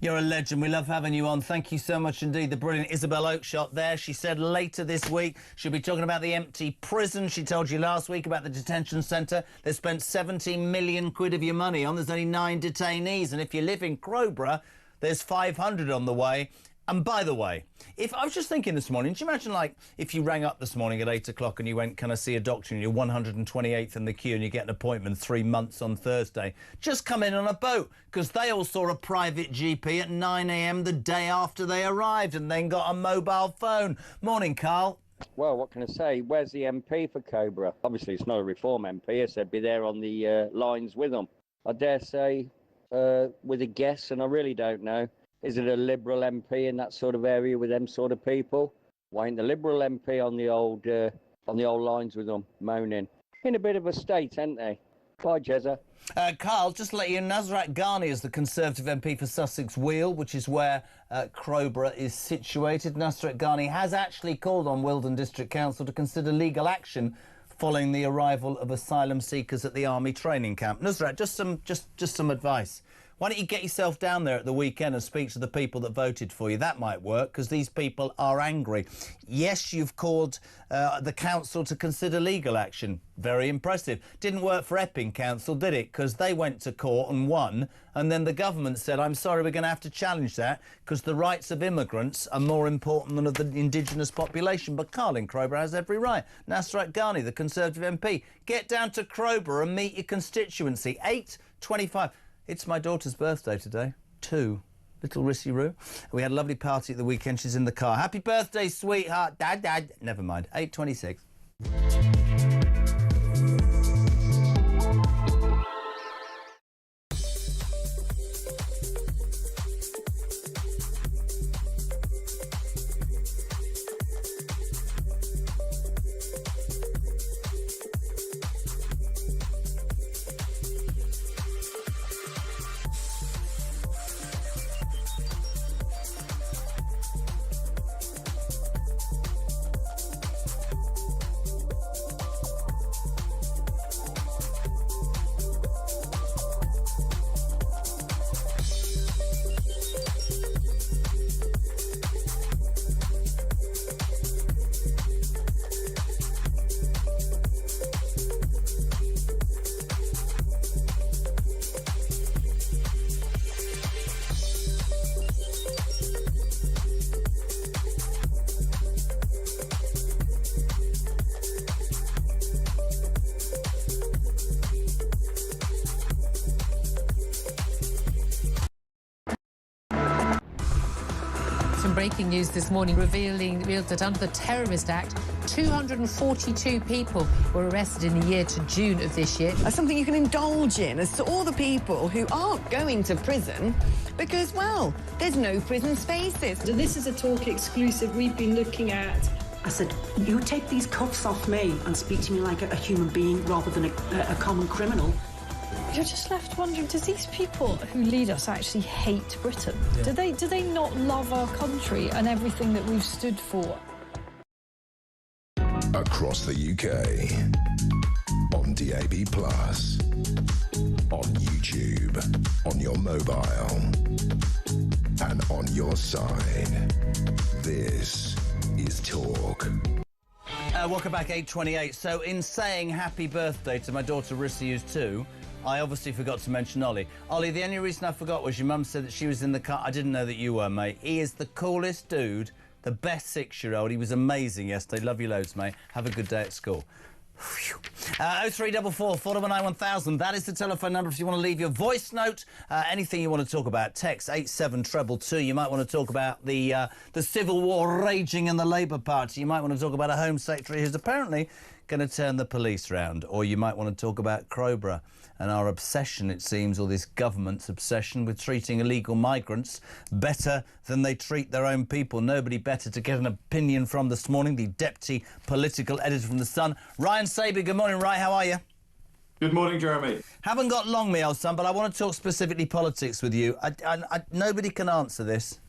You're a legend. We love having you on. Thank you so much indeed. The brilliant Isabel Oakeshott there. She said later this week she'll be talking about the empty prison. She told you last week about the detention centre they spent 17 million quid of your money on. There's only 9 detainees. And if you live in Crowborough, there's 500 on the way. And by the way, if I was just thinking this morning, do you imagine, like, if you rang up this morning at 8 o'clock and you went, can I see a doctor, and you're 128th in the queue and you get an appointment 3 months on Thursday, just come in on a boat, because they all saw a private GP at 9 a.m. the day after they arrived and then got a mobile phone. Morning, Carl. Well, what can I say? Where's the MP for Cobra? Obviously, it's not a Reform MP. I said be there on the lines with them. I dare say, with a guess, and I really don't know, is it a Liberal MP in that sort of area with them sort of people? Why ain't the Liberal MP on the old lines with them, moaning? In a bit of a state, ain't they? Bye, Jezza. Carl, just to let you know, Nasrat Ghani is the Conservative MP for Sussex Weald, which is where Crowborough is situated. Nasrat Ghani has actually called on Wealdon District Council to consider legal action following the arrival of asylum seekers at the army training camp. Nasrat, just some advice. Why don't you get yourself down there at the weekend and speak to the people that voted for you? That might work, because these people are angry. Yes, you've called the council to consider legal action. Very impressive. Didn't work for Epping Council, did it? Because they went to court and won, and then the government said, I'm sorry, we're going to have to challenge that because the rights of immigrants are more important than of the indigenous population. But Carlin Crowborough has every right. Nasrat Ghani, the Conservative MP. Get down to Crowborough and meet your constituency. 8:25. It's my daughter's birthday today. 2. Little Rissy Roo. We had a lovely party at the weekend. She's in the car. Happy birthday, sweetheart. Dad. Never mind. 8:26. Some breaking news this morning revealed that under the Terrorist Act, 242 people were arrested in the year to June of this year. As something you can indulge in, as to all the people who aren't going to prison because, well, there's no prison spaces. So this is a Talk exclusive we've been looking at. I said, you take these cuffs off me and speak to me like a human being rather than a common criminal. You're just left wondering, does these people who lead us actually hate Britain? Yeah. Do they not love our country and everything that we've stood for? Across the UK, on DAB+, on YouTube, on your mobile, and on your side. This is Talk. Welcome back, 8:28. So in saying happy birthday to my daughter Rissy, who's 2, I obviously forgot to mention Ollie. Ollie, the only reason I forgot was your mum said that she was in the car. I didn't know that you were, mate. He is the coolest dude, the best 6-year-old. He was amazing yesterday. Love you loads, mate. Have a good day at school. 0344 419 1000. That is the telephone number if you want to leave your voice note. Anything you want to talk about, text 87222. You might want to talk about the civil war raging in the Labour Party. You might want to talk about a Home Secretary who's apparently going to turn the police round. Or you might want to talk about Crowborough and our obsession, it seems, or this government's obsession with treating illegal migrants better than they treat their own people. Nobody better to get an opinion from this morning. The deputy political editor from The Sun, Ryan Saby. Good morning, Ryan. How are you? Good morning, Jeremy. Haven't got long, me old son, but I want to talk specifically politics with you. Nobody can answer this.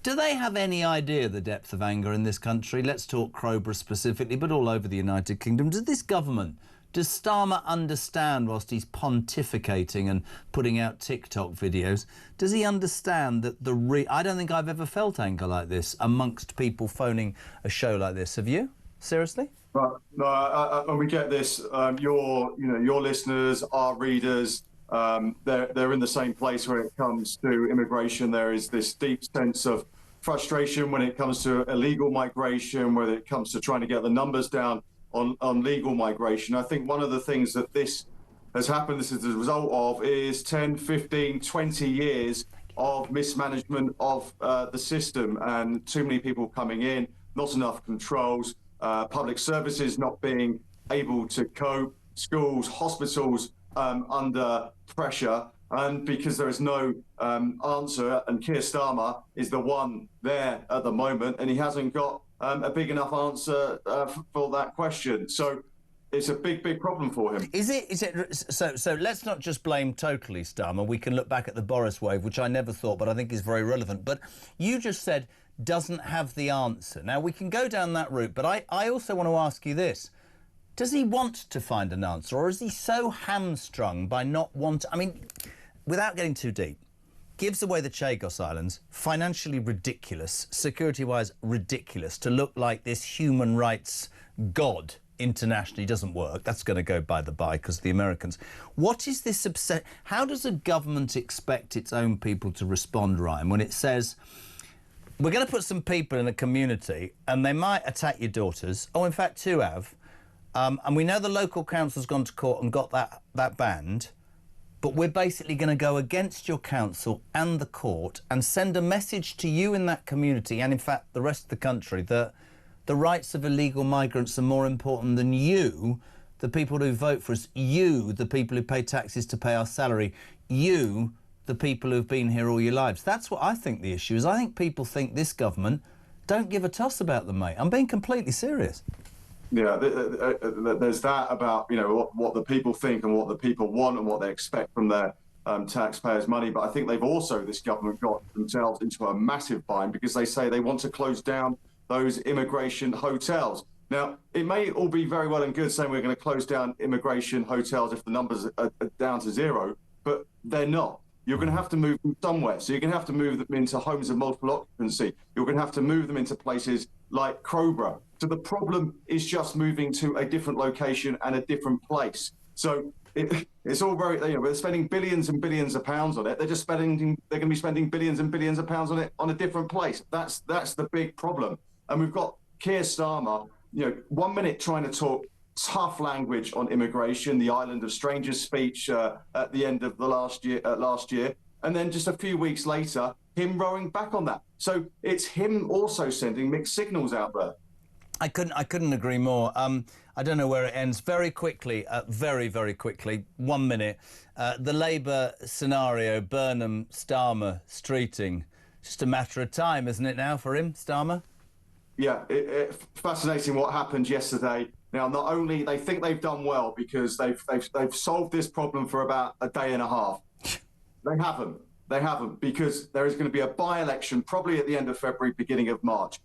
Do they have any idea the depth of anger in this country? Let's talk Crowborough specifically, but all over the United Kingdom. Does this government, does Starmer understand, whilst he's pontificating and putting out TikTok videos, does he understand that I don't think I've ever felt anger like this amongst people phoning a show like this. Have you? Seriously? Right. No, and we get this. Your listeners, our readers, they're in the same place when it comes to immigration. There is this deep sense of frustration when it comes to illegal migration, when it comes to trying to get the numbers down on legal migration. I think one of the things that this has happened, this is the result of, is 10, 15, 20 years of mismanagement of the system, and too many people coming in, not enough controls, public services not being able to cope, schools, hospitals under pressure, and because there is no answer, and Keir Starmer is the one there at the moment, and he hasn't got a big enough answer for that question. So it's a big, big problem for him. Is it? So let's not just blame totally Starmer. We can look back at the Boris wave, which I never thought, but I think is very relevant. But you just said doesn't have the answer. Now, we can go down that route, but I also want to ask you this. Does he want to find an answer, or is he so hamstrung by not wanting... I mean, without getting too deep, gives away the Chagos Islands, financially ridiculous, security-wise ridiculous, to look like this human rights god internationally doesn't work. That's going to go by the by because of the Americans. What is this how does a government expect its own people to respond, Ryan, when it says, we're going to put some people in a community and they might attack your daughters, in fact 2 have, and we know the local council's gone to court and got that banned, but we're basically going to go against your council and the court and send a message to you in that community and, in fact, the rest of the country that the rights of illegal migrants are more important than you, the people who vote for us, you, the people who pay taxes to pay our salary, you, the people who've been here all your lives. That's what I think the issue is. I think people think this government don't give a toss about them, mate. I'm being completely serious. Yeah, there's that about, you know, what the people think and what the people want and what they expect from their taxpayers' money. But I think they've also, this government, got themselves into a massive bind because they say they want to close down those immigration hotels. Now, it may all be very well and good saying we're going to close down immigration hotels if the numbers are down to 0, but they're not. You're going to have to move them somewhere. So you're going to have to move them into homes of multiple occupancy. You're going to have to move them into places like Crowborough. So the problem is just moving to a different location and a different place. So it's all very, you know, we're spending billions and billions of pounds on it. They're going to be spending billions and billions of pounds on it on a different place. That's the big problem. And we've got Keir Starmer, you know, 1 minute trying to talk tough language on immigration, the island of strangers speech at the end of the last year, and then just a few weeks later, him rowing back on that. So it's him also sending mixed signals out there. I couldn't agree more. I don't know where it ends. Very quickly, very, very quickly, 1 minute. The Labour scenario, Burnham, Starmer, Streeting, just a matter of time, isn't it now for him, Starmer? Yeah, fascinating what happened yesterday. Now, not only they think they've done well because they've solved this problem for about a day and a half. They haven't, because there is going to be a by-election probably at the end of February, beginning of March.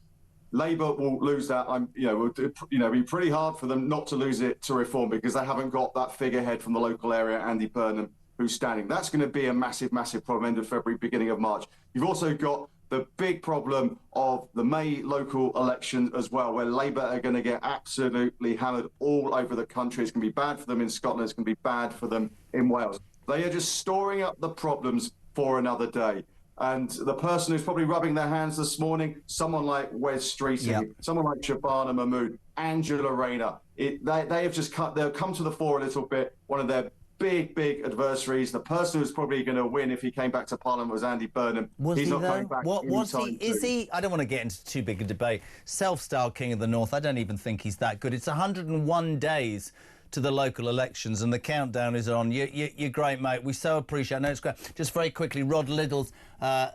Labour will lose that. It'll be pretty hard for them not to lose it to Reform because they haven't got that figurehead from the local area, Andy Burnham, who's standing. That's going to be a massive, massive problem end of February, beginning of March. You've also got the big problem of the May local elections as well, where Labour are going to get absolutely hammered all over the country. It's going to be bad for them in Scotland. It's going to be bad for them in Wales. They are just storing up the problems for another day. And the person who's probably rubbing their hands this morning, someone like Wes Streeting, someone like Shabana Mahmood, Angela Rayner, they'll come to the fore a little bit. One of their big adversaries, the person who's probably going to win if he came back to Parliament, was Andy Burnham. He's not coming back. Is he? I don't want to get into too big a debate. Self-styled King of the North, I don't even think he's that good. It's 101 days to the local elections and the countdown is on. You're great, mate. We so appreciate it. I know it's great. Just very quickly, Rod Liddell's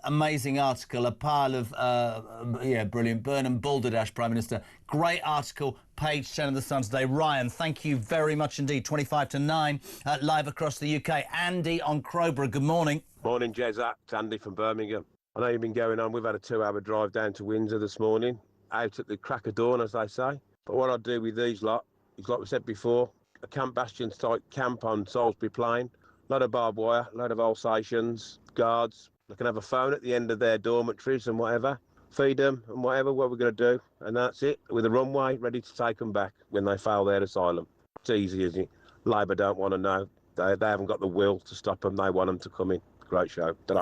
amazing article, a pile of, brilliant. Burnham Balderdash, Prime Minister. Great article, page 10 of The Sun today. Ryan, thank you very much indeed. 25 to 9, live across the UK. Andy on Crowborough, good morning. Morning, Jezza. It's Andy from Birmingham. I know you've been going on. We've had a 2-hour drive down to Windsor this morning, out at the crack of dawn, as they say. But what I do with these lot is, like we said before, a Camp Bastions type camp on Salisbury Plain. A lot of barbed wire, a lot of Alsatians, guards. They can have a phone at the end of their dormitories and whatever. Feed them and whatever, what we're going to do. And that's it, with a runway ready to take them back when they fail their asylum. It's easy, isn't it? Labour don't want to know. They haven't got the will to stop them. They want them to come in. Great show. Ta-da.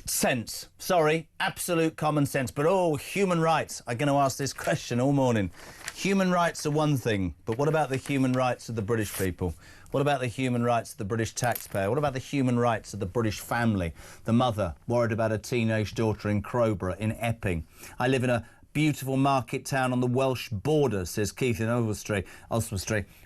Sense. Sorry, absolute common sense. But, human rights. I'm going to ask this question all morning. Human rights are one thing, but what about the human rights of the British people? What about the human rights of the British taxpayer? What about the human rights of the British family? The mother worried about a teenage daughter in Crowborough, in Epping. I live in a beautiful market town on the Welsh border, says Keith in Oswestry,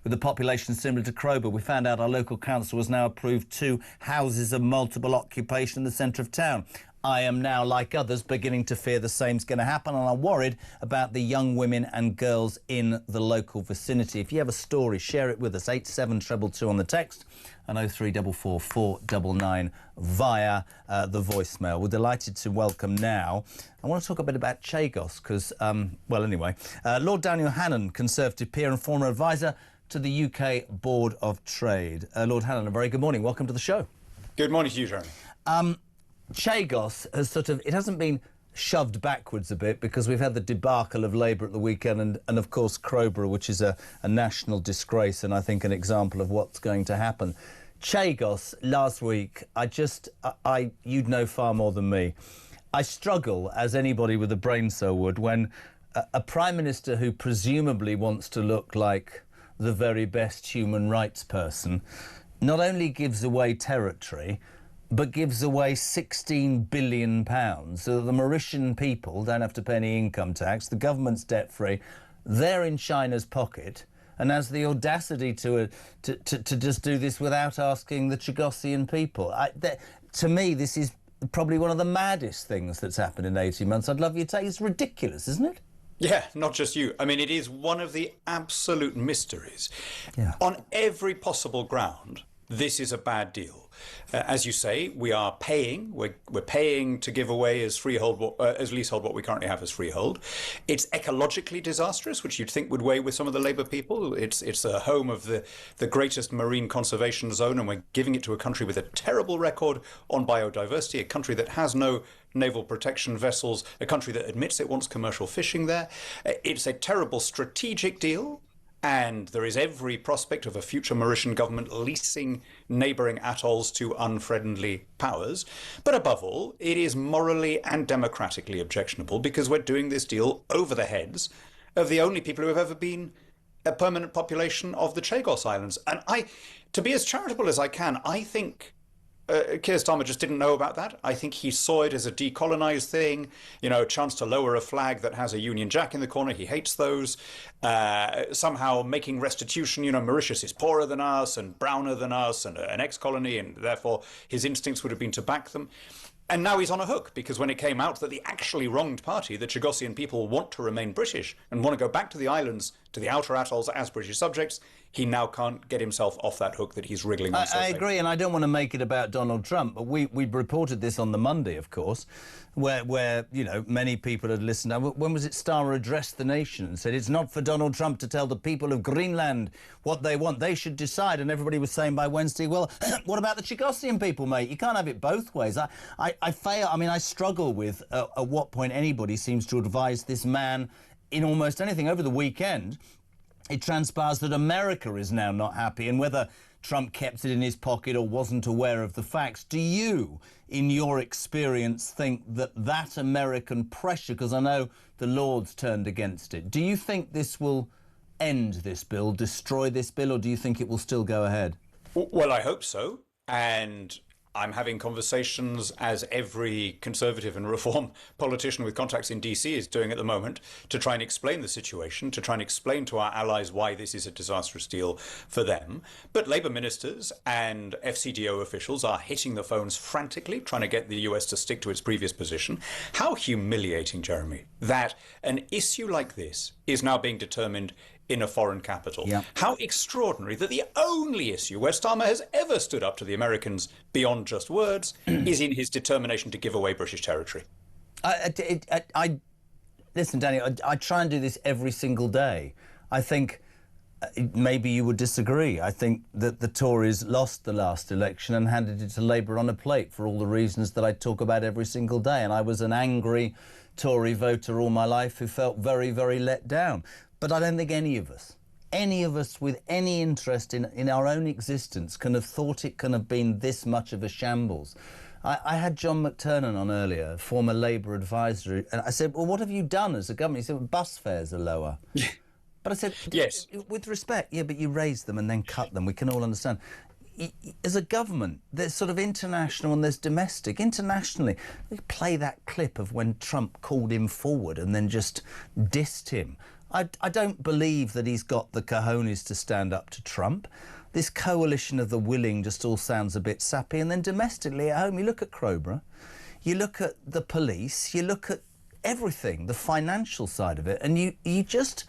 with a population similar to Crowborough. We found out our local council has now approved 2 houses of multiple occupation in the centre of town. I am now, like others, beginning to fear the same's going to happen, and I'm worried about the young women and girls in the local vicinity. If you have a story, share it with us. 87222 on the text and 0344 499 via the voicemail. We're delighted to welcome now. I want to talk a bit about Chagos because, Lord Daniel Hannan, Conservative peer and former advisor, to the UK Board of Trade. Lord Hannon, a very good morning. Welcome to the show. Good morning to you, Jeremy. Chagos has it hasn't been shoved backwards a bit because we've had the debacle of Labour at the weekend and of course Crowborough, which is a national disgrace and I think an example of what's going to happen. Chagos, last week, you'd know far more than me. I struggle, as anybody with a brain cell would, when a Prime Minister who presumably wants to look like the very best human rights person not only gives away territory, but gives away £16 billion so that the Mauritian people don't have to pay any income tax, the government's debt-free, they're in China's pocket, and has the audacity to just do this without asking the Chagossian people. To me, this is probably one of the maddest things that's happened in 18 months. I'd love you to take it. It's ridiculous, isn't it? Yeah, not just you. I mean, it is one of the absolute mysteries. Yeah. On every possible ground, this is a bad deal. As you say, we are paying. We're paying to give away as leasehold what we currently have as freehold. It's ecologically disastrous, which you'd think would weigh with some of the Labour people. It's a home of the greatest marine conservation zone, and we're giving it to a country with a terrible record on biodiversity, a country that has no naval protection vessels, a country that admits it wants commercial fishing there. It's a terrible strategic deal. And there is every prospect of a future Mauritian government leasing neighbouring atolls to unfriendly powers. But above all, it is morally and democratically objectionable because we're doing this deal over the heads of the only people who have ever been a permanent population of the Chagos Islands. And to be as charitable as I can, I think Keir Starmer just didn't know about that. I think he saw it as a decolonised thing, a chance to lower a flag that has a Union Jack in the corner. He hates those. Somehow making restitution, Mauritius is poorer than us and browner than us and an ex-colony, and therefore his instincts would have been to back them. And now he's on a hook, because when it came out that the actually wronged party, the Chagossian people, want to remain British and want to go back to the islands, to the outer atolls as British subjects, he now can't get himself off that hook that he's wriggling on. I agree, and I don't want to make it about Donald Trump, but we reported this on the Monday, of course, where many people had listened. When was it Starmer addressed the nation and said it's not for Donald Trump to tell the people of Greenland what they want, they should decide, and everybody was saying by Wednesday, well, what about the Chagossian people, mate? You can't have it both ways. I struggle with at what point anybody seems to advise this man in almost anything. Over the weekend, it transpires that America is now not happy, and whether Trump kept it in his pocket or wasn't aware of the facts, do you, in your experience, think that American pressure, because I know the Lords turned against it, do you think this will end this bill, destroy this bill, or do you think it will still go ahead? Well, I hope so, and I'm having conversations, as every Conservative and Reform politician with contacts in DC is doing at the moment, to try and explain the situation, to try and explain to our allies why this is a disastrous deal for them. But Labour ministers and FCDO officials are hitting the phones frantically, trying to get the US to stick to its previous position. How humiliating, Jeremy, that an issue like this is now being determined in a foreign capital. Yeah. How extraordinary that the only issue where Starmer has ever stood up to the Americans beyond just words is in his determination to give away British territory. Listen, Danny, I try and do this every single day. I think maybe you would disagree. I think that the Tories lost the last election and handed it to Labour on a plate for all the reasons that I talk about every single day. And I was an angry Tory voter all my life who felt very, very let down. But I don't think any of us with any interest in our own existence can have thought it can have been this much of a shambles. I had John McTernan on earlier, former Labour advisor, and I said, well, what have you done as a government? He said, well, bus fares are lower. But I said, yes, with respect, yeah, but you raise them and then cut them. We can all understand. As a government, there's sort of international and there's domestic. Internationally, we play that clip of when Trump called him forward and then just dissed him. I don't believe that he's got the cojones to stand up to Trump. This coalition of the willing just all sounds a bit sappy. And then domestically at home, you look at Crowborough, you look at the police, you look at everything, the financial side of it, and you just...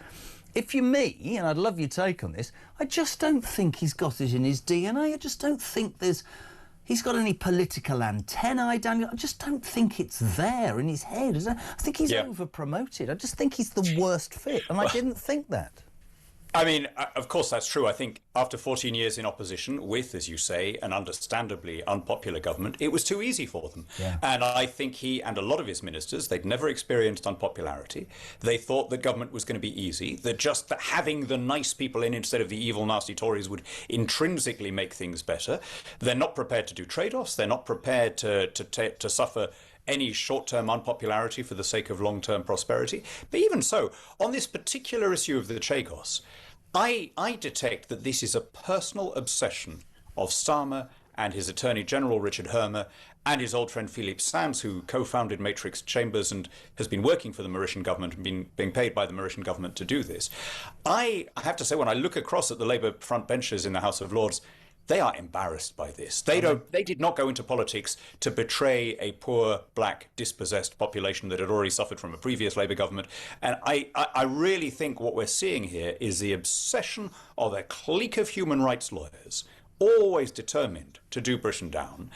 If you're me, and I'd love your take on this, I just don't think he's got it in his DNA. I just don't think he's got any political antennae, Daniel. I just don't think it's there in his head. I think he's over-promoted. I just think he's the worst fit, and I didn't think that. I mean, of course, that's true. I think after 14 years in opposition with, as you say, an understandably unpopular government, it was too easy for them. Yeah. And I think he and a lot of his ministers, they'd never experienced unpopularity. They thought that government was going to be easy, that just that having the nice people in instead of the evil, nasty Tories would intrinsically make things better. They're not prepared to do trade-offs. They're not prepared to suffer any short-term unpopularity for the sake of long-term prosperity. But even so, on this particular issue of the Chagos, I detect that this is a personal obsession of Starmer and his Attorney General, Richard Hermer, and his old friend Philippe Sands, who co-founded Matrix Chambers and has been working for the Mauritian government and being paid by the Mauritian government to do this. I have to say, when I look across at the Labour front benches in the House of Lords, they are embarrassed by this. They did not go into politics to betray a poor, black, dispossessed population that had already suffered from a previous Labour government. And I really think what we're seeing here is the obsession of a clique of human rights lawyers, always determined to do Britain down.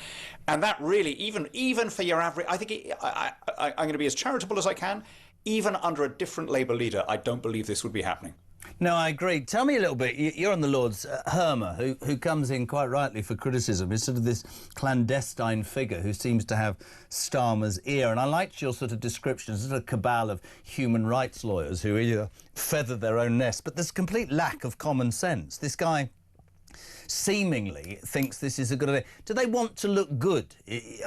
And that really, even for your average, I think I'm going to be as charitable as I can. Even under a different Labour leader, I don't believe this would be happening. No, I agree. Tell me a little bit. You're on the Lords. Hermer, who comes in quite rightly for criticism, is sort of this clandestine figure who seems to have Starmer's ear. And I liked your sort of description as a cabal of human rights lawyers who either feather their own nest, but there's complete lack of common sense. This guy seemingly thinks this is a good idea. Do they want to look good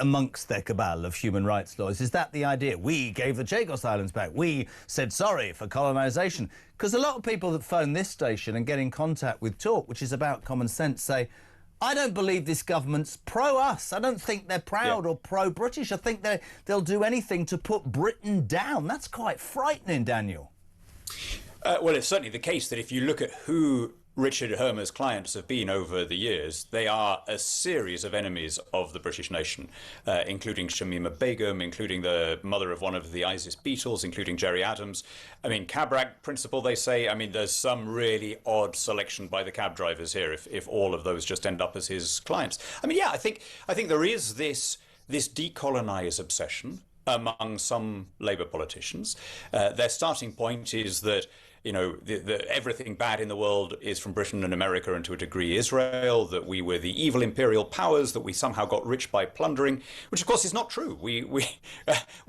amongst their cabal of human rights lawyers? Is that the idea? We gave the Chagos Islands back. We said sorry for colonisation. Because a lot of people that phone this station and get in contact with Talk, which is about common sense, say, I don't believe this government's pro-us. I don't think they're proud or pro-British. I think they'll do anything to put Britain down. That's quite frightening, Daniel. Well, it's certainly the case that if you look at who Richard Hermer's clients have been over the years, they are a series of enemies of the British nation, including Shamima Begum, including the mother of one of the ISIS Beatles, including Gerry Adams. I mean, cab rank principle, they say. I mean, there's some really odd selection by the cab drivers here if all of those just end up as his clients. I mean, yeah, I think there is this decolonise obsession among some Labour politicians. Their starting point is that, you know, everything bad in the world is from Britain and America and to a degree Israel, that we were the evil imperial powers, that we somehow got rich by plundering, which of course is not true. We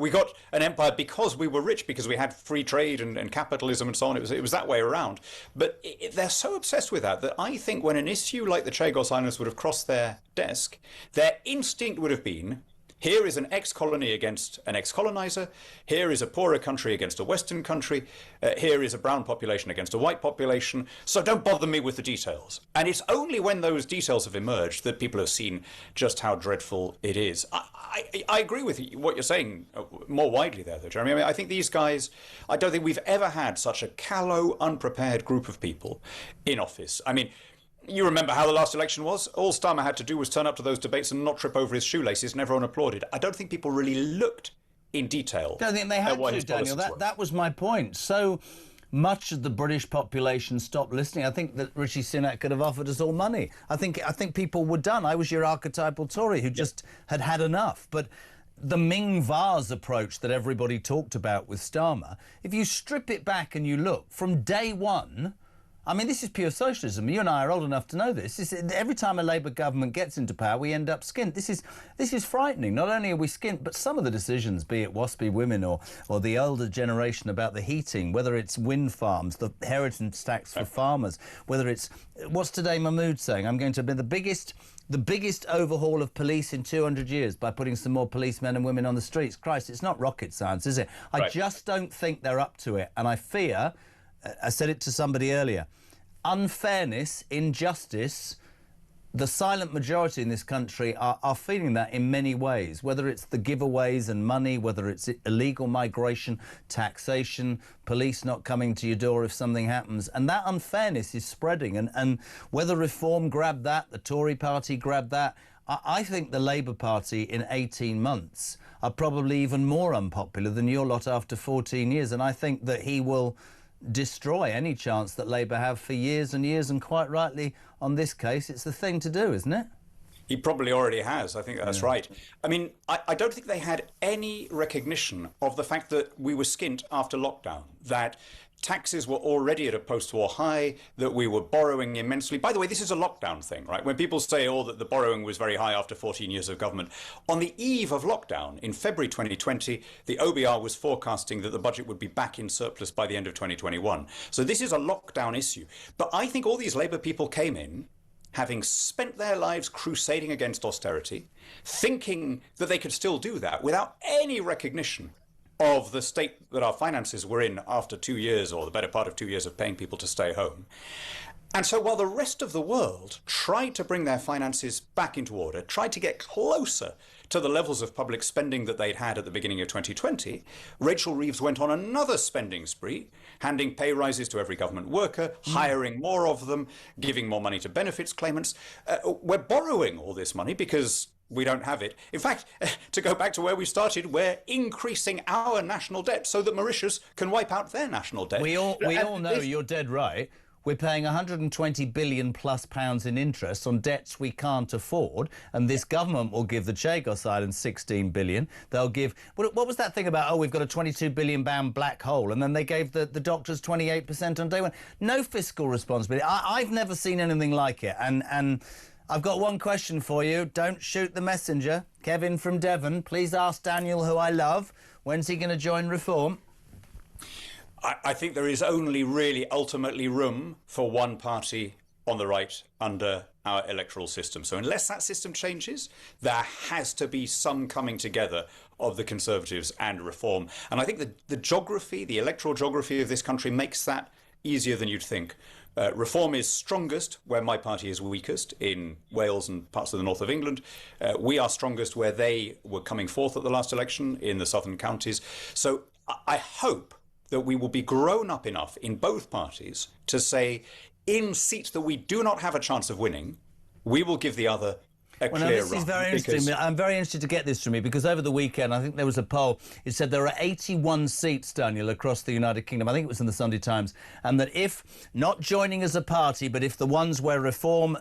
got an empire because we were rich, because we had free trade and capitalism and so on. It was that way around. But they're so obsessed with that I think when an issue like the Chagos Islands would have crossed their desk, their instinct would have been, here is an ex-colony against an ex-colonizer. Here is a poorer country against a Western country. Here is a brown population against a white population. So don't bother me with the details. And it's only when those details have emerged that people have seen just how dreadful it is. I agree with what you're saying more widely there, though, Jeremy. I mean, I think these guys, I don't think we've ever had such a callow, unprepared group of people in office. I mean, you remember how the last election was? All Starmer had to do was turn up to those debates and not trip over his shoelaces, and everyone applauded. I don't think people really looked in detail. I don't think they had to, Daniel. That was my point. So much of the British population stopped listening. I think that Rishi Sunak could have offered us all money. I think people were done. I was your archetypal Tory who just had enough. But the Ming Vase approach that everybody talked about with Starmer, if you strip it back and you look, from day one, I mean, this is pure socialism. You and I are old enough to know this. Every time a Labour government gets into power, we end up skint. This is frightening. Not only are we skint, but some of the decisions, be it WASPy women or the older generation about the heating, whether it's wind farms, the inheritance tax for farmers, whether it's, what's today Mahmood saying? I'm going to be the biggest overhaul of police in 200 years by putting some more policemen and women on the streets. Christ, it's not rocket science, is it? I just don't think they're up to it. And I fear, I said it to somebody earlier, unfairness, injustice, the silent majority in this country are feeling that in many ways, whether it's the giveaways and money, whether it's illegal migration, taxation, police not coming to your door if something happens. And that unfairness is spreading. And whether Reform grabbed that, the Tory party grabbed that, I think the Labour Party in 18 months are probably even more unpopular than your lot after 14 years. And I think that he will destroy any chance that Labour have for years and years, and quite rightly on this case it's the thing to do, isn't it? He probably already has. I think that's right. I mean, I don't think they had any recognition of the fact that we were skint after lockdown, that taxes were already at a post-war high, that we were borrowing immensely. By the way, this is a lockdown thing, right? When people say, oh, that the borrowing was very high after 14 years of government, on the eve of lockdown, in February 2020, the OBR was forecasting that the budget would be back in surplus by the end of 2021. So this is a lockdown issue. But I think all these Labour people came in having spent their lives crusading against austerity, thinking that they could still do that without any recognition of the state that our finances were in after 2 years, or the better part of 2 years, of paying people to stay home. And so while the rest of the world tried to bring their finances back into order, tried to get closer to the levels of public spending that they'd had at the beginning of 2020, Rachel Reeves went on another spending spree, handing pay rises to every government worker, hiring more of them, giving more money to benefits claimants. We're borrowing all this money because we don't have it. In fact, to go back to where we started, we're increasing our national debt so that Mauritius can wipe out their national debt. We all know you're dead right. We're paying 120 billion plus pounds in interest on debts we can't afford, and this government will give the Chagos Islands 16 billion. They'll give... What was that thing about, oh, we've got a 22 billion pound black hole, and then they gave the doctors 28% on day one? No fiscal responsibility. I've never seen anything like it, and I've got one question for you. Don't shoot the messenger. Kevin from Devon, please ask Daniel, who I love, when's he going to join Reform? I think there is only really ultimately room for one party on the right under our electoral system. So unless that system changes, there has to be some coming together of the Conservatives and Reform. And I think the geography, the electoral geography of this country makes that easier than you'd think. Reform is strongest where my party is weakest, in Wales and parts of the north of England. We are strongest where they were coming forth at the last election, in the southern counties. So I hope that we will be grown up enough in both parties to say, in seats that we do not have a chance of winning, we will give the other a clear run. This is very interesting. I'm very interested to get this from you, because over the weekend, I think there was a poll. It said there are 81 seats, Daniel, across the United Kingdom. I think it was in the Sunday Times. And that if not joining as a party, but if the ones where Reform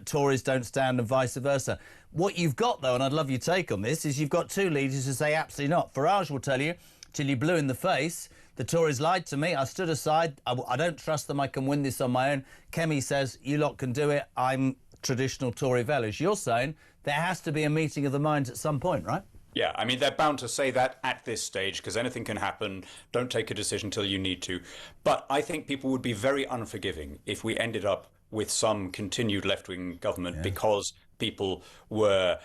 Tories don't stand and vice versa. What you've got, though, and I'd love your take on this, is you've got two leaders who say absolutely not. Farage will tell you, till you blue in the face, the Tories lied to me, I stood aside, I don't trust them, I can win this on my own. Kemi says, you lot can do it, I'm traditional Tory values. You're saying there has to be a meeting of the minds at some point, right? Yeah, I mean, they're bound to say that at this stage, because anything can happen. Don't take a decision till you need to. But I think people would be very unforgiving if we ended up with some continued left-wing government because people were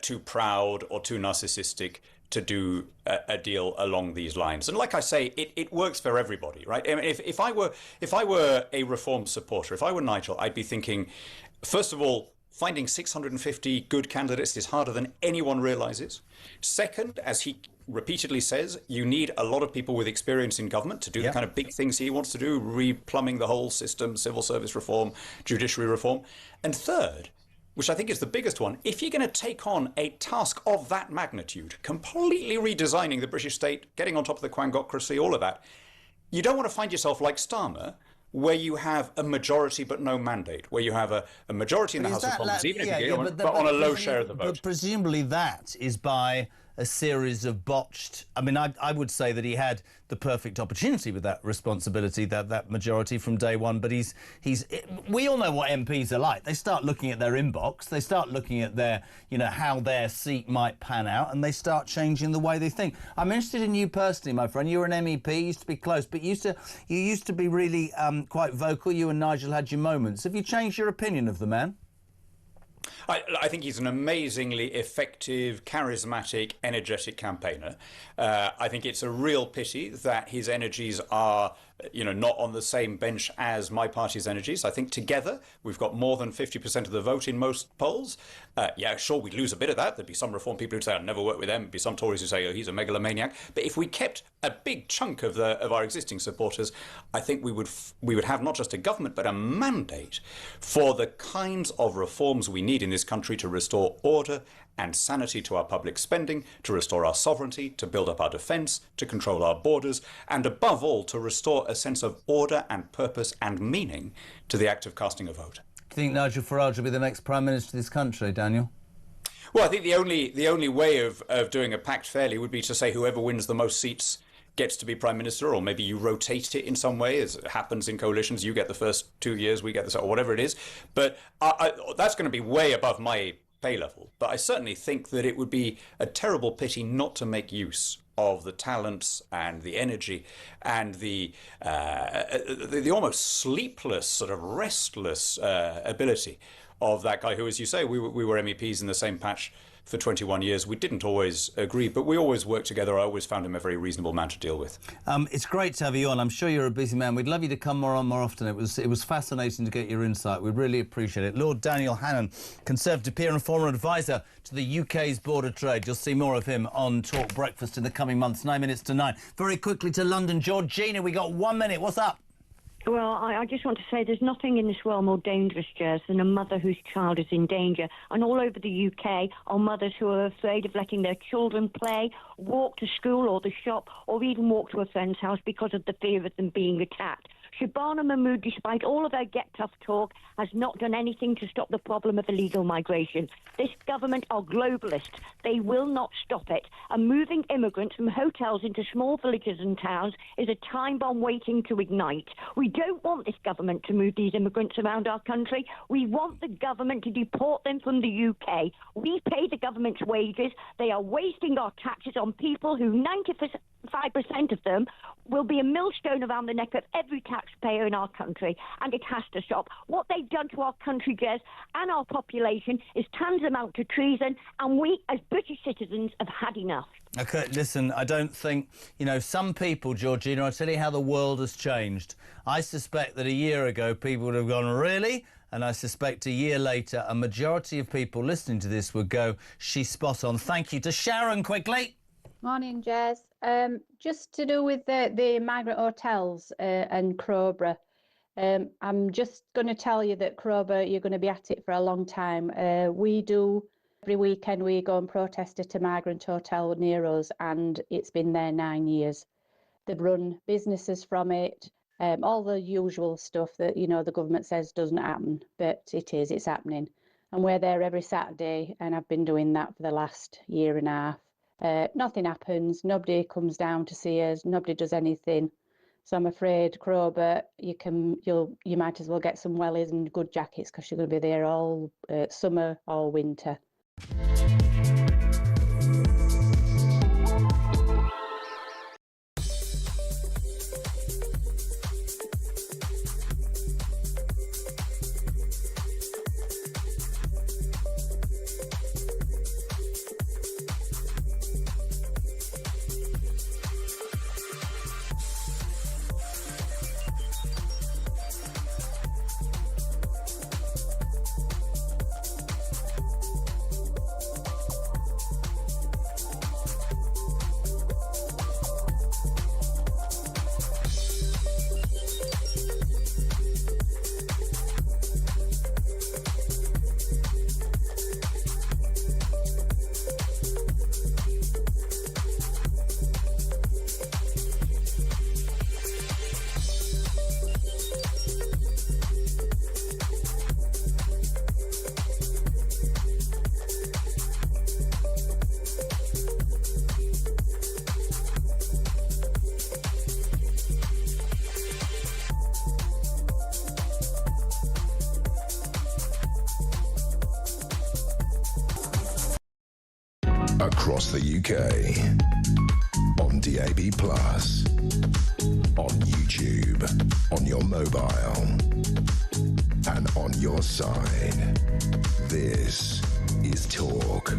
too proud or too narcissistic to do a deal along these lines. And like I say, it works for everybody, right? I mean, if I were a Reform supporter, if I were Nigel, I'd be thinking, first of all, finding 650 good candidates is harder than anyone realises. Second, as he repeatedly says, you need a lot of people with experience in government to do the kind of big things he wants to do, replumbing the whole system, civil service reform, judiciary reform. And third, which I think is the biggest one, if you're going to take on a task of that magnitude, completely redesigning the British state, getting on top of the quangocracy, all of that, you don't want to find yourself like Starmer, where you have a majority but no mandate, where you have a majority in the House of Commons, even if you get but on a low share of the vote. But presumably that is by a series of botched... I mean, I would say that he had the perfect opportunity with that responsibility, that majority from day one, but he's... We all know what MPs are like. They start looking at their inbox, they start looking at their, how their seat might pan out, and they start changing the way they think. I'm interested in you personally, my friend. You were an MEP, you used to be close, but you used to be really quite vocal. You and Nigel had your moments. Have you changed your opinion of the man? I think he's an amazingly effective, charismatic, energetic campaigner. I think it's a real pity that his energies are, not on the same bench as my party's energies. I think together we've got more than 50% of the vote in most polls. Yeah, sure, we'd lose a bit of that. There'd be some Reform people who'd say, I'd never work with them. There'd be some Tories who say, oh, he's a megalomaniac. But if we kept a big chunk of our existing supporters, I think we would have not just a government, but a mandate for the kinds of reforms we need in this country to restore order and sanity to our public spending, to restore our sovereignty, to build up our defence, to control our borders, and above all, to restore a sense of order and purpose and meaning to the act of casting a vote. Do you think Nigel Farage will be the next Prime Minister of this country, Daniel? Well, I think the only way of doing a pact fairly would be to say whoever wins the most seats gets to be Prime Minister, or maybe you rotate it in some way, as it happens in coalitions. You get the first 2 years, we get the or whatever it is. But that's going to be way above my pay level. But I certainly think that it would be a terrible pity not to make use of the talents and the energy and the almost sleepless, sort of restless ability of that guy who, as you say, we were MEPs in the same patch for 21 years. We didn't always agree, but we always worked together. I always found him a very reasonable man to deal with. It's great to have you on. I'm sure you're a busy man. We'd love you to come more often. It was fascinating to get your insight. We really appreciate it. Lord Daniel Hannan, Conservative peer and former advisor to the UK's Board of Trade. You'll see more of him on Talk Breakfast in the coming months. 9 minutes to 9. Very quickly to London. Georgina, we got 1 minute. What's up? Well, I just want to say there's nothing in this world more dangerous, Jez, than a mother whose child is in danger. And all over the UK are mothers who are afraid of letting their children play, walk to school or the shop, or even walk to a friend's house because of the fear of them being attacked. Shabana Mahmood, despite all of her get tough talk, has not done anything to stop the problem of illegal migration. This government are globalists. They will not stop it. And moving immigrants from hotels into small villages and towns is a time bomb waiting to ignite. We don't want this government to move these immigrants around our country. We want the government to deport them from the UK. We pay the government's wages. They are wasting our taxes on people who 95% of them will be a millstone around the neck of every taxpayer in our country, and it has to stop. What they've done to our country, Jez, and our population is tantamount to treason, and we, as British citizens, have had enough. OK, listen, I don't think, some people, Georgina, I'll tell you how the world has changed. I suspect that a year ago people would have gone, really? And I suspect a year later a majority of people listening to this would go, she's spot on. Thank you. To Sharon, quickly. Morning, Jez. Just to do with the migrant hotels and Crowborough, I'm just going to tell you that Crowborough, you're going to be at it for a long time. We do, every weekend we go and protest at a migrant hotel near us, and it's been there 9 years. They've run businesses from it, all the usual stuff that, the government says doesn't happen, but it's happening. And we're there every Saturday, and I've been doing that for the last year and a half. Nothing happens, nobody comes down to see us, nobody does anything. So I'm afraid, Crowborough, you might as well get some wellies and good jackets, because you're going to be there all summer, all winter. Across the UK, on DAB+, on YouTube, on your mobile, and on your side. This is Talk.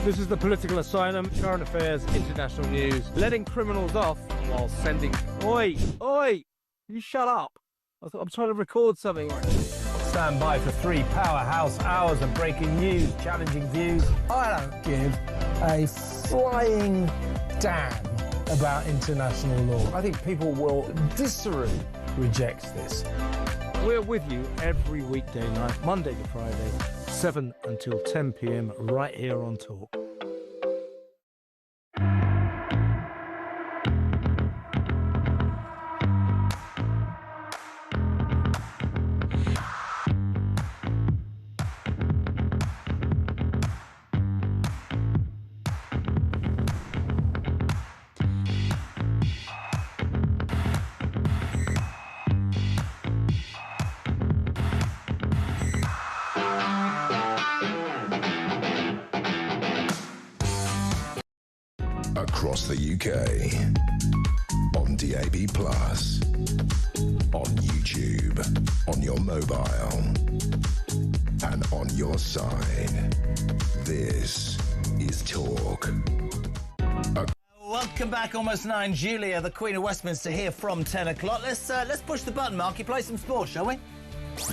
This is the political asylum, current affairs, international news. Letting criminals off while sending... Oi! Oi! You shut up! I'm trying to record something. Stand by for 3 powerhouse hours of breaking news, challenging views. I don't give a flying damn about international law. I think people will viscerally reject this. We're with you every weekday night, Monday to Friday, 7 until 10 p.m, right here on Talk. Across the UK, on DAB+, on YouTube, on your mobile, and on your side. This is Talk. Welcome back, almost 9. Julia, the Queen of Westminster, here from 10 o'clock. Let's push the button, Marky. Play some sport, shall we?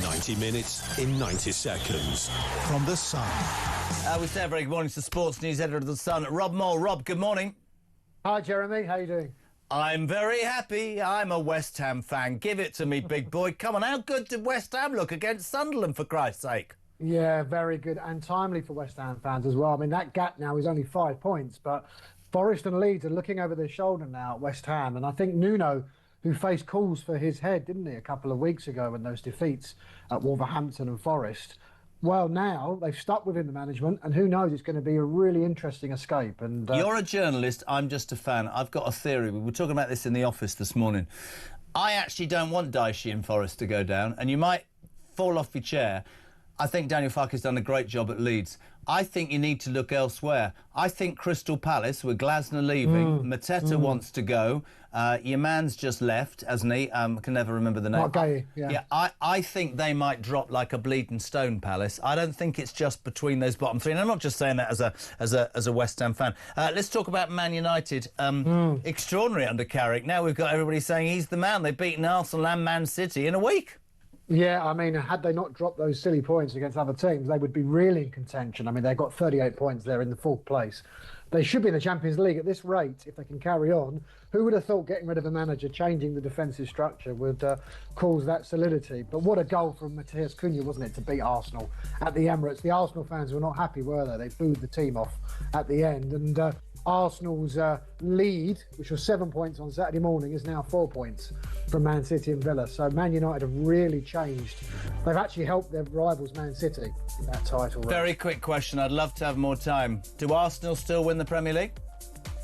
90 minutes in 90 seconds. From The Sun. We say a very good morning to sports news editor of The Sun, Rob Moore. Rob, good morning. Hi, Jeremy. How you doing? I'm very happy. I'm a West Ham fan. Give it to me, big boy. Come on, how good did West Ham look against Sunderland, for Christ's sake? Yeah, very good and timely for West Ham fans as well. I mean, that gap now is only 5 points, but Forest and Leeds are looking over their shoulder now at West Ham. And I think Nuno, who faced calls for his head, didn't he, a couple of weeks ago in those defeats at Wolverhampton and Forest. Well, now they've stuck within the management, and who knows, it's going to be a really interesting escape. And You're a journalist, I'm just a fan. I've got a theory. We were talking about this in the office this morning. I actually don't want Dyche and Forest to go down, and you might fall off your chair. I think Daniel Farke's done a great job at Leeds. I think you need to look elsewhere. I think Crystal Palace, with Glasner leaving, Mateta wants to go. Your man's just left, hasn't he? I can never remember the name. Not Gay, yeah. I think they might drop like a bleeding stone, Palace. I don't think it's just between those bottom 3. And I'm not just saying that as a West Ham fan. Let's talk about Man United. Extraordinary under Carrick. Now we've got everybody saying he's the man. They've beaten Arsenal and Man City in a week. Yeah, I mean, had they not dropped those silly points against other teams, they would be really in contention. I mean, they've got 38 points there in the 4th place. They should be in the Champions League at this rate if they can carry on. Who would have thought getting rid of a manager, changing the defensive structure would cause that solidity? But what a goal from Matthias Cunha, wasn't it, to beat Arsenal at the Emirates? The Arsenal fans were not happy, were they? They booed the team off at the end. And Arsenal's lead, which was 7 points on Saturday morning, is now 4 points from Man City and Villa. So Man United have really changed. They've actually helped their rivals Man City in that title race. Very quick question. I'd love to have more time. Do Arsenal still win the Premier League?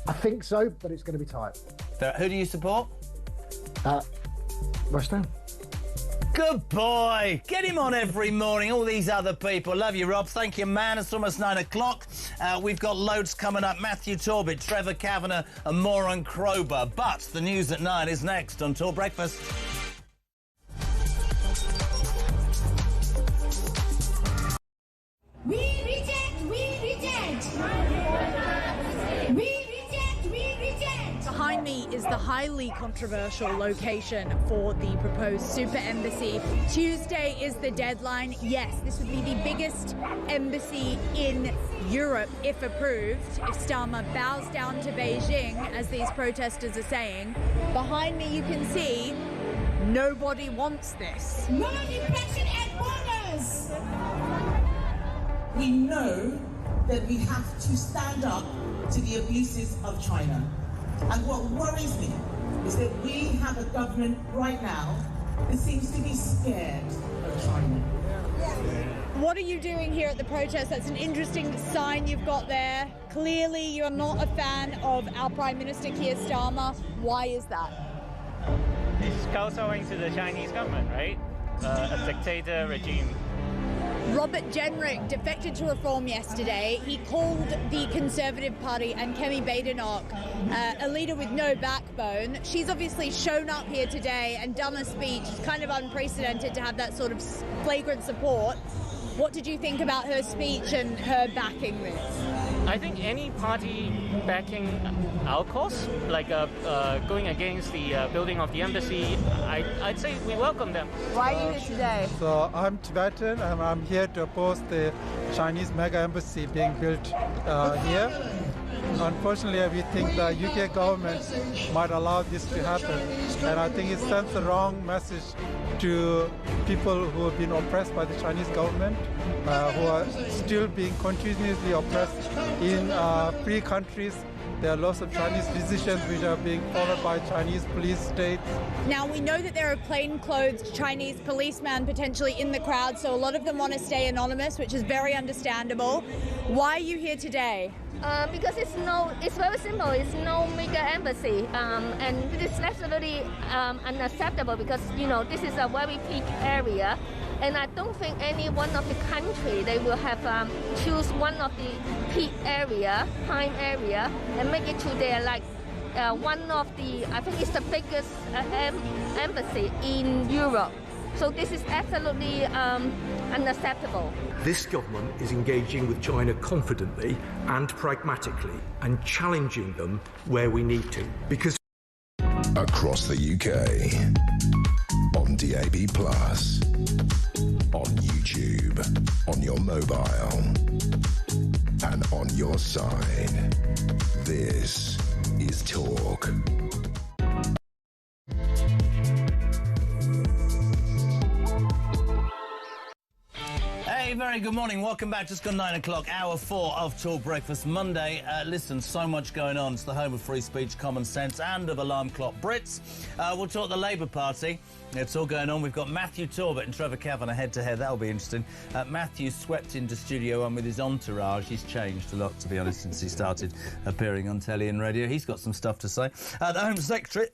I think so, but it's going to be tight. Who do you support? West Ham. Good boy. Get him on every morning. All these other people. Love you, Rob. Thank you, man. It's almost 9 o'clock. We've got loads coming up. Matthew Torbett, Trevor Kavanagh and more on Crowbar. But the news at 9 is next on Talk Breakfast. We reject! We reject! We reject! We reject! Behind me is the highly controversial location for the proposed super embassy. Tuesday is the deadline. Yes, this would be the biggest embassy in Europe if approved. If Starmer bows down to Beijing, as these protesters are saying. Behind me you can see nobody wants this. No depression at borders! We know that we have to stand up to the abuses of China. And what worries me is that we have a government right now that seems to be scared of China. What are you doing here at the protest? That's an interesting sign you've got there. Clearly you're not a fan of our Prime Minister Keir Starmer. Why is that? It's kowtowing to the Chinese government, right? A dictator regime. Robert Jenrick defected to Reform yesterday. He called the Conservative Party and Kemi Badenoch a leader with no backbone. She's obviously shown up here today and done a speech. It's kind of unprecedented to have that sort of flagrant support. What did you think about her speech and her backing this? I think any party backing our cause, like going against the building of the embassy, I'd say we welcome them. Why are you here today? So I'm Tibetan and I'm here to oppose the Chinese mega embassy being built here. Unfortunately, we think the UK government might allow this to happen, and I think it sends the wrong message to people who have been oppressed by the Chinese government, who are still being continuously oppressed in free countries. There are lots of Chinese decisions which are being followed by Chinese police states. Now, we know that there are plainclothes Chinese policemen potentially in the crowd, so a lot of them want to stay anonymous, which is very understandable. Why are you here today? Because it's very simple. It's no mega embassy, and it is absolutely unacceptable because this is a very peak area, and I don't think any one of the country they will have choose one of the peak area, prime area, and make it to their one of the I think it's the biggest embassy in Europe. So this is absolutely unacceptable. This government is engaging with China confidently and pragmatically and challenging them where we need to. Because across the UK, on DAB+, on YouTube, on your mobile, and on your side, this is Talk. Hey, very good morning. Welcome back. Just gone 9 o'clock, hour 4 of Talk Breakfast Monday. Listen, so much going on. It's the home of free speech, common sense, and of alarm clock Brits. We'll talk the Labour Party. It's all going on. We've got Matthew Torbett and Trevor Kavanagh head-to-head. That'll be interesting. Matthew swept into Studio 1 with his entourage. He's changed a lot, to be honest, since he started appearing on telly and radio. He's got some stuff to say. The Home Secretary...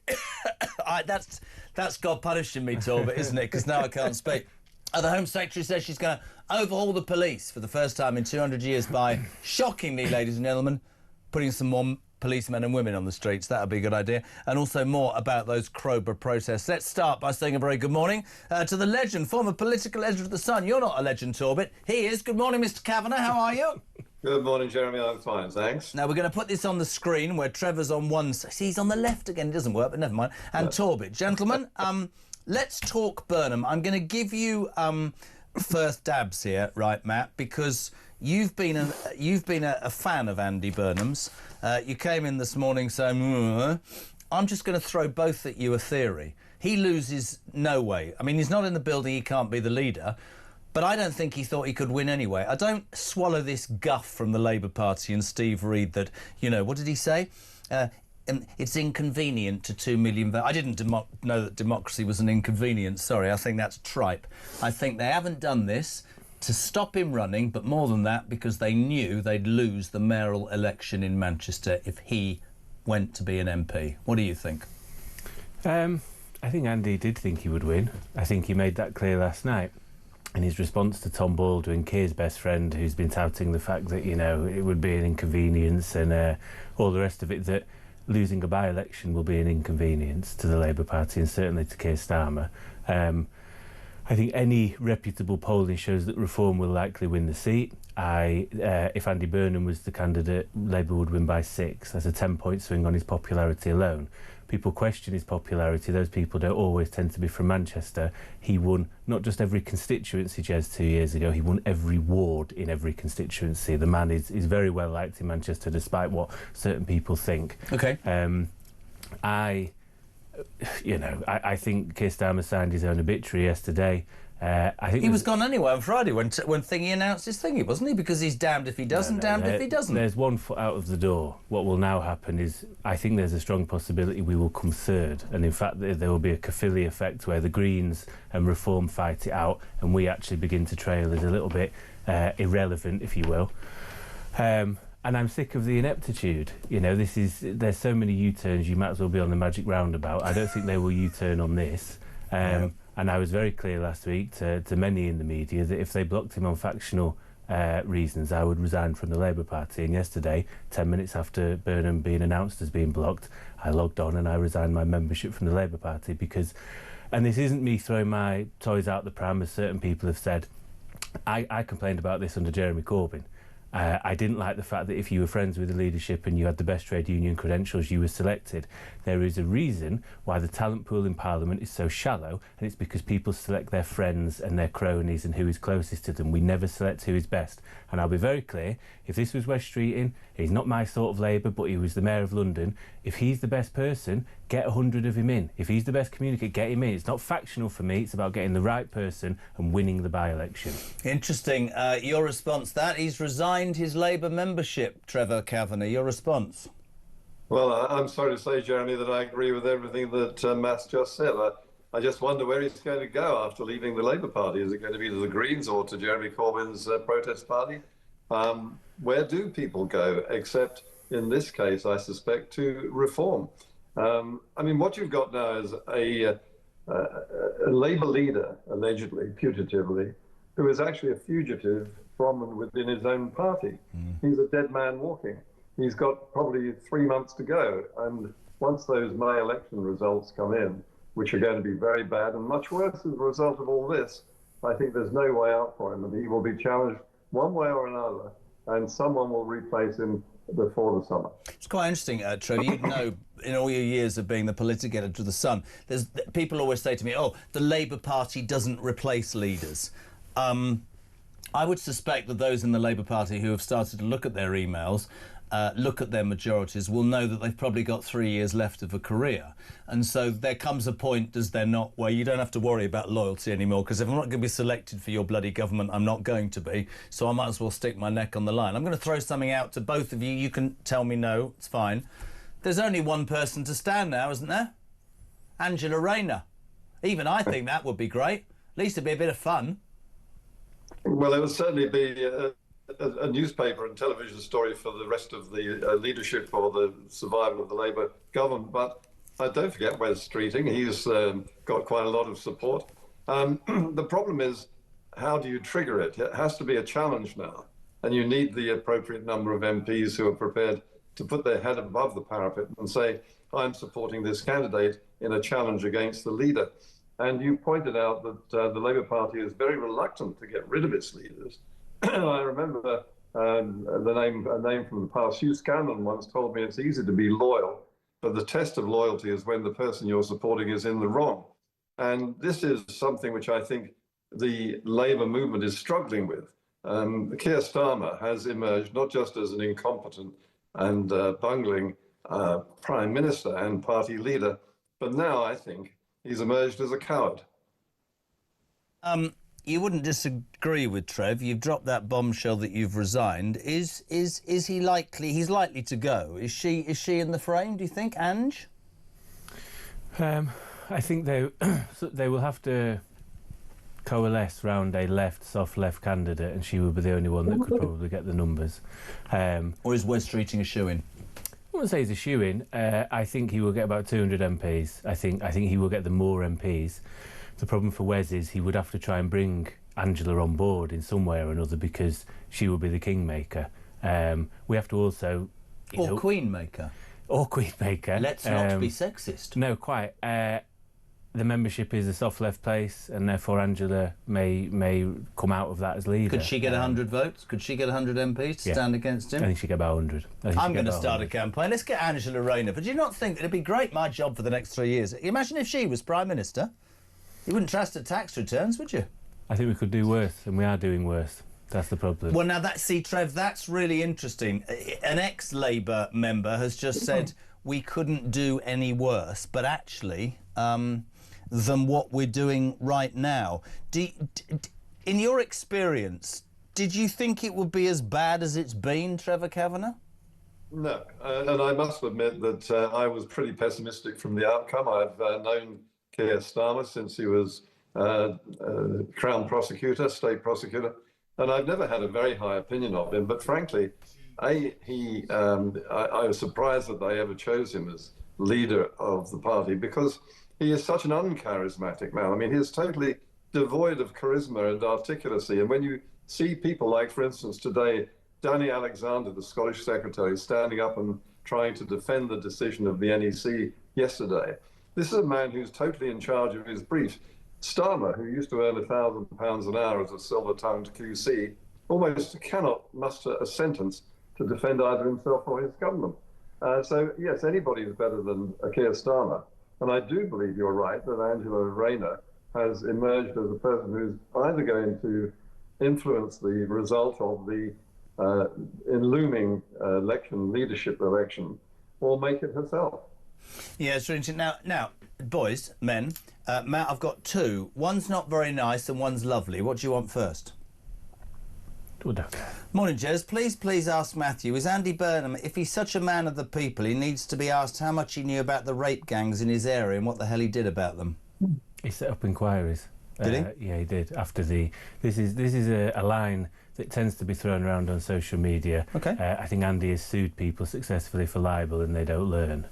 that's God punishing me, Torbett, isn't it? Because now I can't speak. The Home Secretary says she's going to overhaul the police for the first time in 200 years by, shockingly, ladies and gentlemen, putting some more policemen and women on the streets. That would be a good idea. And also more about those Crowborough protests. Let's start by saying a very good morning to the legend, former political editor of The Sun. You're not a legend, Torbett. He is. Good morning, Mr Kavanagh. How are you? Good morning, Jeremy. I'm fine, thanks. Now, we're going to put this on the screen where Trevor's on one side. See, he's on the left again. It doesn't work, but never mind. And Torbett. Gentlemen, let's talk Burnham. I'm going to give you first dabs here, right, Matt, because you've been a fan of Andy Burnham's. You came in this morning saying, I'm just going to throw both at you a theory. He loses no way. I mean, he's not in the building, he can't be the leader, but I don't think he thought he could win anyway. I don't swallow this guff from the Labour Party and Steve Reid that, what did he say? It's inconvenient to 2 million votes. I didn't know that democracy was an inconvenience. Sorry, I think that's tripe. I think they haven't done this to stop him running, but more than that, because they knew they'd lose the mayoral election in Manchester if he went to be an MP. What do you think? I think Andy did think he would win. I think he made that clear last night in his response to Tom Baldwin, Keir's best friend, who's been touting the fact that, it would be an inconvenience and all the rest of it, that losing a by-election will be an inconvenience to the Labour Party and certainly to Keir Starmer. I think any reputable polling shows that Reform will likely win the seat. If Andy Burnham was the candidate, Labour would win by 6. That's a 10-point swing on his popularity alone. People question his popularity. Those people don't always tend to be from Manchester. He won not just every constituency, Jez, 2 years ago, he won every ward in every constituency. The man is very well liked in Manchester, despite what certain people think. OK. I think Keir Starmer signed his own obituary yesterday. I think he was gone anyway on Friday when Thingy announced his thingy, wasn't he? Because he's damned if he does and damned if he doesn't. There's one foot out of the door. What will now happen is, I think there's a strong possibility we will come third, and in fact there will be a Caerphilly effect where the Greens and Reform fight it out and we actually begin to trail as a little bit irrelevant, if you will. And I'm sick of the ineptitude. There's so many U-turns, you might as well be on the magic roundabout. I don't think they will U-turn on this. And I was very clear last week to many in the media that if they blocked him on factional reasons, I would resign from the Labour Party. And yesterday, 10 minutes after Burnham being announced as being blocked, I logged on and I resigned my membership from the Labour Party because, and this isn't me throwing my toys out the pram, as certain people have said, I complained about this under Jeremy Corbyn. I didn't like the fact that if you were friends with the leadership and you had the best trade union credentials, you were selected. There is a reason why the talent pool in Parliament is so shallow, and it's because people select their friends and their cronies and who is closest to them. We never select who is best. And I'll be very clear, if this was Wes Streeting, he's not my sort of Labour, but he was the Mayor of London. If he's the best person, get 100 of him in. If he's the best communicator, get him in. It's not factional for me, it's about getting the right person and winning the by-election. Interesting. Your response to that? He's resigned his Labour membership, Trevor Kavanagh. Your response? Well, I'm sorry to say, Jeremy, that I agree with everything that Matt's just said. I just wonder where he's going to go after leaving the Labour Party. Is it going to be to the Greens or to Jeremy Corbyn's protest party? Where do people go, except in this case, I suspect, to reform? I mean, what you've got now is a Labour leader, allegedly, putatively, who is actually a fugitive from and within his own party. He's a dead man walking. He's got probably 3 months to go. And once those May election results come in, which are going to be very bad and much worse as a result of all this, I think there's no way out for him, and he will be challenged one way or another, and someone will replace him before the summer. It's quite interesting, Trevor. You know, in all your years of being the political editor of The Sun, people always say to me, oh, the Labour Party doesn't replace leaders. I would suspect that those in the Labour Party who have started to look at their emails, look at their majorities, will know that they've probably got 3 years left of a career. And so there comes a point, does there not, where you don't have to worry about loyalty anymore, because if I'm not going to be selected for your bloody government, I'm not going to be, so I might as well stick my neck on the line. I'm going to throw something out to both of you. You can tell me no, it's fine. There's only one person to stand now, isn't there? Angela Rayner. Even I think that would be great. At least it'd be a bit of fun. Well, it would certainly be a newspaper and television story for the rest of the leadership or the survival of the Labour government. But don't forget Wes Streeting. He's got quite a lot of support. The problem is, how do you trigger it? It has to be a challenge now. And you need the appropriate number of MPs who are prepared to put their head above the parapet and say, I'm supporting this candidate in a challenge against the leader. And you pointed out that the Labour Party is very reluctant to get rid of its leaders. I remember a name from the past. Hugh Scanlon once told me it's easy to be loyal, but the test of loyalty is when the person you're supporting is in the wrong. And this is something which I think the Labour movement is struggling with. Keir Starmer has emerged not just as an incompetent and bungling prime minister and party leader, but now I think he's emerged as a coward. You wouldn't disagree with Trev. You've dropped that bombshell that you've resigned. Is he likely? He's likely to go. Is she in the frame? Do you think, Ange? I think they will have to coalesce round a soft left candidate, and she will be the only one that could probably get the numbers. Or is Wes Streeting a shoo-in? I wouldn't say he's a shoo-in. I think he will get about 200 MPs. I think he will get the more MPs. The problem for Wes is he would have to try and bring Angela on board in some way or another, because she will be the kingmaker. We have to also... Or queenmaker. Or queenmaker. Let's not be sexist. No, quite. The membership is a soft left place, and therefore Angela may come out of that as leader. Could she get 100 votes? Could she get 100 MPs to stand against him? I think she'd get about 100. I'm going to start a campaign. Let's get Angela Rayner. But do you not think it'd be great, my job for the next 3 years? Imagine if she was Prime Minister. You wouldn't trust her tax returns, would you? I think we could do worse, and we are doing worse. That's the problem. Well, now, Trev, that's really interesting. An ex-Labour member has just said we couldn't do any worse, but actually... than what we're doing right now. In your experience, did you think it would be as bad as it's been, Trevor Kavanagh? No, and I must admit that I was pretty pessimistic from the outcome. I've known Keir Starmer since he was Crown Prosecutor, State Prosecutor, and I've never had a very high opinion of him. But frankly, I was surprised that they ever chose him as leader of the party, because he is such an uncharismatic man. I mean, he's totally devoid of charisma and articulacy. And when you see people like, for instance, today, Danny Alexander, the Scottish Secretary, standing up and trying to defend the decision of the NEC yesterday, this is a man who's totally in charge of his brief. Starmer, who used to earn £1,000 an hour as a silver-tongued QC, almost cannot muster a sentence to defend either himself or his government. So, yes, anybody is better than Keir Starmer. And I do believe you're right that Angela Rayner has emerged as a person who's either going to influence the result of the looming leadership election, or make it herself. Yeah, it's interesting. Now, boys, men, Matt, I've got two. One's not very nice and one's lovely. What do you want first? Morning, Jez. Please ask Matthew, is Andy Burnham, if he's such a man of the people, he needs to be asked how much he knew about the rape gangs in his area and what the hell he did about them? He set up inquiries. Did he? Yeah, he did. After the... This is a line that tends to be thrown around on social media. Okay. I think Andy has sued people successfully for libel and they don't learn.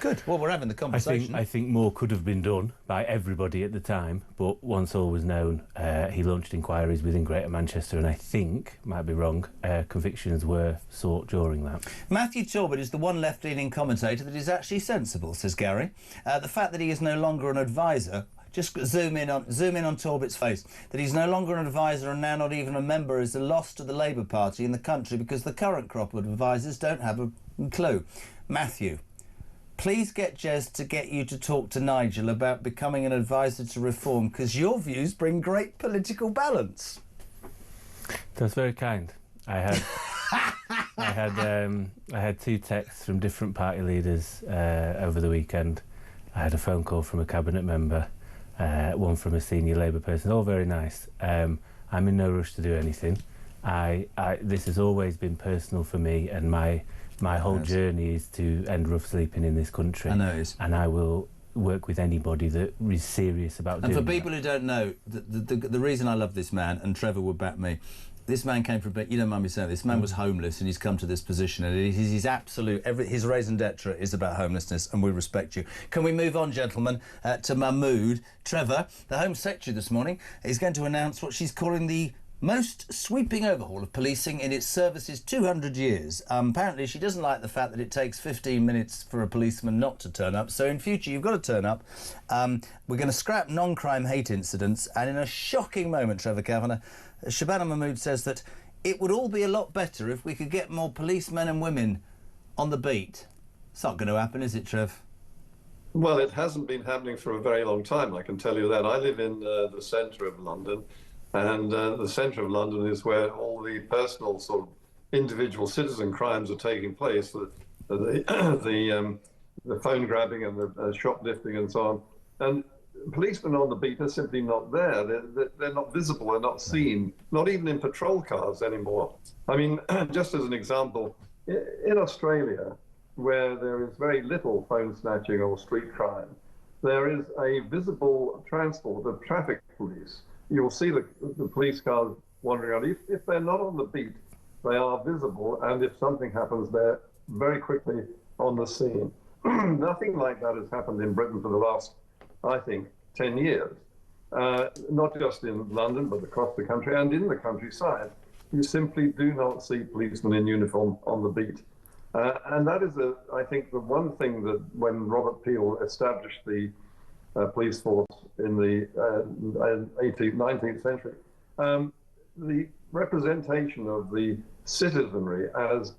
Good. Well, we're having the conversation. I think more could have been done by everybody at the time, but once all was known, he launched inquiries within Greater Manchester, and I think, might be wrong, convictions were sought during that. Matthew Talbot is the one left-leaning commentator that is actually sensible, says Gary. The fact that he is no longer an advisor... Just zoom in on Talbot's face. That he's no longer an advisor and now not even a member is a loss to the Labour Party in the country because the current crop of advisors don't have a clue. Matthew, please get Jez to get you to talk to Nigel about becoming an advisor to reform, because your views bring great political balance. That's very kind. I had two texts from different party leaders over the weekend. I had a phone call from a cabinet member. One from a senior Labour person, all very nice. I'm in no rush to do anything. This has always been personal for me, and my whole journey is to end rough sleeping in this country. I know it is. And I will work with anybody that is serious about doing that. And for people who don't know, the reason I love this man, and Trevor would back me, this man came from, you don't mind me saying this, man was homeless and he's come to this position, and his absolute, his raison d'etre is about homelessness, and we respect you. Can we move on, gentlemen, to Mahmood? Trevor, the Home Secretary this morning, is going to announce what she's calling the most sweeping overhaul of policing in its service's 200 years. Apparently she doesn't like the fact that it takes 15 minutes for a policeman not to turn up, so in future you've got to turn up. We're going to scrap non-crime hate incidents, and in a shocking moment, Trevor Kavanagh, Shabana Mahmood says that it would all be a lot better if we could get more policemen and women on the beat. It's not going to happen, is it, Trev? Well, it hasn't been happening for a very long time, I can tell you that. I live in the centre of London, and the centre of London is where all the personal sort of individual citizen crimes are taking place, the phone grabbing and the shoplifting and so on. And policemen on the beat are simply not there. They're not visible, they're not seen, not even in patrol cars anymore. I mean, just as an example, in Australia, where there is very little phone snatching or street crime, there is a visible transport of traffic police. You'll see the police cars wandering around. If they're not on the beat, they are visible, and if something happens, they're very quickly on the scene. Nothing like that has happened in Britain for the last, I think, 10 years, not just in London, but across the country and in the countryside. You simply do not see policemen in uniform on the beat. And that is, I think, the one thing that when Robert Peel established the police force in the 18th, 19th century, the representation of the citizenry as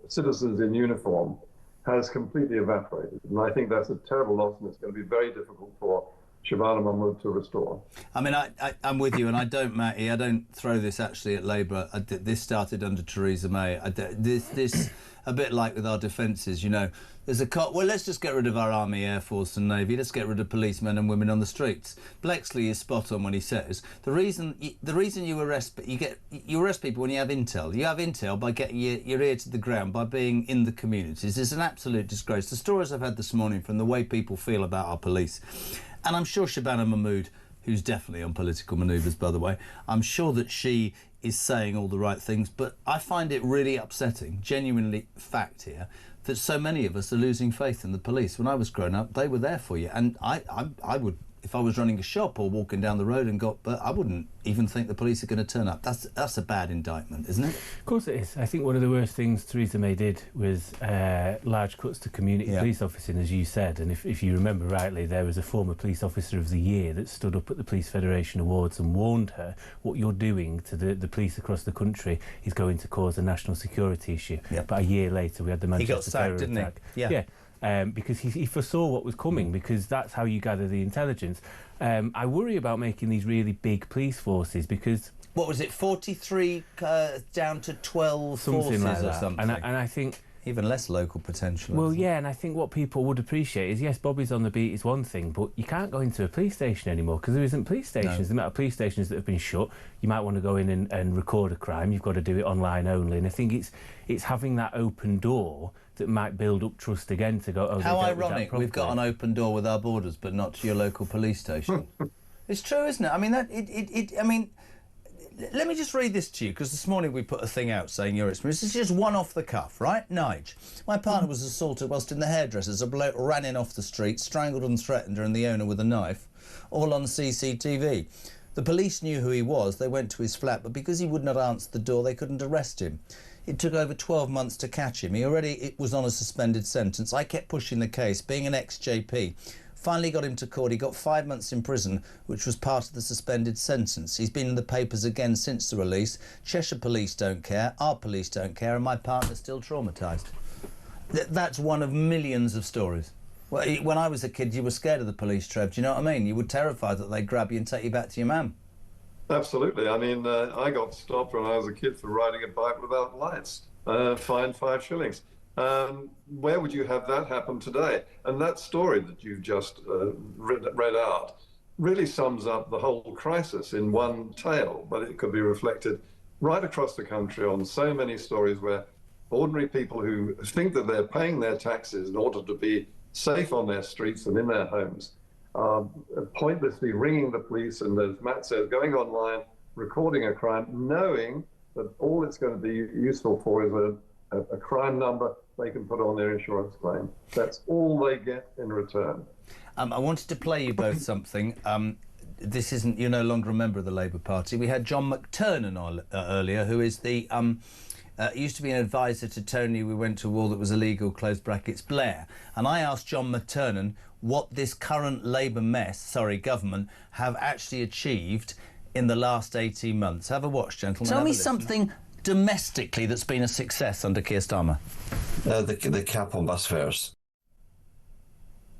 citizens in uniform, has completely evaporated. And I think that's a terrible loss, and it's going to be very difficult for Shabana Mahmood to restore. I mean, I'm with you, and I don't throw this actually at Labour. This started under Theresa May. This a bit like with our defences, you know. There's well, let's just get rid of our Army, Air Force and Navy. Let's get rid of policemen and women on the streets. Blexley is spot on when he says the reason you arrest people when you have intel. You have intel by getting your ear to the ground, by being in the communities. It's an absolute disgrace. The stories I've had this morning from the way people feel about our police, and I'm sure Shabana Mahmood, who's definitely on political manoeuvres, by the way, I'm sure that she is saying all the right things, but I find it really upsetting, genuinely fact here, that so many of us are losing faith in the police. When I was growing up, they were there for you, and I would if I was running a shop or walking down the road and but I wouldn't even think the police are going to turn up. That's a bad indictment, isn't it? Of course it is. I think one of the worst things Theresa May did was large cuts to community police officing, as you said. And if you remember rightly, there was a former police officer of the year that stood up at the Police Federation Awards and warned her, what you're doing to the police across the country is going to cause a national security issue. But a year later, we had the Manchester terror attack. Didn't he? Yeah. Because he foresaw what was coming, because that's how you gather the intelligence. I worry about making these really big police forces because... What was it, 43 down to 12 forces like or something? And I think... Even less local potential. Well, yeah, and I think what people would appreciate is, yes, Bobby's on the beat is one thing, but you can't go into a police station anymore because there isn't police stations. The amount of police stations that have been shut, you might want to go in and record a crime, you've got to do it online only. And I think it's having that open door that might build up trust again to go, oh, how ironic, we've got an open door with our borders, but not to your local police station. It's true, isn't it? I mean, let me just read this to you, because this morning we put a thing out saying your experience. This is just one off the cuff, right? Nige. My partner was assaulted whilst in the hairdressers. A bloke ran in off the street, strangled and threatened her and the owner with a knife, all on CCTV. The police knew who he was. They went to his flat, but because he would not answer the door, they couldn't arrest him. It took over 12 months to catch him. It was on a suspended sentence. I kept pushing the case, being an ex-JP. Finally got him to court. He got 5 months in prison, which was part of the suspended sentence. He's been in the papers again since the release. Cheshire police don't care, our police don't care, and my partner's still traumatised. That's one of millions of stories. Well, when I was a kid, you were scared of the police, Trev. Do you know what I mean? You were terrified that they'd grab you and take you back to your mum. Absolutely. I mean, I got stopped when I was a kid for riding a bike without lights, fined 5 shillings. Where would you have that happen today? And that story that you've just read out really sums up the whole crisis in one tale, but it could be reflected right across the country on so many stories where ordinary people who think that they're paying their taxes in order to be safe on their streets and in their homes pointlessly ringing the police and, as Matt says, going online, recording a crime, knowing that all it's going to be useful for is a crime number they can put on their insurance claim. That's all they get in return. I wanted to play you both something. This isn't, you're no longer a member of the Labour Party. We had John McTernan earlier, who is the used to be an advisor to Tony. We went to a war that was illegal, close brackets, Blair. And I asked John McTernan what this current Labour government have actually achieved in the last 18 months. Have a watch, gentlemen. Tell me something domestically that's been a success under Keir Starmer. The cap on bus fares.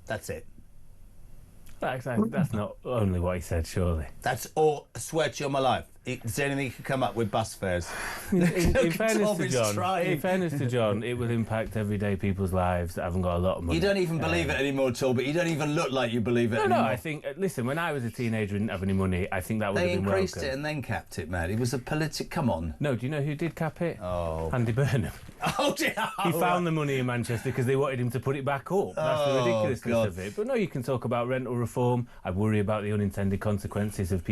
That's it. That's not only what he said, surely. That's all. I swear to you on my life. Is there anything you could come up with bus fares? In fairness to John, it will impact everyday people's lives that haven't got a lot of money. You don't even believe it anymore at all, but you don't even look like you believe it anymore. No, I think, listen, when I was a teenager and didn't have any money, I think that would have been welcome. They increased it and then capped it, man. It was a come on. No, do you know who did cap it? Oh. Andy Burnham. Oh, dear. He found the money in Manchester because they wanted him to put it back up. That's the ridiculousness of it. But no, you can talk about rental reform. I worry about the unintended consequences of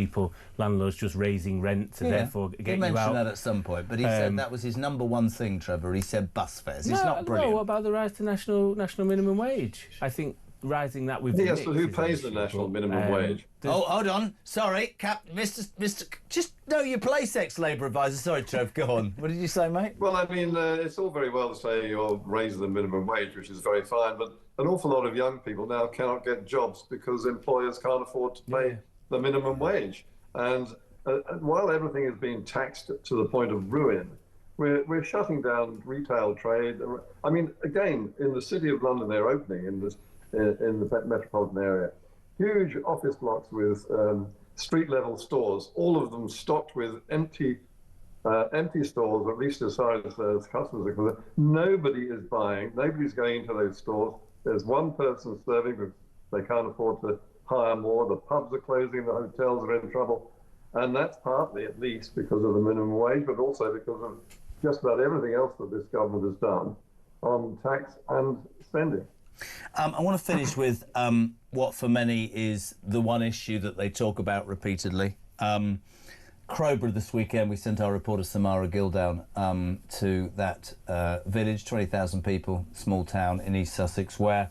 landlords just raising rent to therefore get you out. He mentioned that at some point, but he said that was his #1 thing, Trevor. He said bus fares. It's not brilliant. No, what about the rise to national minimum wage? I think rising that with yes, but who pays the national minimum wage? Oh, hold on. Sorry, Mr. Just know your place, ex-Labour advisor. Sorry, Trev, go on. What did you say, mate? Well, I mean, it's all very well to say you're raising the minimum wage, which is very fine, but an awful lot of young people now cannot get jobs because employers can't afford to pay the minimum wage. And while everything is being taxed to the point of ruin, we're shutting down retail trade. I mean, again, in the City of London, they're opening in the metropolitan area huge office blocks with street-level stores, all of them stocked with empty stores, at least as far as customers are concerned. Nobody is buying. Nobody's going into those stores. There's one person serving because they can't afford to hire more. The pubs are closing. The hotels are in trouble. And that's partly, at least, because of the minimum wage, but also because of just about everything else that this government has done on tax and spending. I want to finish with what for many is the one issue that they talk about repeatedly. Crowborough this weekend, we sent our reporter Samara Gill down to that village, 20,000 people, small town in East Sussex, where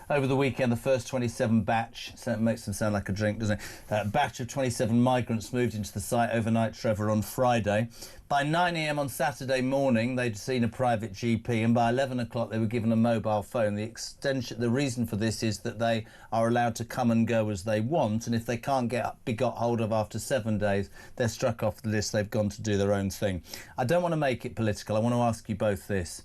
over the weekend, the first 27 batch, so it makes them sound like a drink, doesn't it? Batch of 27 migrants moved into the site overnight, Trevor, on Friday. By 9 a.m. on Saturday morning, they'd seen a private GP, and by 11 o'clock they were given a mobile phone. The reason for this is that they are allowed to come and go as they want, and if they can't be got hold of after 7 days, they're struck off the list. They've gone to do their own thing. I don't want to make it political. I want to ask you both this.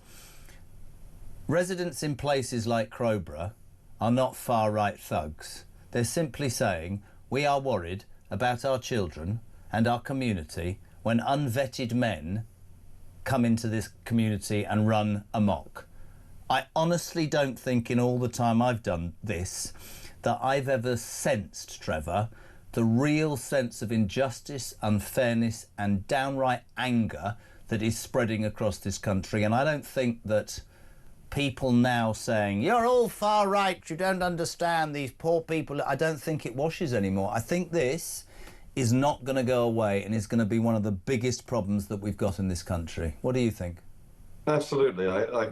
Residents in places like Crowborough are not far-right thugs. They're simply saying, we are worried about our children and our community when unvetted men come into this community and run amok. I honestly don't think in all the time I've done this that I've ever sensed, Trevor, the real sense of injustice, unfairness and downright anger that is spreading across this country. And I don't think that people now saying, you're all far right, you don't understand these poor people, I don't think it washes anymore. I think this is not going to go away and is going to be one of the biggest problems that we've got in this country. What do you think? Absolutely.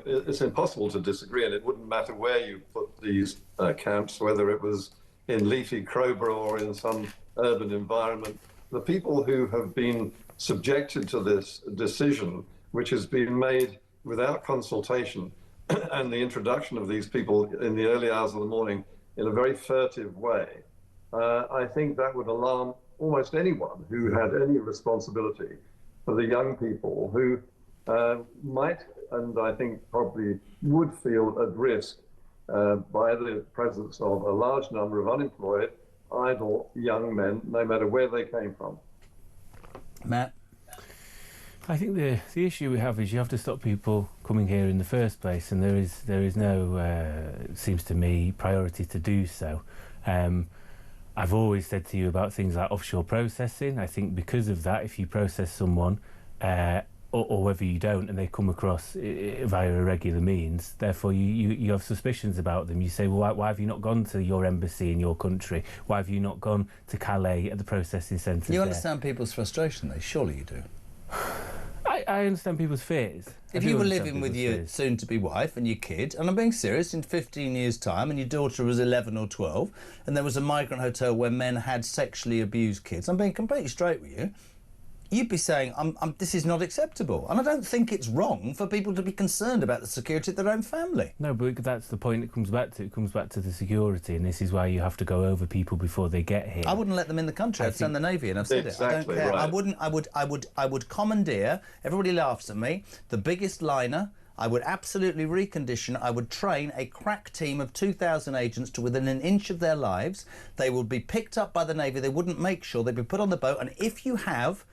It's impossible to disagree, and it wouldn't matter where you put these camps, whether it was in leafy Crowborough or in some urban environment. The people who have been subjected to this decision, which has been made without consultation, and the introduction of these people in the early hours of the morning in a very furtive way, I think that would alarm almost anyone who had any responsibility for the young people who might, and I think probably would feel at risk by the presence of a large number of unemployed, idle young men, no matter where they came from. Matt? I think the issue we have is you have to stop people coming here in the first place, and there is no, it seems to me, priority to do so. I've always said to you about things like offshore processing. I think because of that, if you process someone, or whether you don't, and they come across via irregular means, therefore you have suspicions about them. You say, well, why have you not gone to your embassy in your country? Why have you not gone to Calais at the processing centres? You understand people's frustration, though? Surely you do. I understand people's fears. If you were living with your soon-to-be wife and your kid, and I'm being serious, in 15 years' time, and your daughter was 11 or 12, and there was a migrant hotel where men had sexually abused kids, I'm being completely straight with you, you'd be saying, this is not acceptable. And I don't think it's wrong for people to be concerned about the security of their own family. No, but that's the point it comes back to. It comes back to the security, and this is why you have to go over people before they get here. I wouldn't let them in the country. I'd send the Navy, and I've said it. I don't care. Right. I would commandeer, everybody laughs at me, the biggest liner. I would absolutely recondition. I would train a crack team of 2,000 agents to within an inch of their lives. They would be picked up by the Navy. They wouldn't make sure. They'd be put on the boat. And if you have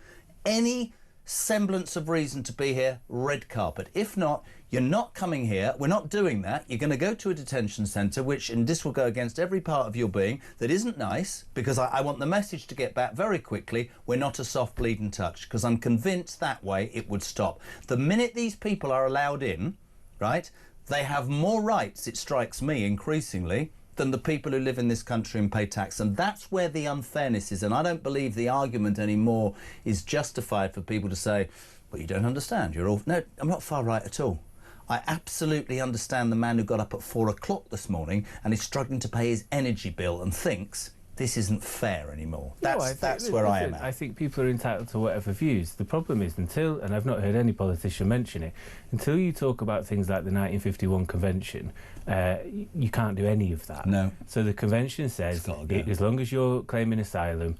any semblance of reason to be here, red carpet. If not, you're not coming here. We're not doing that. You're going to go to a detention centre, which, and this will go against every part of your being, that isn't nice, because I want the message to get back very quickly. We're not a soft bleeding touch, because I'm convinced that way it would stop. The minute these people are allowed in, right, they have more rights, it strikes me increasingly, than the people who live in this country and pay tax. And that's where the unfairness is. And I don't believe the argument anymore is justified for people to say, well, you don't understand, you're all... No, I'm not far right at all. I absolutely understand the man who got up at 4 o'clock this morning and is struggling to pay his energy bill and thinks this isn't fair anymore. That's where I am at. I think people are entitled to whatever views. The problem is until, and I've not heard any politician mention it, until you talk about things like the 1951 Convention, you can't do any of that. No. So the Convention says, as long as you're claiming asylum,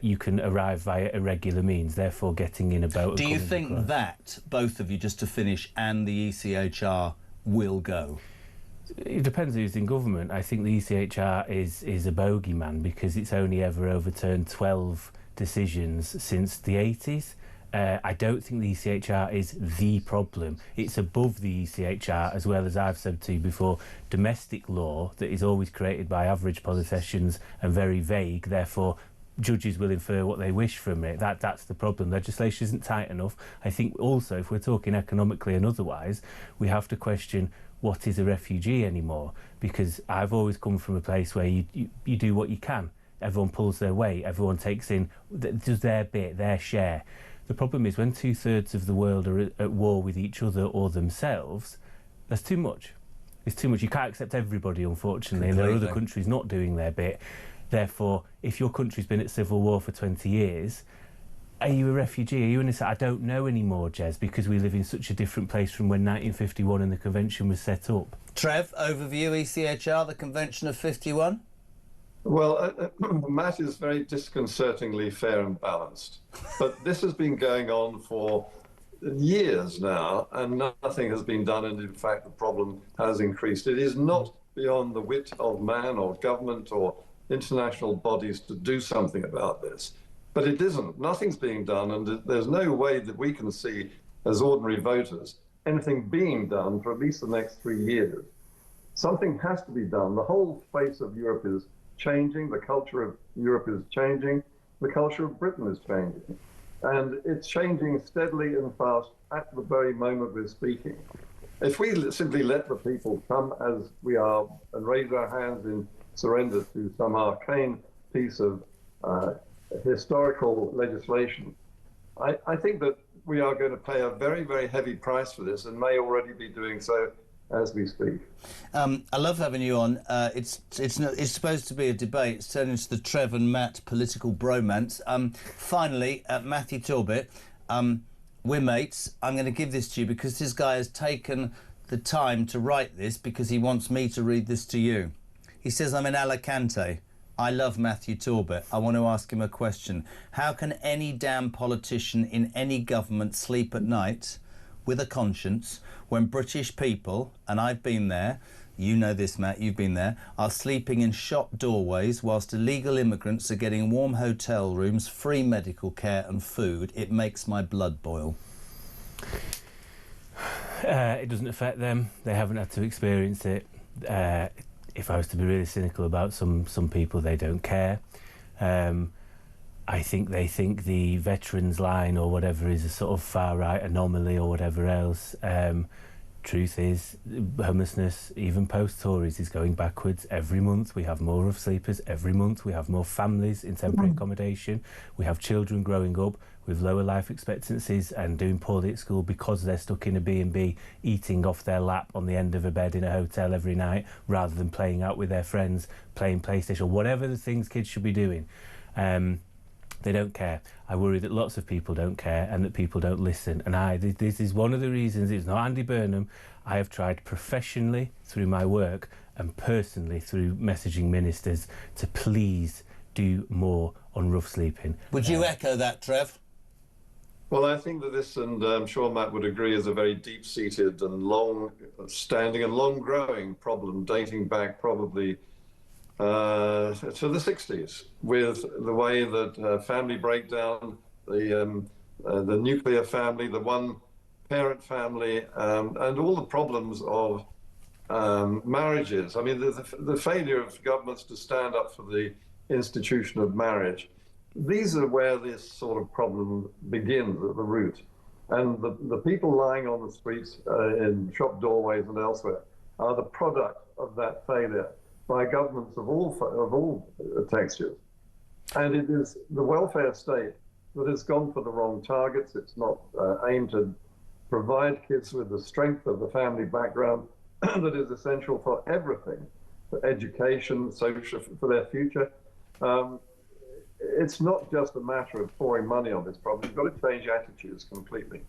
you can arrive via irregular means, therefore getting in a boat. Do you think that, both of you, just to finish, and the ECHR will go? It depends who's in government. I think the ECHR is a bogeyman because it's only ever overturned 12 decisions since the 80s. I don't think the ECHR is the problem. It's above the ECHR, as well as I've said to you before, domestic law that is always created by average politicians and very vague, therefore judges will infer what they wish from it. That's the problem. Legislation isn't tight enough. I think also, if we're talking economically and otherwise, we have to question what is a refugee anymore, because I've always come from a place where you do what you can. Everyone pulls their weight, everyone takes in, does their bit, their share. The problem is when 2/3 of the world are at war with each other or themselves, that's too much. It's too much. You can't accept everybody, unfortunately, and there are other countries not doing their bit. Therefore, if your country's been at civil war for 20 years, are you a refugee? Are you innocent? I don't know anymore, Jez, because we live in such a different place from when 1951 and the convention was set up. Trev, overview ECHR, the Convention of 51? Well, Matt is very disconcertingly fair and balanced. But this has been going on for years now, and nothing has been done, and in fact the problem has increased. It is not beyond the wit of man or government or international bodies to do something about this. But it isn't. Nothing's being done, and there's no way that we can see, as ordinary voters, anything being done for at least the next 3 years. Something has to be done. The whole face of Europe is changing. The culture of Europe is changing. The culture of Britain is changing. And it's changing steadily and fast at the very moment we're speaking. If we simply let the people come as we are and raise our hands in surrender to some arcane piece of historical legislation, I think that we are going to pay a very, very heavy price for this, and may already be doing so as we speak. I love having you on. It's supposed to be a debate. It's turned into the Trev and Matt political bromance. Finally, Matthew Talbot, we're mates. I'm going to give this to you because this guy has taken the time to write this because he wants me to read this to you. He says, I'm in Alicante. I love Matthew Talbot. I want to ask him a question. How can any damn politician in any government sleep at night with a conscience when British people, and I've been there, you know this, Matt, you've been there, are sleeping in shop doorways whilst illegal immigrants are getting warm hotel rooms, free medical care and food? It makes my blood boil. It doesn't affect them. They haven't had to experience it. If I was to be really cynical about some people, they don't care. I think they think the veterans line or whatever is a sort of far-right anomaly or whatever else. Truth is, homelessness, even post-Tories, is going backwards every month. We have more rough sleepers every month. We have more families in temporary accommodation. We have children growing up with lower life expectancies and doing poorly at school because they're stuck in a B&B eating off their lap on the end of a bed in a hotel every night rather than playing out with their friends, playing PlayStation, whatever the things kids should be doing. They don't care. I worry that lots of people don't care and that people don't listen. And this is one of the reasons, it's not Andy Burnham, I have tried professionally through my work and personally through messaging ministers to please do more on rough sleeping. Would you echo that, Trev? Well, I think that this, and I'm sure Matt would agree, is a very deep-seated and long-standing and long-growing problem dating back probably to the 60s, with the way that family breakdown, the nuclear family, the one-parent family, and all the problems of marriages. I mean, the failure of governments to stand up for the institution of marriage. These are where this sort of problem begins at the root. And the people lying on the streets, in shop doorways and elsewhere, are the product of that failure by governments of all textures. And it is the welfare state that has gone for the wrong targets. It's not aimed to provide kids with the strength of the family background that is essential for everything, for education, social, for their future. It's not just a matter of pouring money on this problem. You've got to change attitudes completely.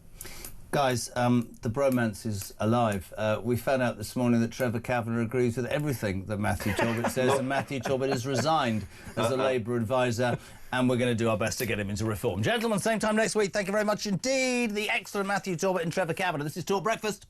Guys, the bromance is alive. We found out this morning that Trevor Kavanagh agrees with everything that Matthew Talbot says, and Matthew Talbot has resigned as a Labour advisor, and we're going to do our best to get him into reform. Gentlemen, same time next week. Thank you very much indeed. The excellent Matthew Talbot and Trevor Kavanagh. This is Talk Breakfast.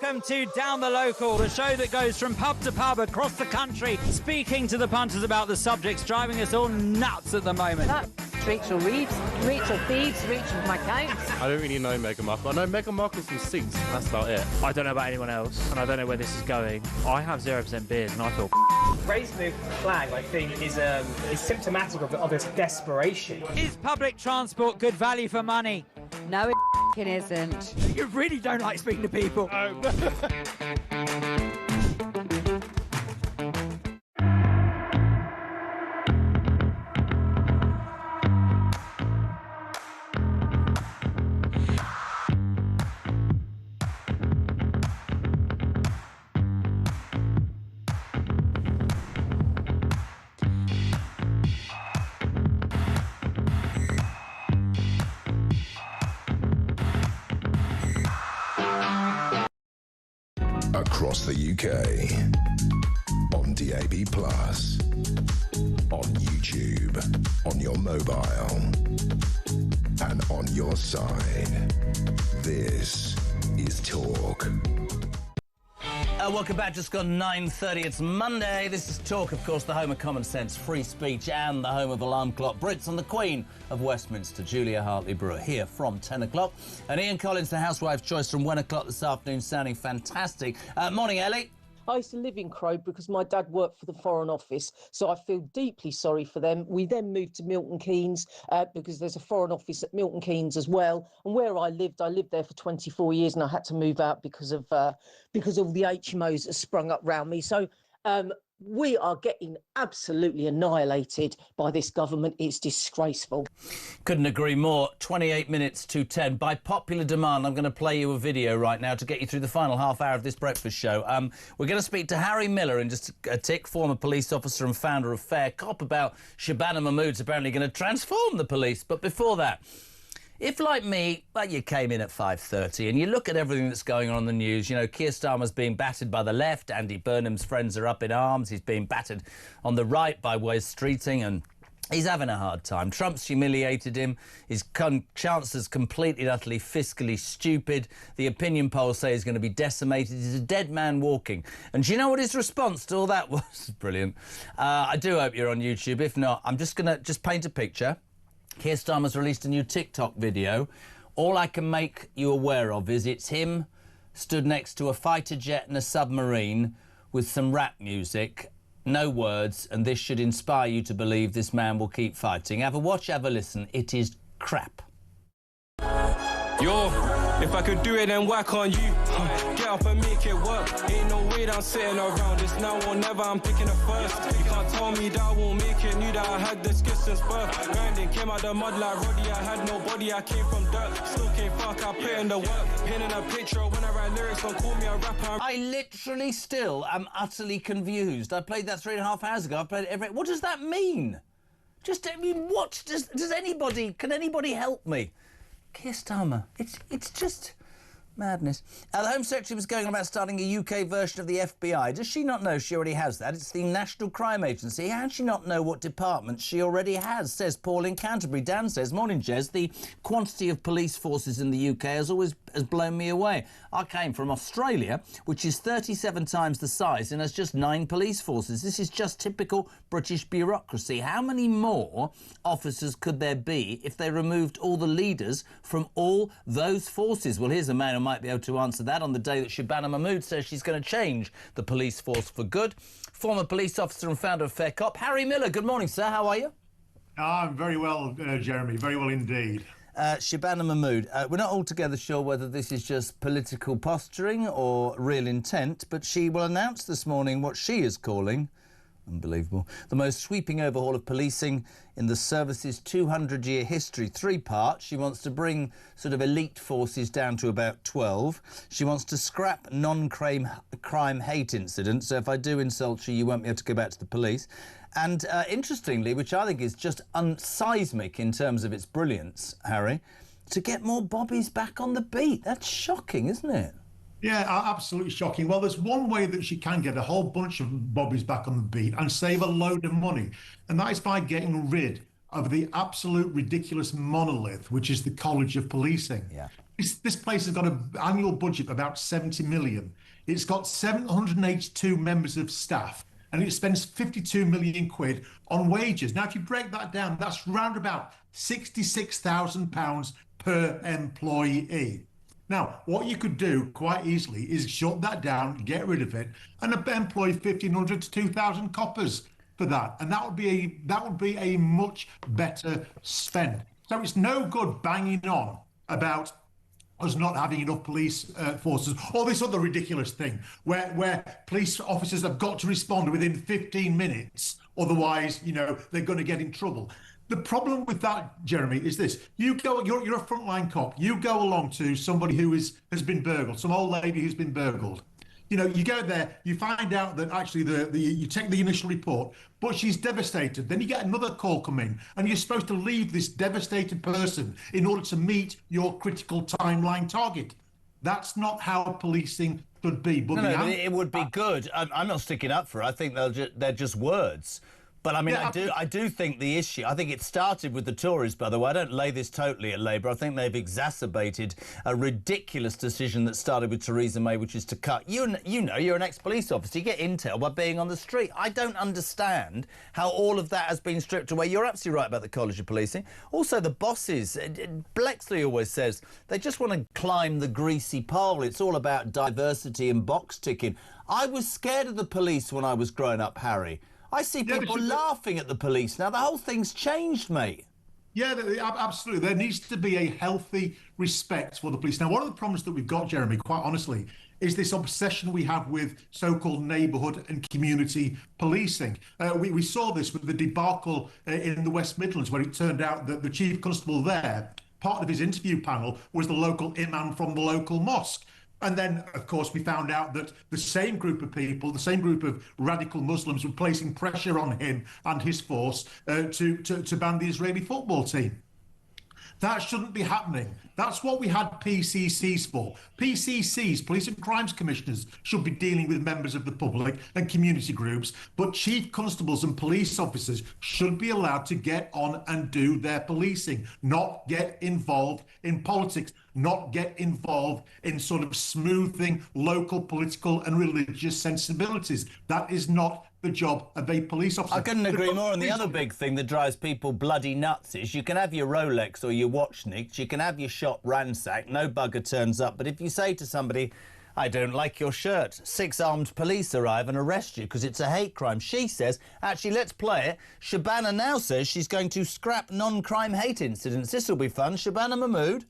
Welcome to Down the Local, the show that goes from pub to pub across the country, speaking to the punters about the subjects driving us all nuts at the moment. That's Rachel Reeves, Rachel Thieves, Rachel McCounts. I don't really know Meghan Markle. I know Meghan Markle's from Suits, and that's about it. I don't know about anyone else, and I don't know where this is going. I have 0% beers, and I feel raising the flag, I think, is symptomatic of its desperation. Is public transport good value for money? No, it isn't. You really don't like speaking to people. Across the UK, on DAB+, on YouTube, on your mobile, and on your side. This is Talk. Welcome back. Just gone 9:30. It's Monday. This is Talk, of course, the home of common sense, free speech, and the home of alarm clock Brits, and the Queen of Westminster, Julia Hartley-Brewer, here from 10 o'clock. And Ian Collins, the housewife's choice, from 1 o'clock this afternoon, sounding fantastic. Morning, Ellie. I used to live in Crowd because my dad worked for the Foreign Office, so I feel deeply sorry for them. We then moved to Milton Keynes because there's a Foreign Office at Milton Keynes as well. And where I lived there for 24 years, and I had to move out because of all the HMOs that sprung up round me. So we are getting absolutely annihilated by this government. It's disgraceful. Couldn't agree more. 28 minutes to 10. By popular demand, I'm going to play you a video right now to get you through the final half hour of this breakfast show. We're going to speak to Harry Miller in just a tick, former police officer and founder of Fair Cop, about Shabana Mahmood's apparently going to transform the police. But before that, if, like me, you came in at 5:30 and you look at everything that's going on in the news, you know, Keir Starmer's being battered by the left, Andy Burnham's friends are up in arms, he's being battered on the right by Wes Streeting, and he's having a hard time. Trump's humiliated him. His chances completely and utterly fiscally stupid. The opinion polls say he's going to be decimated. He's a dead man walking. And do you know what his response to all that was? Brilliant. I do hope you're on YouTube. If not, I'm just going to paint a picture. Keir Starmer's released a new TikTok video. All I can make you aware of is it's him stood next to a fighter jet and a submarine with some rap music, no words, and this should inspire you to believe this man will keep fighting. Have a watch, have a listen. It is crap. Yo, if I could do it, then why can't you? Get up and make it work. Ain't no way that I'm sitting around. It's now or never, I'm picking it first. You can't tell me that I won't make it. Knew that I had the skills since birth. Grinding, came out the mud like Roddy. I had no body, I came from dirt. Still came fuck, I put in the work. Painting a picture when I write lyrics, don't call me a rapper. I literally still am utterly confused. I played that 3.5 hours ago. I played it every... What does that mean? What? Does anybody... Can anybody help me? Keir Starmer, it's just madness. The Home Secretary was going on about starting a UK version of the FBI. Does she not know she already has that? It's the National Crime Agency. How does she not know what departments she already has, says Paul in Canterbury. Dan says, morning, Jez. The quantity of police forces in the UK has blown me away. I came from Australia, which is 37 times the size and has just 9 police forces. This is just typical British bureaucracy. How many more officers could there be if they removed all the leaders from all those forces? Well, here's a man who might be able to answer that on the day that Shabana Mahmood says she's going to change the police force for good. Former police officer and founder of Fair Cop, Harry Miller. Good morning, sir. How are you? I'm very well, Jeremy. Very well indeed. Shabana Mahmood, we're not altogether sure whether this is just political posturing or real intent, but she will announce this morning what she is calling, unbelievable, the most sweeping overhaul of policing in the service's 200-year history. 3 parts. She wants to bring sort of elite forces down to about 12. She wants to scrap non-crime hate incidents, so if I do insult you, you won't be able to go back to the police. And interestingly, which I think is just unseismic in terms of its brilliance, Harry, to get more bobbies back on the beat. That's shocking, isn't it? Yeah, absolutely shocking. Well, there's one way that she can get a whole bunch of bobbies back on the beat and save a load of money, and that is by getting rid of the absolute ridiculous monolith, which is the College of Policing. Yeah. This place has got an annual budget of about 70 million. It's got 782 members of staff, and it spends 52 million quid on wages. Now, if you break that down, that's round about £66,000 per employee. Now, what you could do quite easily is shut that down, get rid of it, and employ 1,500 to 2,000 coppers for that, and that would be a much better spend. So it's no good banging on about us not having enough police forces, or this other ridiculous thing where police officers have got to respond within 15 minutes, otherwise, they're going to get in trouble. The problem with that, Jeremy, is this: you're a frontline cop. You go along to somebody who has been burgled, some old lady who's been burgled. You go there, you find out that actually you take the initial report, but she's devastated. Then you get another call come in, and you're supposed to leave this devastated person in order to meet your critical timeline target. That's not how policing should be. But it would be good. I'm not sticking up for it. I think they're just words. But I mean, yeah, I do think the issue, I think it started with the Tories, by the way. I don't lay this totally at Labour. I think they've exacerbated a ridiculous decision that started with Theresa May, which is to cut. You're an ex-police officer. You get intel by being on the street. I don't understand how all of that has been stripped away. You're absolutely right about the College of Policing. Also, the bosses, Blexley always says, they just want to climb the greasy pole. It's all about diversity and box ticking. I was scared of the police when I was growing up, Harry. I see people laughing at the police now. The whole thing's changed, mate. Yeah, absolutely. There needs to be a healthy respect for the police. Now, one of the problems that we've got, Jeremy, quite honestly, is this obsession we have with so-called neighbourhood and community policing. We saw this with the debacle in the West Midlands, where it turned out that the chief constable there, part of his interview panel was the local imam from the local mosque. And then, of course, we found out that the same group of people, the same group of radical Muslims were placing pressure on him and his force to ban the Israeli football team. That shouldn't be happening. That's what we had PCCs for. PCCs, Police and Crimes Commissioners, should be dealing with members of the public and community groups, but chief constables and police officers should be allowed to get on and do their policing, not get involved in politics, not get involved in sort of smoothing local political and religious sensibilities. That is not the job of a police officer. I couldn't agree more. And the other big thing that drives people bloody nuts is you can have your Rolex or your watch nicked, you can have your shop ransacked, no bugger turns up. But if you say to somebody, I don't like your shirt, 6 armed police arrive and arrest you because it's a hate crime. She says, actually, let's play it. Shabana now says she's going to scrap non-crime hate incidents. This will be fun. Shabana Mahmood.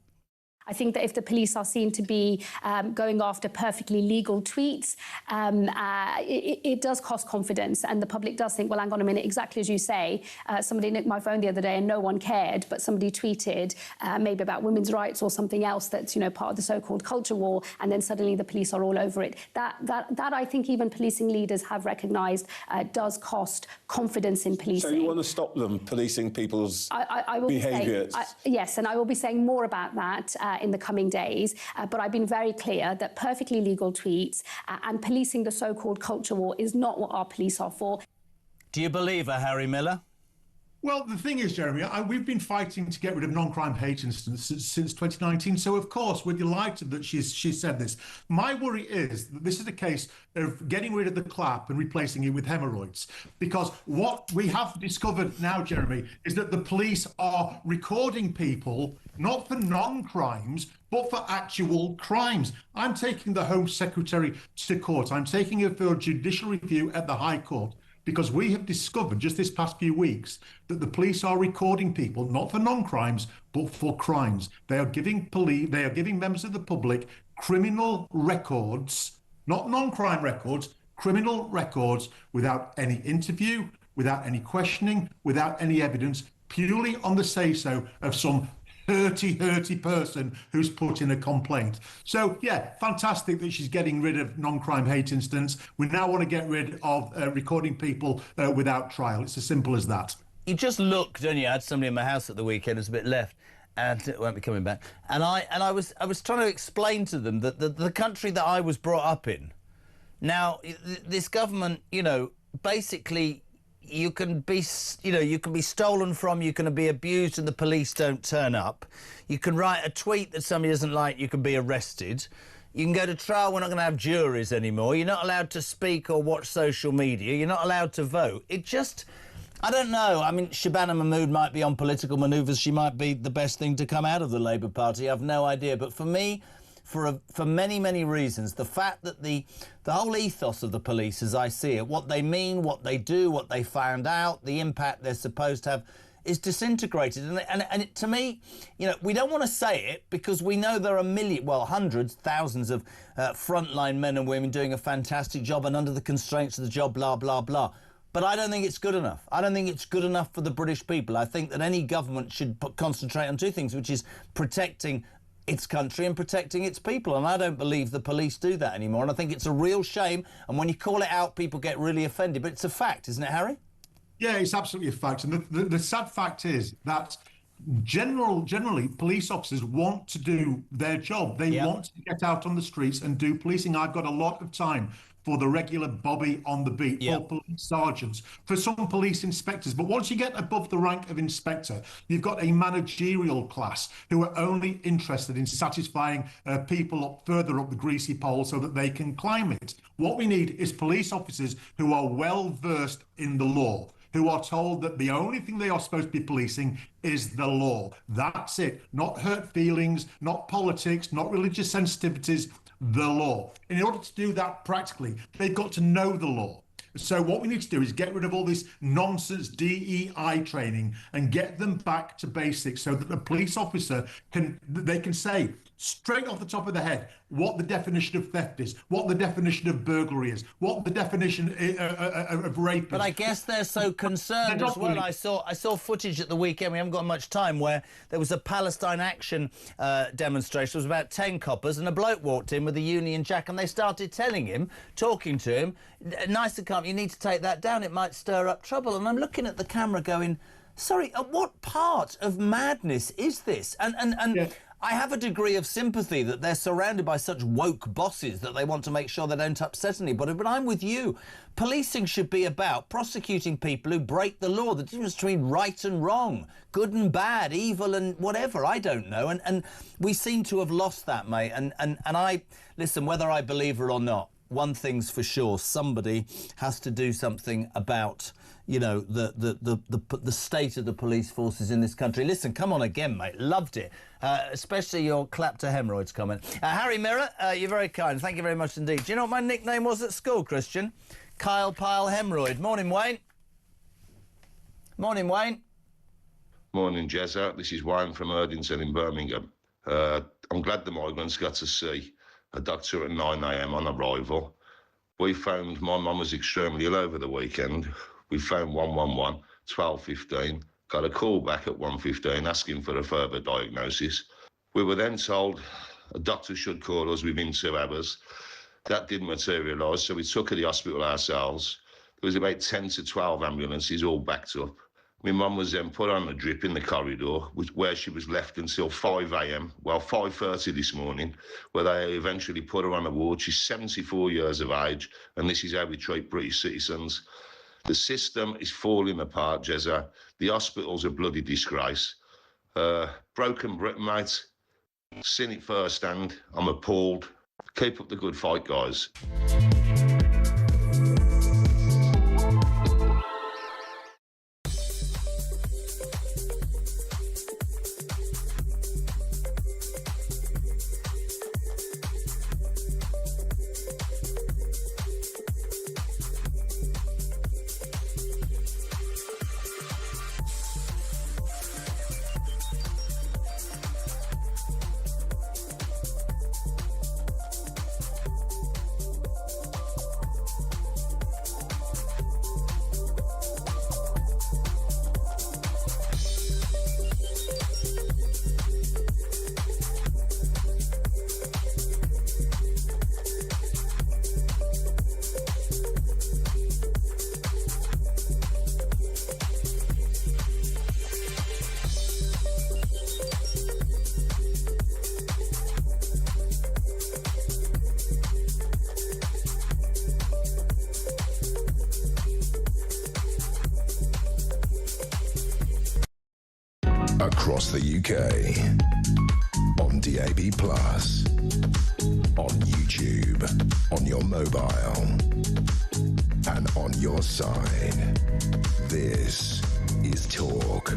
I think that if the police are seen to be going after perfectly legal tweets, it does cost confidence, and the public does think, well, hang on a minute, exactly as you say, somebody nicked my phone the other day and no one cared, but somebody tweeted maybe about women's rights or something else that's, part of the so-called culture war, and then suddenly the police are all over it. That I think even policing leaders have recognised does cost confidence in policing. So you want to stop them policing people's behaviours? Yes, and I will be saying more about that in the coming days, but I've been very clear that perfectly legal tweets and policing the so-called culture war is not what our police are for. Do you believe her, Harry Miller? Well, the thing is, Jeremy, we've been fighting to get rid of non-crime hate incidents since 2019. So, of course, we're delighted that she's said this. My worry is that this is a case of getting rid of the clap and replacing it with hemorrhoids. Because what we have discovered now, Jeremy, is that the police are recording people not for non-crimes, but for actual crimes. I'm taking the Home Secretary to court. I'm taking her for a judicial review at the High Court, because we have discovered just this past few weeks that the police are recording people not for non-crimes but for crimes. They are giving members of the public criminal records, not non-crime records, criminal records, without any interview, without any questioning, without any evidence, purely on the say-so of some hurty person who's put in a complaint. So, yeah, fantastic that she's getting rid of non-crime hate incidents. We now want to get rid of recording people without trial. It's as simple as that. You just look, don't you? I had somebody in my house at the weekend who's a bit left, and it won't be coming back. And I was trying to explain to them that the country that I was brought up in, now, this government, basically, you can be stolen from, you can be abused and the police don't turn up. You can write a tweet that somebody doesn't like, you can be arrested. You can go to trial, we're not going to have juries anymore. You're not allowed to speak or watch social media. You're not allowed to vote. It just... I don't know. I mean, Shabana Mahmood might be on political manoeuvres. She might be the best thing to come out of the Labour Party. I've no idea. But for me, for many, many reasons, the fact that the whole ethos of the police, as I see it, what they mean, what they do, what they found out, the impact they're supposed to have, is disintegrated. And it, to me, we don't want to say it because we know there are hundreds, thousands of frontline men and women doing a fantastic job and under the constraints of the job, blah, blah, blah. But I don't think it's good enough. I don't think it's good enough for the British people. I think that any government should concentrate on two things, which is protecting its country and protecting its people. And I don't believe the police do that anymore. And I think it's a real shame. And when you call it out, people get really offended. But it's a fact, isn't it, Harry? Yeah, it's absolutely a fact. And the sad fact is that generally police officers want to do their job. They want to get out on the streets and do policing. I've got a lot of time for the regular Bobby on the beat, for police sergeants, for some police inspectors. But once you get above the rank of inspector, you've got a managerial class who are only interested in satisfying people further up the greasy pole so that they can climb it. What we need is police officers who are well versed in the law, who are told that the only thing they are supposed to be policing is the law. That's it. Not hurt feelings, not politics, not religious sensitivities, the law. In order to do that practically, they've got to know the law. So what we need to do is get rid of all this nonsense DEI training and get them back to basics so that the police officer can say straight off the top of the head what the definition of theft is, what the definition of burglary is, what the definition of rape is. But I guess they're so concerned as well. I saw footage at the weekend, we haven't got much time, where there was a Palestine Action demonstration. It was about 10 coppers and a bloke walked in with a Union Jack and they started telling him, talking to him, nice and calm, you need to take that down, it might stir up trouble. And I'm looking at the camera going, sorry, what part of madness is this? And I have a degree of sympathy that they're surrounded by such woke bosses that they want to make sure they don't upset anybody. But I'm with you. Policing should be about prosecuting people who break the law, the difference between right and wrong, good and bad, evil and whatever, I don't know. And we seem to have lost that, mate. And I, listen, whether I believe it or not, one thing's for sure, somebody has to do something about, the state of the police forces in this country. Listen, come on again, mate. Loved it. Especially your clap to hemorrhoids comment. Harry Mirror, you're very kind. Thank you very much indeed. Do you know what my nickname was at school, Christian? Kyle Pile Hemorrhoid. Morning, Wayne. Morning, Wayne. Morning, Jezza. This is Wayne from Erdington in Birmingham. I'm glad the migrants got to see a doctor at 9 a.m. on arrival. We found my mum was extremely ill over the weekend. We phoned 111, 12:15, got a call back at 1:15 asking for a further diagnosis. We were then told a doctor should call us within 2 hours. That didn't materialise, so we took her to the hospital ourselves. There was about 10 to 12 ambulances all backed up. My mum was then put on a drip in the corridor, where she was left until 5 a.m, 5:30 this morning, where they eventually put her on a ward. She's 74 years of age, and this is how we treat British citizens. The system is falling apart, Jezza. The hospital's a bloody disgrace. Broken Britain, mate. Seen it firsthand. I'm appalled. Keep up the good fight, guys. Across the UK. On DAB+. On YouTube. On your mobile. And on your side. This is Talk.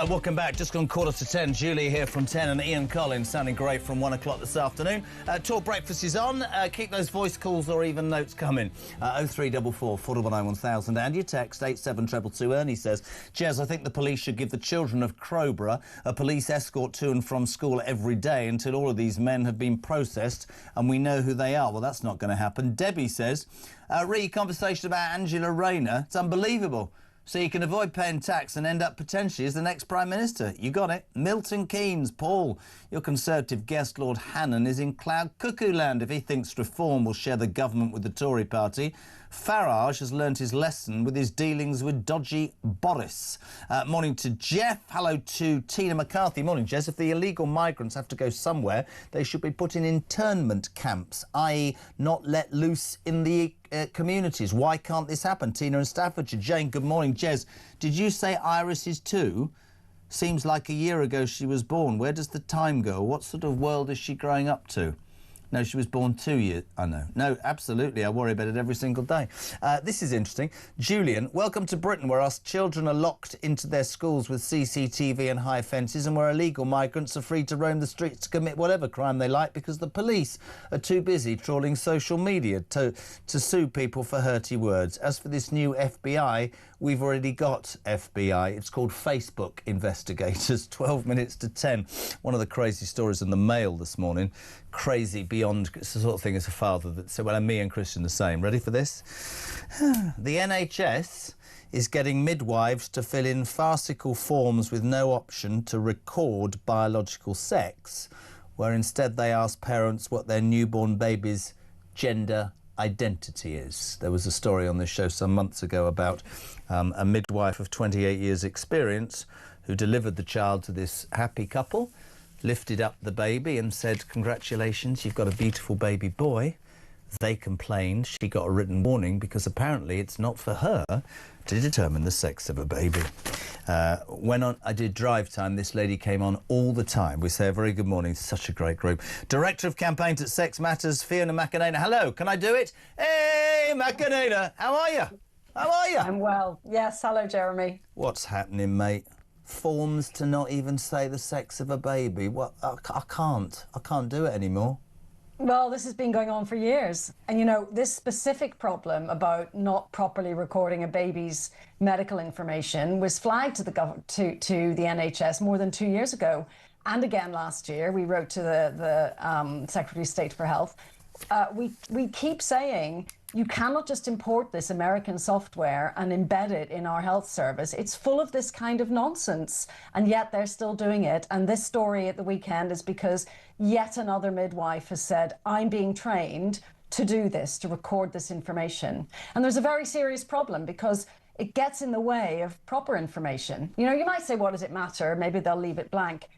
Welcome back. Just gone 10:15. Julie here from 10 and Ian Collins sounding great from 1 o'clock this afternoon. Talk Breakfast is on. Keep those voice calls or even notes coming. 0344 419 1000 and your text 87222. Ernie says, Jez, I think the police should give the children of Crowborough a police escort to and from school every day until all of these men have been processed and we know who they are. Well, that's not going to happen. Debbie says, conversation about Angela Rayner. It's unbelievable. So you can avoid paying tax and end up potentially as the next Prime Minister. You got it. Milton Keynes. Paul, your Conservative guest, Lord Hannon, is in cloud cuckoo land if he thinks reform will share the government with the Tory party. Farage has learnt his lesson with his dealings with dodgy Boris. Morning to Jeff. Hello to Tina McCarthy. Morning, Jess. If the illegal migrants have to go somewhere, they should be put in internment camps, i.e. not let loose in the communities. Why can't this happen? Tina in Staffordshire. Jane, good morning. Jez, did you say Iris is 2? Seems like a year ago she was born. Where does the time go? What sort of world is she growing up to? No, she was born 2 years... I know. No, absolutely. I worry about it every single day. This is interesting. Julian, welcome to Britain, where our children are locked into their schools with CCTV and high fences and where illegal migrants are free to roam the streets to commit whatever crime they like because the police are too busy trawling social media to sue people for hurty words. As for this new FBI, we've already got FBI. It's called Facebook Investigators. 12 minutes to 10. One of the crazy stories in the Mail this morning. Crazy beyond... It's the sort of thing as a father that said, well, and me and Christian the same. Ready for this? The NHS is getting midwives to fill in farcical forms with no option to record biological sex, where instead they ask parents what their newborn baby's gender identity is. There was a story on this show some months ago about a midwife of 28 years' experience who delivered the child to this happy couple, lifted up the baby and said, congratulations, you've got a beautiful baby boy. They complained. She got a written warning because apparently it's not for her to determine the sex of a baby. When I did Drive Time, this lady came on all the time. We say a very good morning. Such a great group. Director of Campaigns at Sex Matters, Fiona McAnena. Hello, can I do it? Hey, McAnena, how are you? How are you? I'm well. Yes, hello, Jeremy. What's happening, mate? Forms to not even say the sex of a baby. What? I can't do it anymore. Well, this has been going on for years. And, you know, this specific problem about not properly recording a baby's medical information was flagged to the NHS more than 2 years ago. And again last year, we wrote to the Secretary of State for Health. We keep saying you cannot just import this American software and embed it in our health service. It's full of this kind of nonsense, and yet they're still doing it. And this story at the weekend is because yet another midwife has said, I'm being trained to do this, to record this information. And there's a very serious problem because it gets in the way of proper information. You know, you might say, what does it matter? Maybe they'll leave it blank.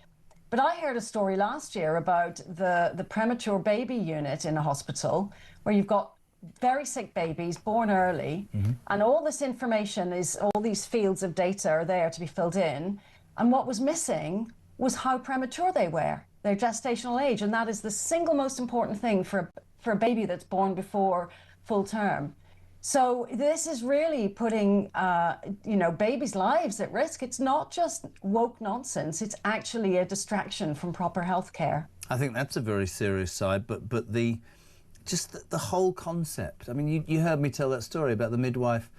But I heard a story last year about the premature baby unit in a hospital where you've got very sick babies born early, and all this information all these fields of data are there to be filled in. And what was missing was how premature they were, their gestational age. And that is the single most important thing for a baby that's born before full term. So this is really putting, babies' lives at risk. It's not just woke nonsense. It's actually a distraction from proper health care. I think that's a very serious side, but the whole concept. I mean, you heard me tell that story about the midwife,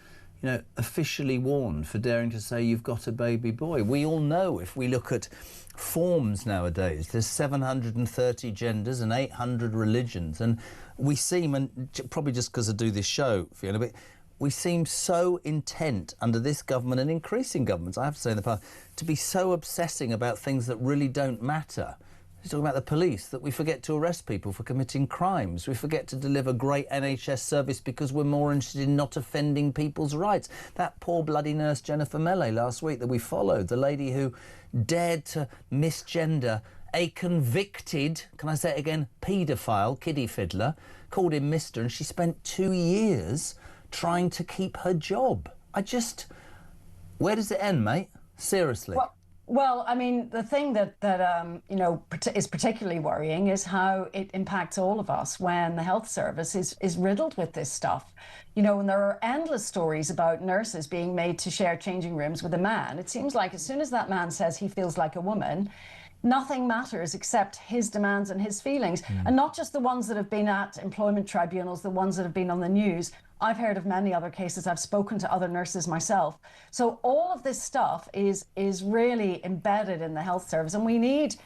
you know, officially warned for daring to say you've got a baby boy. We all know if we look at forms nowadays, there's 730 genders and 800 religions, and we seem, and probably just because I do this show, Fiona, but we seem so intent under this government and increasing governments, I have to say in the past, to be so obsessing about things that really don't matter. He's talking about the police, that we forget to arrest people for committing crimes. We forget to deliver great NHS service because we're more interested in not offending people's rights. That poor bloody nurse Jennifer Melley last week that we followed, the lady who dared to misgender a convicted, can I say it again, paedophile, kiddie fiddler, called him Mr, and she spent 2 years trying to keep her job. Where does it end, mate? Seriously. Well, I mean, the thing that you know, is particularly worrying is how it impacts all of us when the health service is riddled with this stuff. You know, and there are endless stories about nurses being made to share changing rooms with a man. It seems like as soon as that man says he feels like a woman, nothing matters except his demands and his feelings. And not just the ones that have been at employment tribunals, the ones that have been on the news. I've heard of many other cases. I've spoken to other nurses myself. So all of this stuff is really embedded in the health service, and we need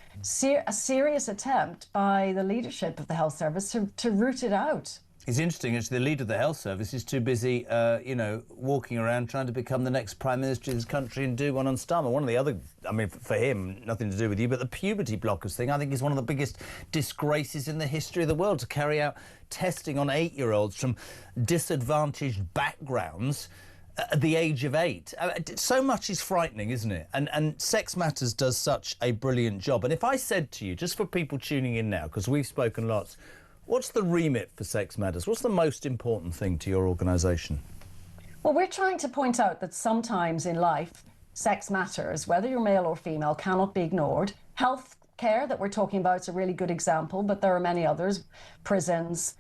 a serious attempt by the leadership of the health service to root it out. It's interesting, actually, the leader of the health service is too busy, you know, walking around trying to become the next Prime Minister of this country and do one on Starmer. One of the other, I mean, for him, nothing to do with you, but the puberty blockers thing, I think, is one of the biggest disgraces in the history of the world, to carry out testing on 8-year-olds from disadvantaged backgrounds at the age of 8. So much is frightening, isn't it? And Sex Matters does such a brilliant job. And if I said to you, just for people tuning in now, because we've spoken lots, what's the remit for Sex Matters? What's the most important thing to your organisation? Well, we're trying to point out that sometimes in life, sex matters, whether you're male or female, cannot be ignored. Health care that we're talking about is a really good example, but there are many others. Prisons,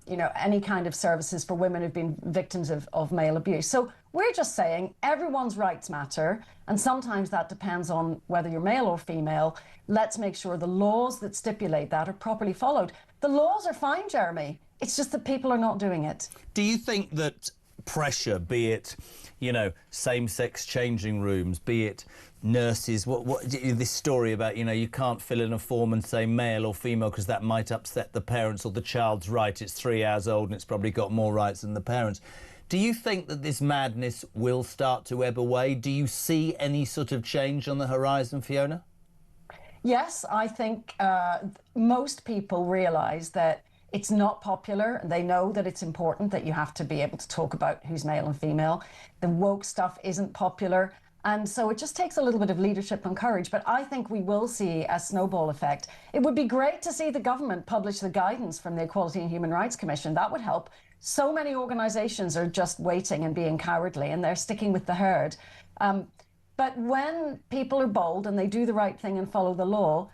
you know, any kind of services for women who've been victims of male abuse. So we're just saying everyone's rights matter, and sometimes that depends on whether you're male or female. Let's make sure the laws that stipulate that are properly followed. The laws are fine, Jeremy. It's just that people are not doing it. Do you think that pressure, be it, you know, same-sex changing rooms, be it nurses, what this story about, you know, you can't fill in a form and say male or female because that might upset the parents, or the child's right, it's 3 hours old and it's probably got more rights than the parents. Do you think that this madness will start to ebb away? Do you see any sort of change on the horizon, Fiona? Yes, I think most people realise that it's not popular, and they know that it's important that you have to be able to talk about who's male and female. The woke stuff isn't popular, and so it just takes a little bit of leadership and courage. But I think we will see a snowball effect. It would be great to see the government publish the guidance from the Equality and Human Rights Commission. That would help. So many organisations are just waiting and being cowardly, and they're sticking with the herd. But when people are bold and they do the right thing and follow the law,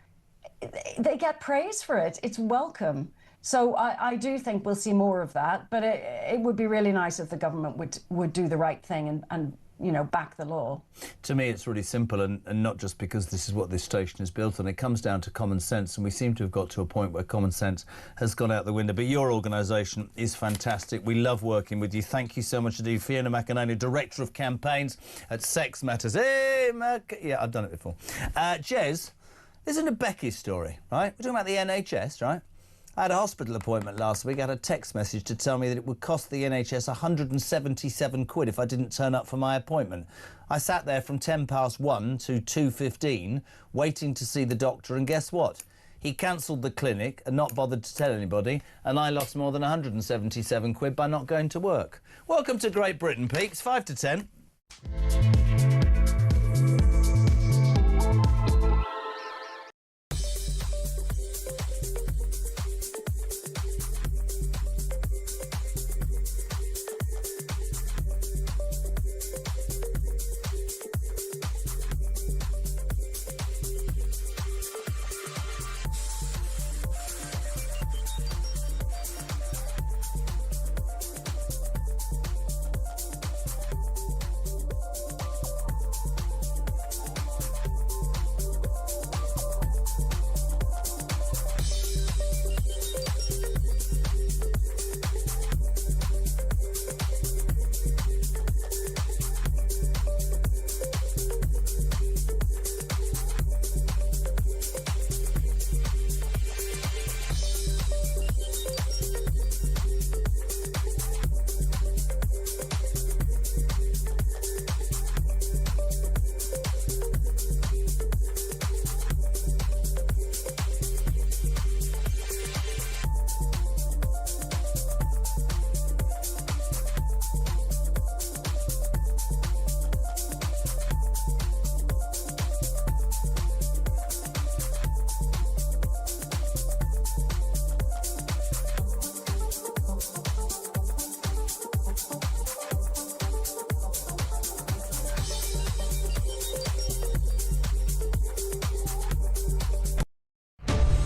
they get praise for it. It's welcome. So I do think we'll see more of that, but it would be really nice if the government would do the right thing and you know, back the law. To me, it's really simple, and not just because this is what this station is built on. It comes down to common sense, and we seem to have got to a point where common sense has gone out the window. But your organisation is fantastic. We love working with you. Thank you so much indeed. Fiona McInerney, Director of Campaigns at Sex Matters. Hey, yeah, I've done it before. Jez, listen to Becky's story, right? We're talking about the NHS, right? I had a hospital appointment last week. I had a text message to tell me that it would cost the NHS 177 quid if I didn't turn up for my appointment. I sat there from 1:10 to 2:15 waiting to see the doctor, and guess what? He cancelled the clinic and not bothered to tell anybody, and I lost more than 177 quid by not going to work. Welcome to Great Britain, Peaks, 5 to 10.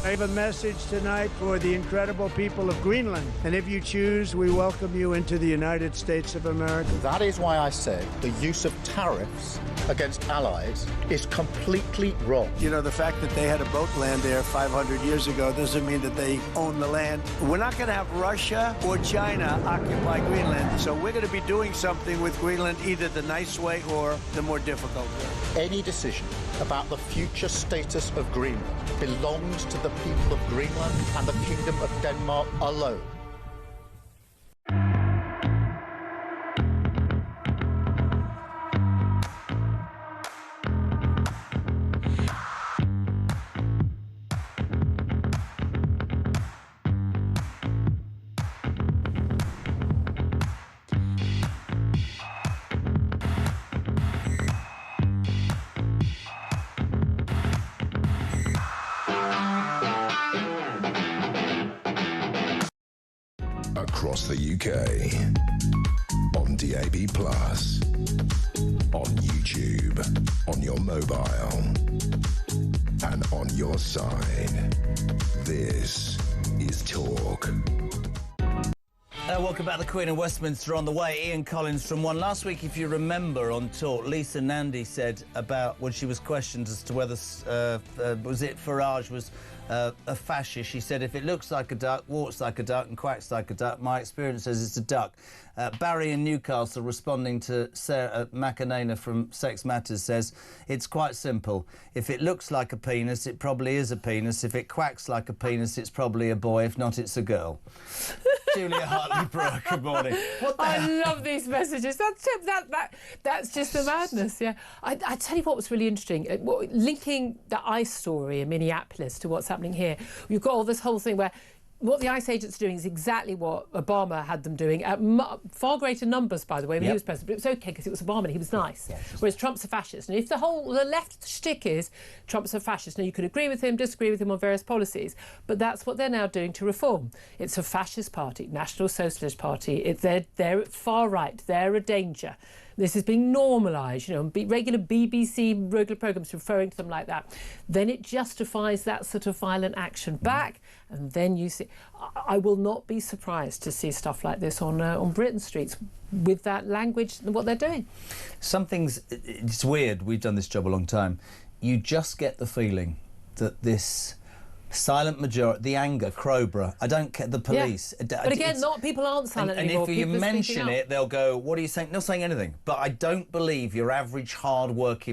I have a message tonight for the incredible people of Greenland. And if you choose, we welcome you into the United States of America. That is why I said the use of tariffs against allies is completely wrong. You know, the fact that they had a boat land there 500 years ago doesn't mean that they own the land. We're not going to have Russia or China occupy Greenland, so we're going to be doing something with Greenland either the nice way or the more difficult way. Any decision about the future status of Greenland belongs to the people of Greenland and the Kingdom of Denmark alone. Across the UK, on DAB+, on YouTube, on your mobile, and on your side. This is Talk. Welcome back. The Queen of Westminster on the way. Ian Collins from One. Last week, if you remember on Talk, Lisa Nandy said about when she was questioned as to whether, was it Farage was a fascist, she said, if it looks like a duck, walks like a duck and quacks like a duck, my experience says it's a duck. Barry in Newcastle, responding to Sarah McAnena from Sex Matters, says, it's quite simple. If it looks like a penis, it probably is a penis. If it quacks like a penis, it's probably a boy. If not, it's a girl. Julia Hartley-Brooke, good morning. I love these messages. That's just the madness, yeah. I tell you what was really interesting. Linking the ICE story in Minneapolis to what's happening here, you've got all this whole thing where what the ICE agents are doing is exactly what Obama had them doing, at far greater numbers, by the way, when he was president. But it was OK because it was Obama and he was nice. Yes. Whereas Trump's a fascist. And if the left shtick is Trump's a fascist, now you could agree with him, disagree with him on various policies, but that's what they're now doing to reform. It's a fascist party, National Socialist Party. They're far right. They're a danger. This is being normalised, you know, regular BBC regular programmes referring to them like that. Then it justifies that sort of violent action back, and then you see. I will not be surprised to see stuff like this on Britain streets with that language and what they're doing. It's weird. We've done this job a long time. You just get the feeling that this silent majority, the anger, Crowborough, I don't care, the police. Yeah. But again, people aren't silent anymore. And if you mention it, they'll go, what are you saying? Not saying anything. But I don't believe your average hard-working